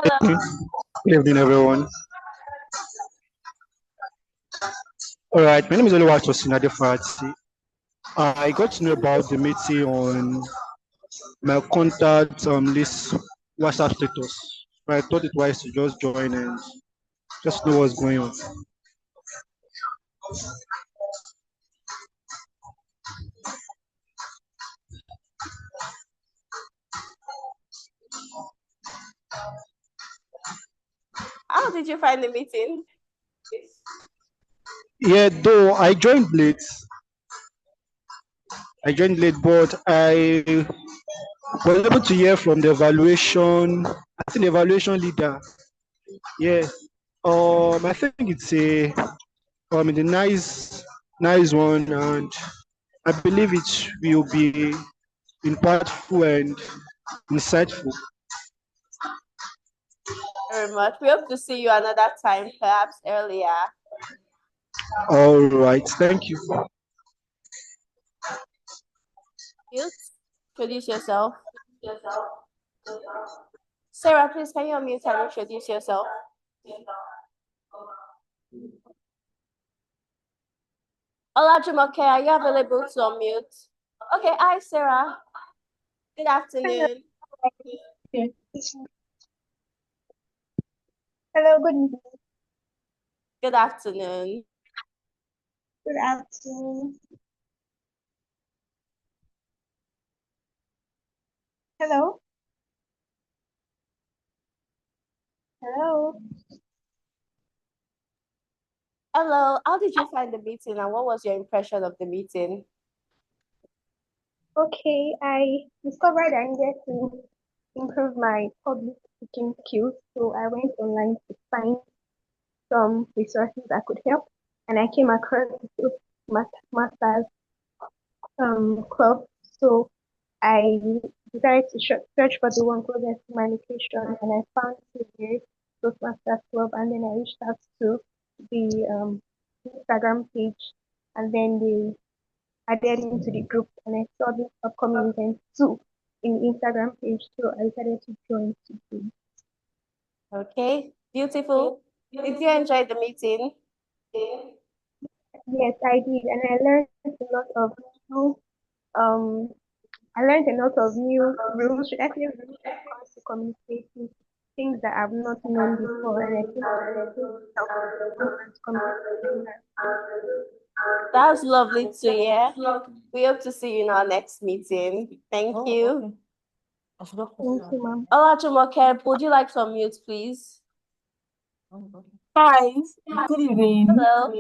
Hello.
Good evening, everyone. All right, my name is Oluwatosin Adefarati. I got to know about the meeting on my contact list WhatsApp status. But I thought it wise to just join and just know what's going on.
How did you find the meeting?
Yeah, though I joined late. But I was able to hear from the evaluation. I think the evaluation leader. Yeah. I think it's a nice one, and I believe it will be impactful and insightful.
Very much. We hope to see you another time, perhaps earlier.
All right, thank you.
You introduce yourself. Sarah, please can you unmute and introduce yourself? Olajumoke, are you available to unmute? Okay, hi Sarah. Good afternoon.
Hello, good evening.
Good afternoon.
Good afternoon. Hello. Hello.
Hello, how did you find the meeting and what was your impression of the meeting?
Okay, I discovered I needed to improve my public speaking skills, so I went online to find some resources that could help, and I came across the Masters club. So I decided to search for the one closest to my location, and I found the Toastmasters club, and then I reached out to the Instagram page, and then they added me to the group, and I saw this upcoming event too in the Instagram page, so I decided to join today.
Okay, beautiful. Did you enjoy the meeting?
Yes, I did, and I learned a lot of new um I learned a lot of new rules, should I say rules when it comes to communicating, things that I've not known before, and I think
That's lovely to hear. We hope to see you in our next meeting. Thank you.
Thank you, ma'am.
Olajumoke, would you like to unmute, please?
Hi, good evening.
Hello.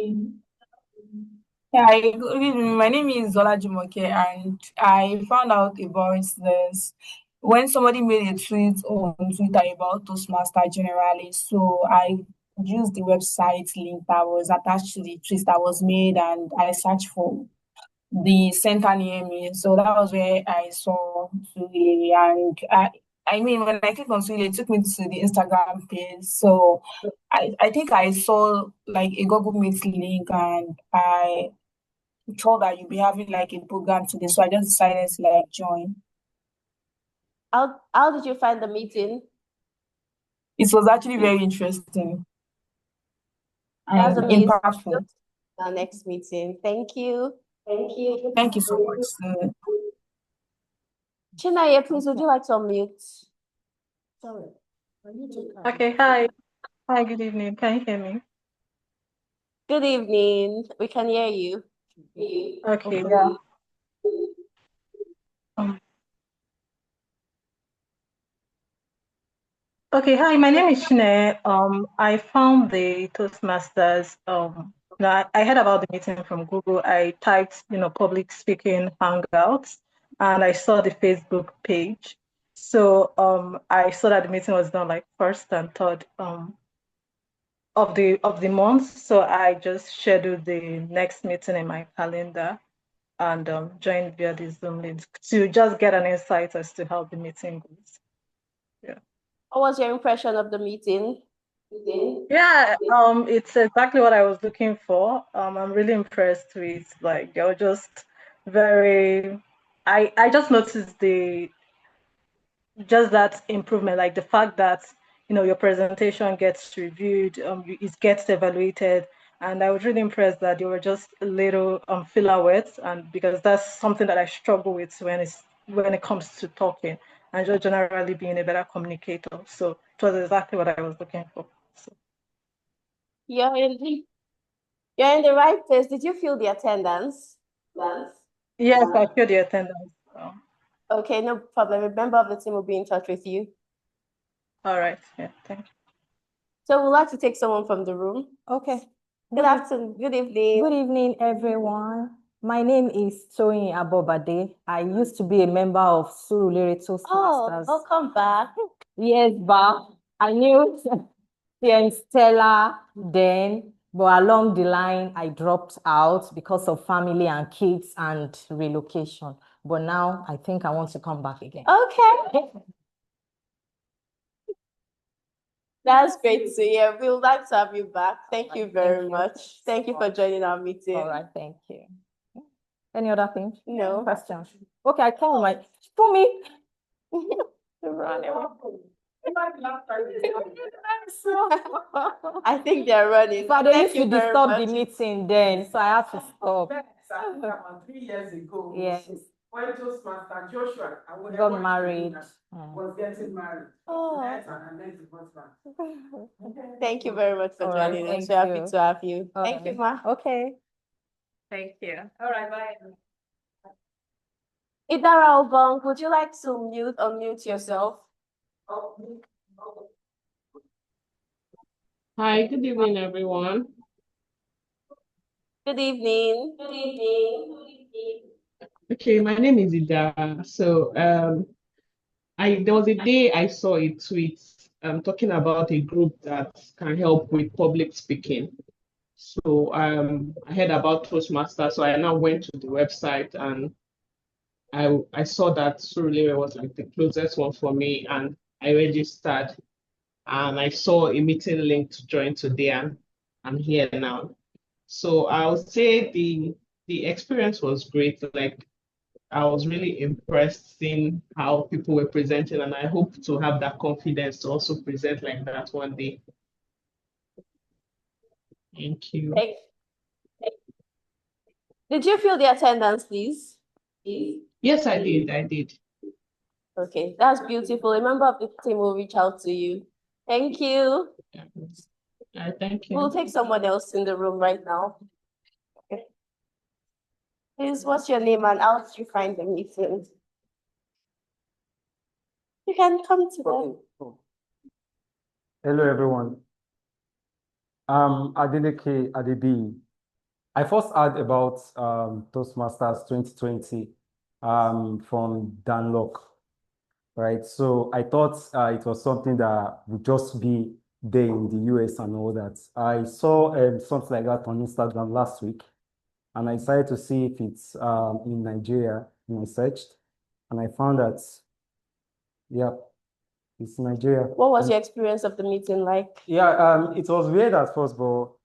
Hi, good evening. My name is Zola Jumoke, and I found out about this when somebody made a tweet on Twitter about Toastmaster generally. So I used the website link that was attached to the tweet that was made, and I searched for the center near me. So that was where I saw Tuli, and I mean, when I clicked on Tuli, it took me to the Instagram page. So I think I saw like a Google Meet link, and I thought that you'd be having like a program today. So I just decided to like join.
How did you find the meeting?
It was actually very interesting
That's
and
amazing.
impactful.
Our next meeting. Thank you.
Thank you so much.
Chinaye, please, would you like to unmute? Sorry.
Okay, hi. Hi, good evening. Can you hear me?
Good evening. We can hear you.
Okay, yeah. Okay, hi, my name is Shine. I found the Toastmasters. I heard about the meeting from Google. I typed, public speaking hangouts, and I saw the Facebook page. So I saw that the meeting was done like first and third of the month. So I just scheduled the next meeting in my calendar and joined via the Zoom link to just get an insight as to how the meeting goes. Yeah.
What was your impression of the meeting?
Yeah, it's exactly what I was looking for. I'm really impressed with they were just very. I just noticed that improvement, like the fact that your presentation gets reviewed, it gets evaluated, and I was really impressed that they were just a little filler words, and because that's something that I struggle with when it comes to talking and just generally being a better communicator. So it was exactly what I was looking for. So.
You're in the right place. Did you feel the attendance?
Yes, I feel the attendance.
Okay, no problem. A member of the team will be in touch with you.
All right. Yeah, thank you.
So we'd like to take someone from the room.
Okay.
Good afternoon. Good evening.
Good evening, everyone. My name is Toyin Abobade. I used to be a member of Surulere Toastmasters.
Welcome back.
Yes, but I knew Stella then, but along the line, I dropped out because of family and kids and relocation. But now I think I want to come back again.
Okay. That's great to hear. We would like to have you back. Thank you very much. Thank you for joining our meeting.
All right, thank you. Any other thing?
No.
Questions? Okay, I call my for me.
I think they're running.
But they
Thank
used to
you very
disturb
much.
the meeting then, so I had to stop.
3 years ago.
Yes.
When Toastmaster Joshua
Got married.
was getting married.
Oh.
Met and met the husband.
Thank you very much for
All right,
joining us.
thank
We're happy
you.
to have you.
All
Thank you,
right.
Ma.
Okay.
Thank you. All right, bye. Idara Obong, would you like to unmute yourself?
Hi, good evening, everyone.
Good evening. Good evening.
Okay, my name is Ida. So there was a day I saw a tweet talking about a group that can help with public speaking. So I heard about Toastmasters, so I now went to the website and I saw that Surulere was like the closest one for me, and I registered and I saw a meeting link to join today, and I'm here now. So I would say the experience was great. Like I was really impressed seeing how people were presenting, and I hope to have that confidence to also present like that one day. Thank you.
Did you feel the attendance, please?
Yes, I did. I did.
Okay, that's beautiful. A member of the team will reach out to you. Thank you.
Thank you.
We'll take someone else in the room right now. Okay. Please, what's your name and how did you find the meeting? You can come to them.
Hello, everyone. I'm Adeleke Adebi. I first heard about Toastmasters 2020 from Dan Locke, right? So I thought it was something that would just be there in the US and all that. I saw something like that on Instagram last week, and I decided to see if it's in Nigeria, and I searched, and I found that, yeah, it's Nigeria.
What was your experience of the meeting like?
Yeah, it was weird at first, but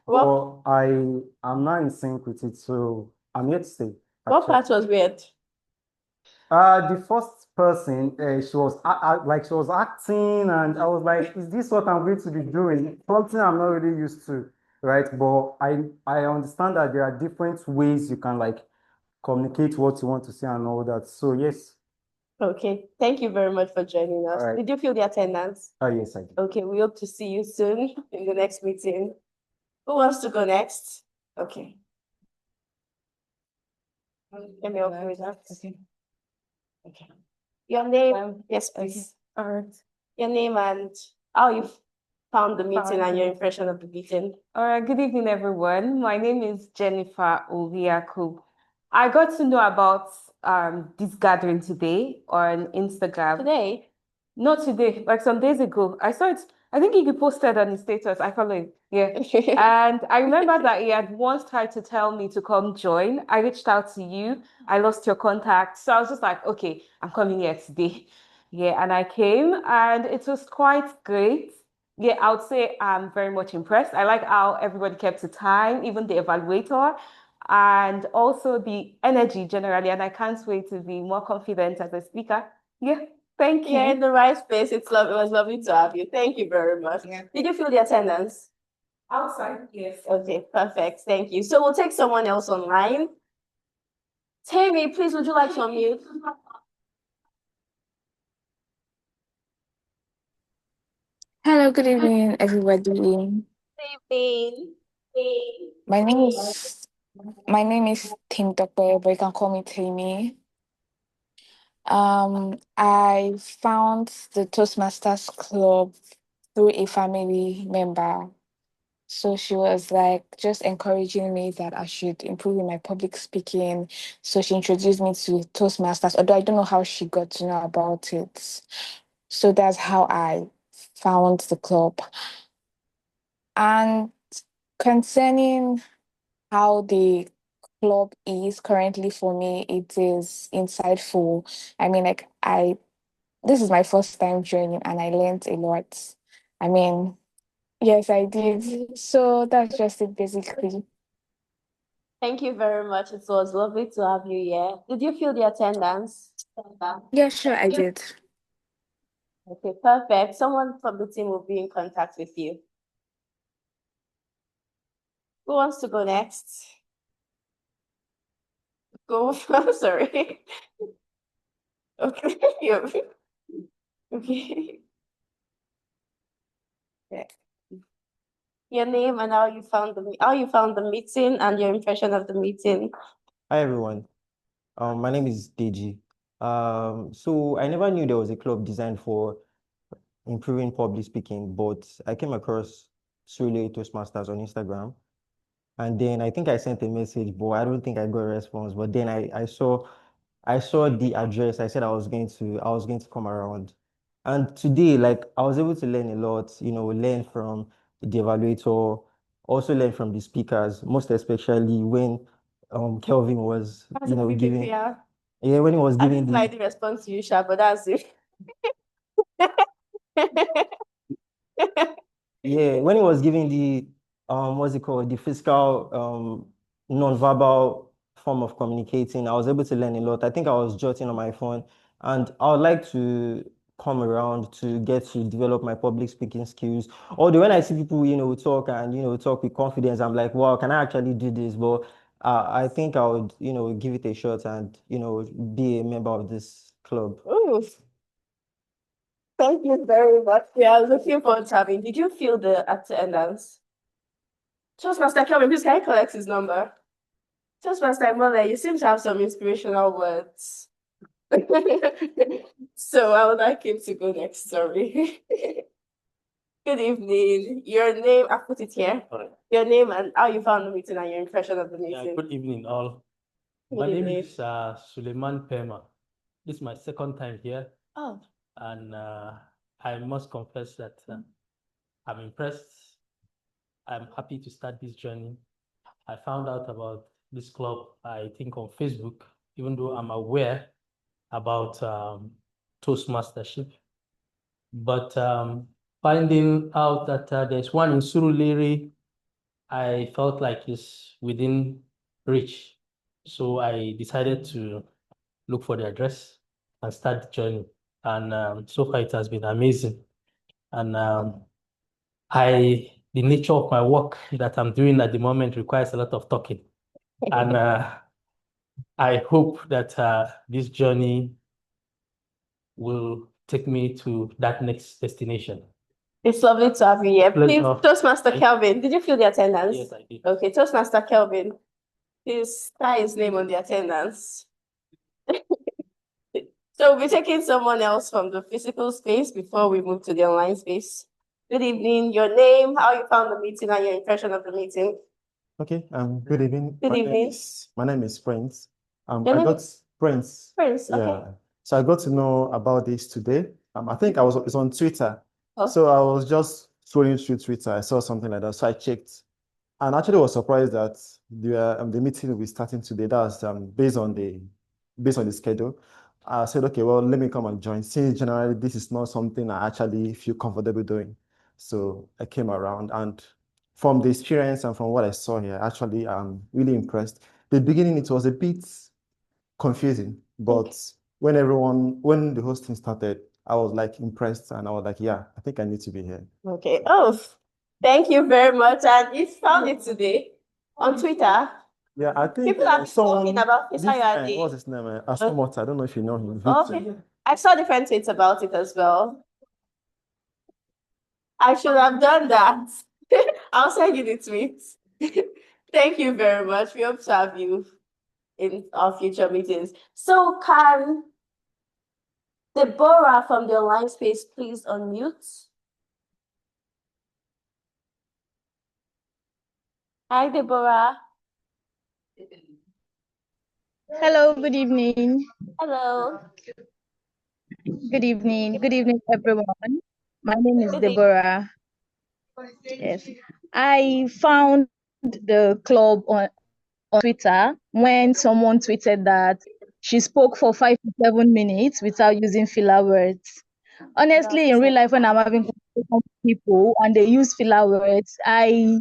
What-
I'm not in sync with it, so I'm here to stay.
What part was weird?
The first person, she was like she was acting, and I was like, "Is this what I'm going to be doing? Something I'm not really used to, right?" But I understand that there are different ways you can like communicate what you want to say and all that. So yes.
Okay, thank you very much for joining us.
All right.
Did you feel the attendance?
Oh, yes, I did.
Okay, we hope to see you soon in the next meeting. Who wants to go next? Okay. Let me help you with that. Okay. Okay. Your name, yes, please.
All right.
Your name and how you found the meeting and your impression of the meeting.
All right. Good evening, everyone. My name is Jennifer Oviaku. I got to know about this gathering today on Instagram.
Today?
Not today, like some days ago. I saw it. I think he posted on his status. I follow him. Yeah. And I remember that he had once tried to tell me to come join. I reached out to you. I lost your contact. So I was just like, okay, I'm coming here today. Yeah. And I came and it was quite great. Yeah, I would say I'm very much impressed. I like how everybody kept to time, even the evaluator, and also the energy generally. And I can't wait to be more confident as a speaker. Yeah. Thank you.
You're in the right space. It was lovely to have you. Thank you very much.
Yeah.
Did you feel the attendance?
Outside, yes.
Okay, perfect. Thank you. So we'll take someone else online. Tammy, please, would you like to unmute?
Hello, good evening, everybody.
Good evening.
My name is my name is Tim Dokwe, but you can call me Tammy. I found the Toastmasters Club through a family member. So she was like just encouraging me that I should improve in my public speaking. So she introduced me to Toastmasters, although I don't know how she got to know about it. So that's how I found the club. And concerning how the club is currently for me, it is insightful. I mean, this is my first time joining and I learned a lot. I mean, yes, I did. So that's just it basically.
Thank you very much. It was lovely to have you here. Did you feel the attendance?
Yeah, sure, I did.
Okay, perfect. Someone from the team will be in contact with you. Who wants to go next? Go. I'm sorry. Okay. Okay. Yeah. Your name and how you found the meeting and your impression of the meeting.
Hi everyone. My name is Deji. So I never knew there was a club designed for improving public speaking, but I came across Sule Toastmasters on Instagram. And then I think I sent a message, but I don't think I got a response. But then I saw the address. I said I was going to come around. And today, like I was able to learn a lot, learn from the evaluator, also learn from the speakers, most especially when Kelvin was,
That's a quick
giving,
yeah.
yeah, when he was
I
giving
think I did respond to you, Sha, but that's it.
yeah, when he was giving the what's it called, the physical non-verbal form of communicating, I was able to learn a lot. I think I was jotting on my phone, and I would like to come around to get to develop my public speaking skills. Although when I see people, talk and talk with confidence, I'm like, wow, can I actually do this? But I think I would, give it a shot and be a member of this club.
Ooh, thank you very much. Yeah, I was looking forward to having. Did you feel the attendance? Toastmaster Kelvin, please can I collect his number? Toastmaster Mole, you seem to have some inspirational words. So I would like him to go next. Sorry. Good evening. Your name, I'll put it here.
All right.
Your name and how you found the meeting and your impression of the meeting.
Yeah, good evening, all. My
Good
name
evening.
is Suleiman Pema. This is my second time here,
Oh,
and I must confess that I'm impressed. I'm happy to start this journey. I found out about this club, I think, on Facebook, even though I'm aware about Toastmastership. But finding out that there's one in Surulere, I felt like it's within reach. So I decided to look for the address and start the journey. And so far it has been amazing. And the nature of my work that I'm doing at the moment requires a lot of talking. And I hope that this journey will take me to that next destination.
It's lovely to have you here. Please,
Pleasure.
Toastmaster Kelvin, did you feel the attendance?
Yes, I did.
Okay, Toastmaster Kelvin, please tie his name on the attendance. So we'll be taking someone else from the physical space before we move to the online space. Good evening, your name, how you found the meeting, and your impression of the meeting.
Okay, good evening.
Good evening.
My name is Prince.
Your
I
name?
got Prince.
Prince, okay.
Yeah. So I got to know about this today. I think it's on Twitter.
Oh.
So I was just scrolling through Twitter. I saw something like that. So I checked. And actually was surprised that the meeting will be starting today. That's based on the schedule. I said, okay, well, let me come and join. Since generally this is not something I actually feel comfortable doing. So I came around, and from the experience and from what I saw here, actually I'm really impressed. The beginning, it was a bit confusing, but when the hosting started, I was like impressed, and I was like, yeah, I think I need to be here.
Okay. Oh, thank you very much. And you found it today on Twitter.
Yeah, I think
People have been talking about this. How you are doing?
what's his name? Asomota. I don't know if you know him.
Okay. I saw different tweets about it as well. I should have done that. I'll send you the tweets. Thank you very much. We hope to have you in our future meetings. So can Deborah from the online space please unmute? Hi, Deborah.
Hello, good evening.
Hello.
Good evening. Good evening, everyone. My name is
Good evening.
Deborah. Yes. I found the club on Twitter when someone tweeted that she spoke for 5 to 7 minutes without using filler words. Honestly, in real life, when I'm having conversations with people and they use filler words, I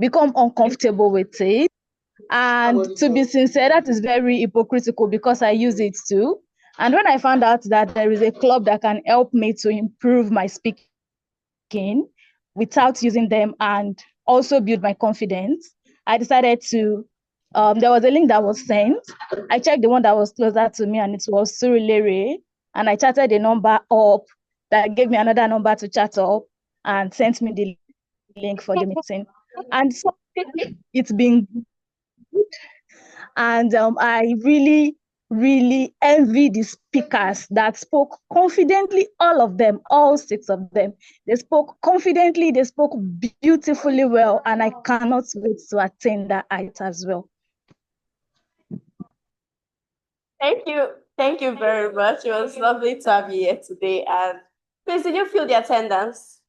become uncomfortable with it. And to be sincere, that is very hypocritical because I use it too. And when I found out that there is a club that can help me to improve my speaking without using them and also build my confidence, I decided to. There was a link that was sent. I checked the one that was closer to me, and it was Surulere. And I chatted the number up that gave me another number to chat up and sent me the link for the meeting. And so it's been good. And I really, really envy the speakers that spoke confidently, all of them, all 6 of them. They spoke confidently, they spoke beautifully well, and I cannot wait to attain that height as well.
Thank you. Thank you very much. It was lovely to have you here today. And please, did you feel the attendance?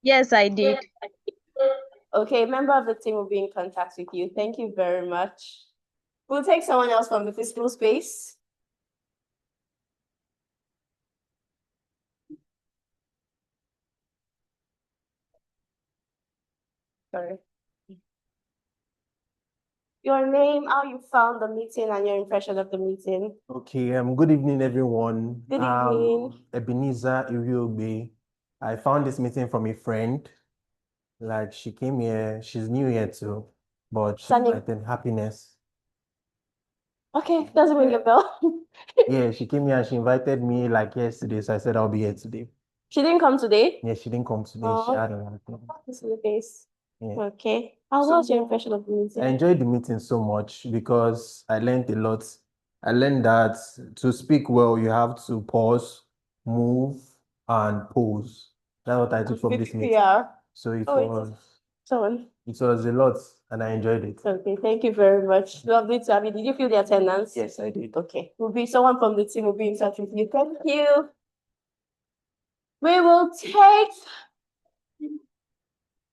Yes, I did.
Okay, a member of the team will be in contact with you. Thank you very much. We'll take someone else from the physical space. Sorry. Your name, how you found the meeting, and your impression of the meeting.
Okay, good evening, everyone.
Good evening.
Ebenezer Iriogbe. I found this meeting from a friend. Like, she came here, she's new here too, but she
Sunny.
invited Happiness.
Okay, doesn't ring a bell.
Yeah, she came here and she invited me like yesterday, so I said I'll be here today.
She didn't come today?
Yeah, she didn't come today. She
Oh,
had a
this is the case.
Yeah.
Okay. What was your impression of the meeting?
I enjoyed the meeting so much because I learned a lot. I learned that to speak well, you have to pause, move, and pause. That's what I took from this meeting.
Yeah.
So it
Oh,
was
someone.
it was a lot, and I enjoyed it.
Okay, thank you very much. Lovely to have you. Did you feel the attendance?
Yes, I did.
Okay. Someone from the team will be in touch with you. Thank you. We will take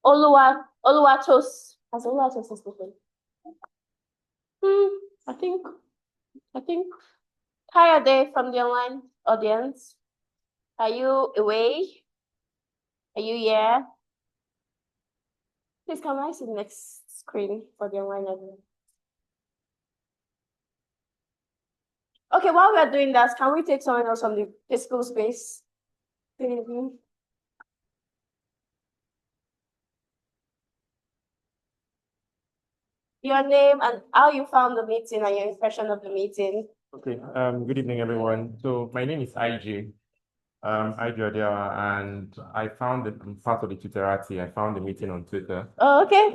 Oluwatos. Has Oluwatos spoken? I think Kayode from the online audience. Are you away? Are you here? Please come right to the next screen for the online audience. Okay, while we are doing that, can we take someone else from the physical space? Good evening. Your name and how you found the meeting and your impression of the meeting.
Okay, good evening, everyone. So my name is IJ, IJ Odeawa, and I found that I'm part of the Twitterati. I found the meeting on Twitter.
Oh, okay.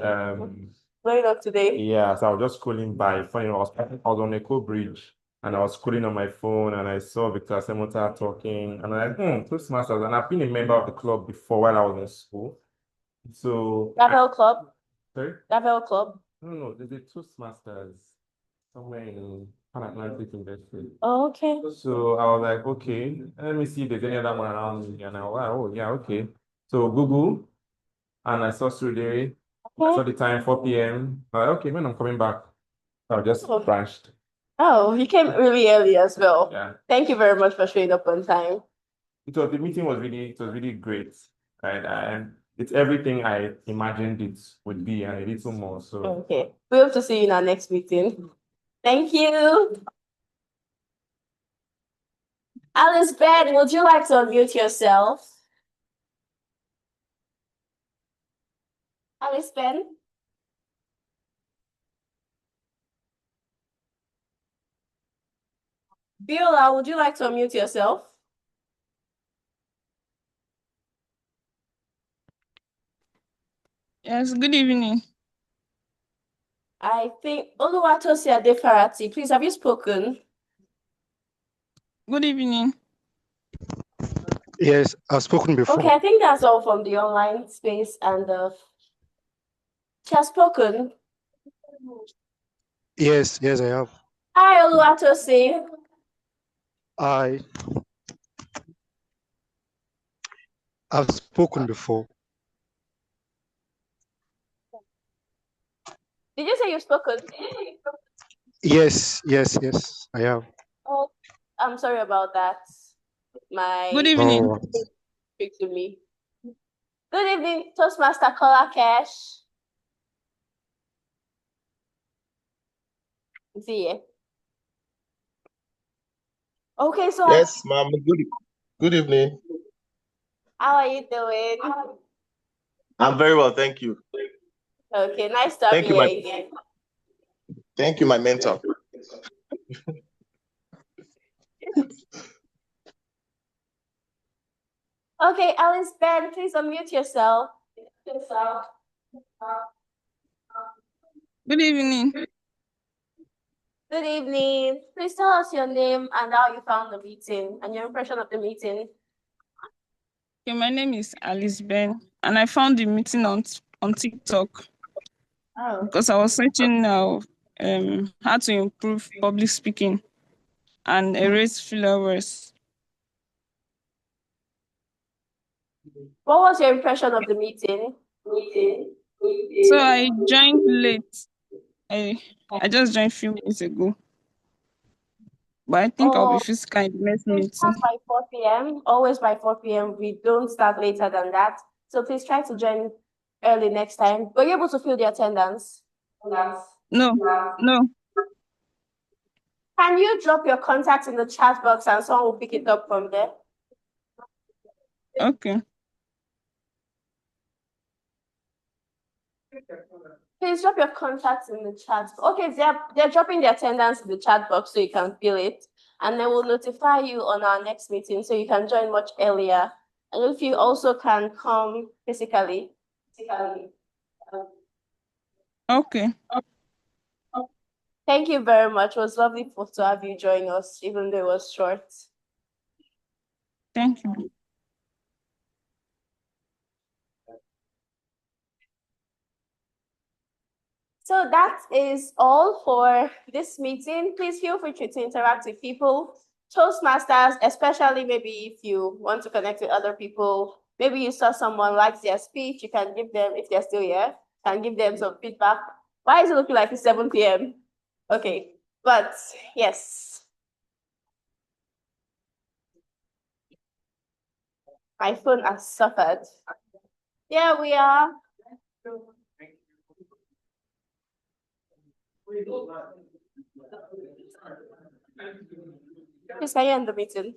Going up today. Yeah, so I was just scrolling by. Funny, I was on Echo Bridge, and I was scrolling on my phone, and I saw Victor Semota talking, and I'm like, Toastmasters, and I've been a member of the club before while I was in school. So
Gavel Club.
sorry?
Gavel Club.
No, there's a Toastmasters somewhere in Pan Atlantic University.
Oh, okay.
So I was like, okay, let me see if there's any other one around me. And I was like, oh, yeah, okay. So Google, and I saw Sudere. I saw the time, 4 p.m. I was like, okay, when I'm coming back, I just branched.
Oh, you came really early as well.
Yeah.
Thank you very much for showing up on time.
The meeting was really great, right? And it's everything I imagined it would be, and a little more. So
Okay. We hope to see you in our next meeting. Thank you. Alice Ben, would you like to unmute yourself? Alice Ben? Viola, would you like to unmute yourself?
Yes, good evening.
I think Oluwatosi Adefarati, please, have you spoken?
Good evening.
Yes, I've spoken before.
Okay, I think that's all from the online space, and she has spoken.
Yes, I have.
Hi, Oluwatosi.
I've spoken before.
Did you say you've spoken?
Yes, I have.
Oh, I'm sorry about that.
Good evening.
Speak to me. Good evening, Toastmaster Kola Cash. See you. Okay, so
Yes, ma'am. Good evening.
how are you doing?
I'm very well, thank you.
Okay, nice to have you here again.
Thank you, my mentor.
Okay, Alice Ben, please unmute yourself.
Good evening.
Good evening. Please tell us your name and how you found the meeting and your impression of the meeting.
Okay, my name is Alice Ben, and I found the meeting on TikTok because I was searching now how to improve public speaking and erase filler words.
What was your impression of the meeting?
So I joined late. I just joined a few minutes ago. But I think I'll be physical in the next meeting.
By 4 p.m. Always by 4 p.m. We don't start later than that. So please try to join early next time. Were you able to fill the attendance?
No.
Can you drop your contact in the chat box and someone will pick it up from there?
Okay.
Please drop your contacts in the chat. Okay, they're dropping the attendance in the chat box so you can fill it. And then we'll notify you on our next meeting so you can join much earlier. And if you also can come physically.
Okay.
Thank you very much. It was lovely to have you join us, even though it was short.
Thank you.
So that is all for this meeting. Please feel free to interact with people. Toastmasters, especially maybe if you want to connect with other people, maybe you saw someone likes their speech, you can give them, if they're still here, can give them some feedback. Why is it looking like it's 7 p.m.? Okay, but yes. My phone has suffered. Yeah, we are. Please, can you end the meeting?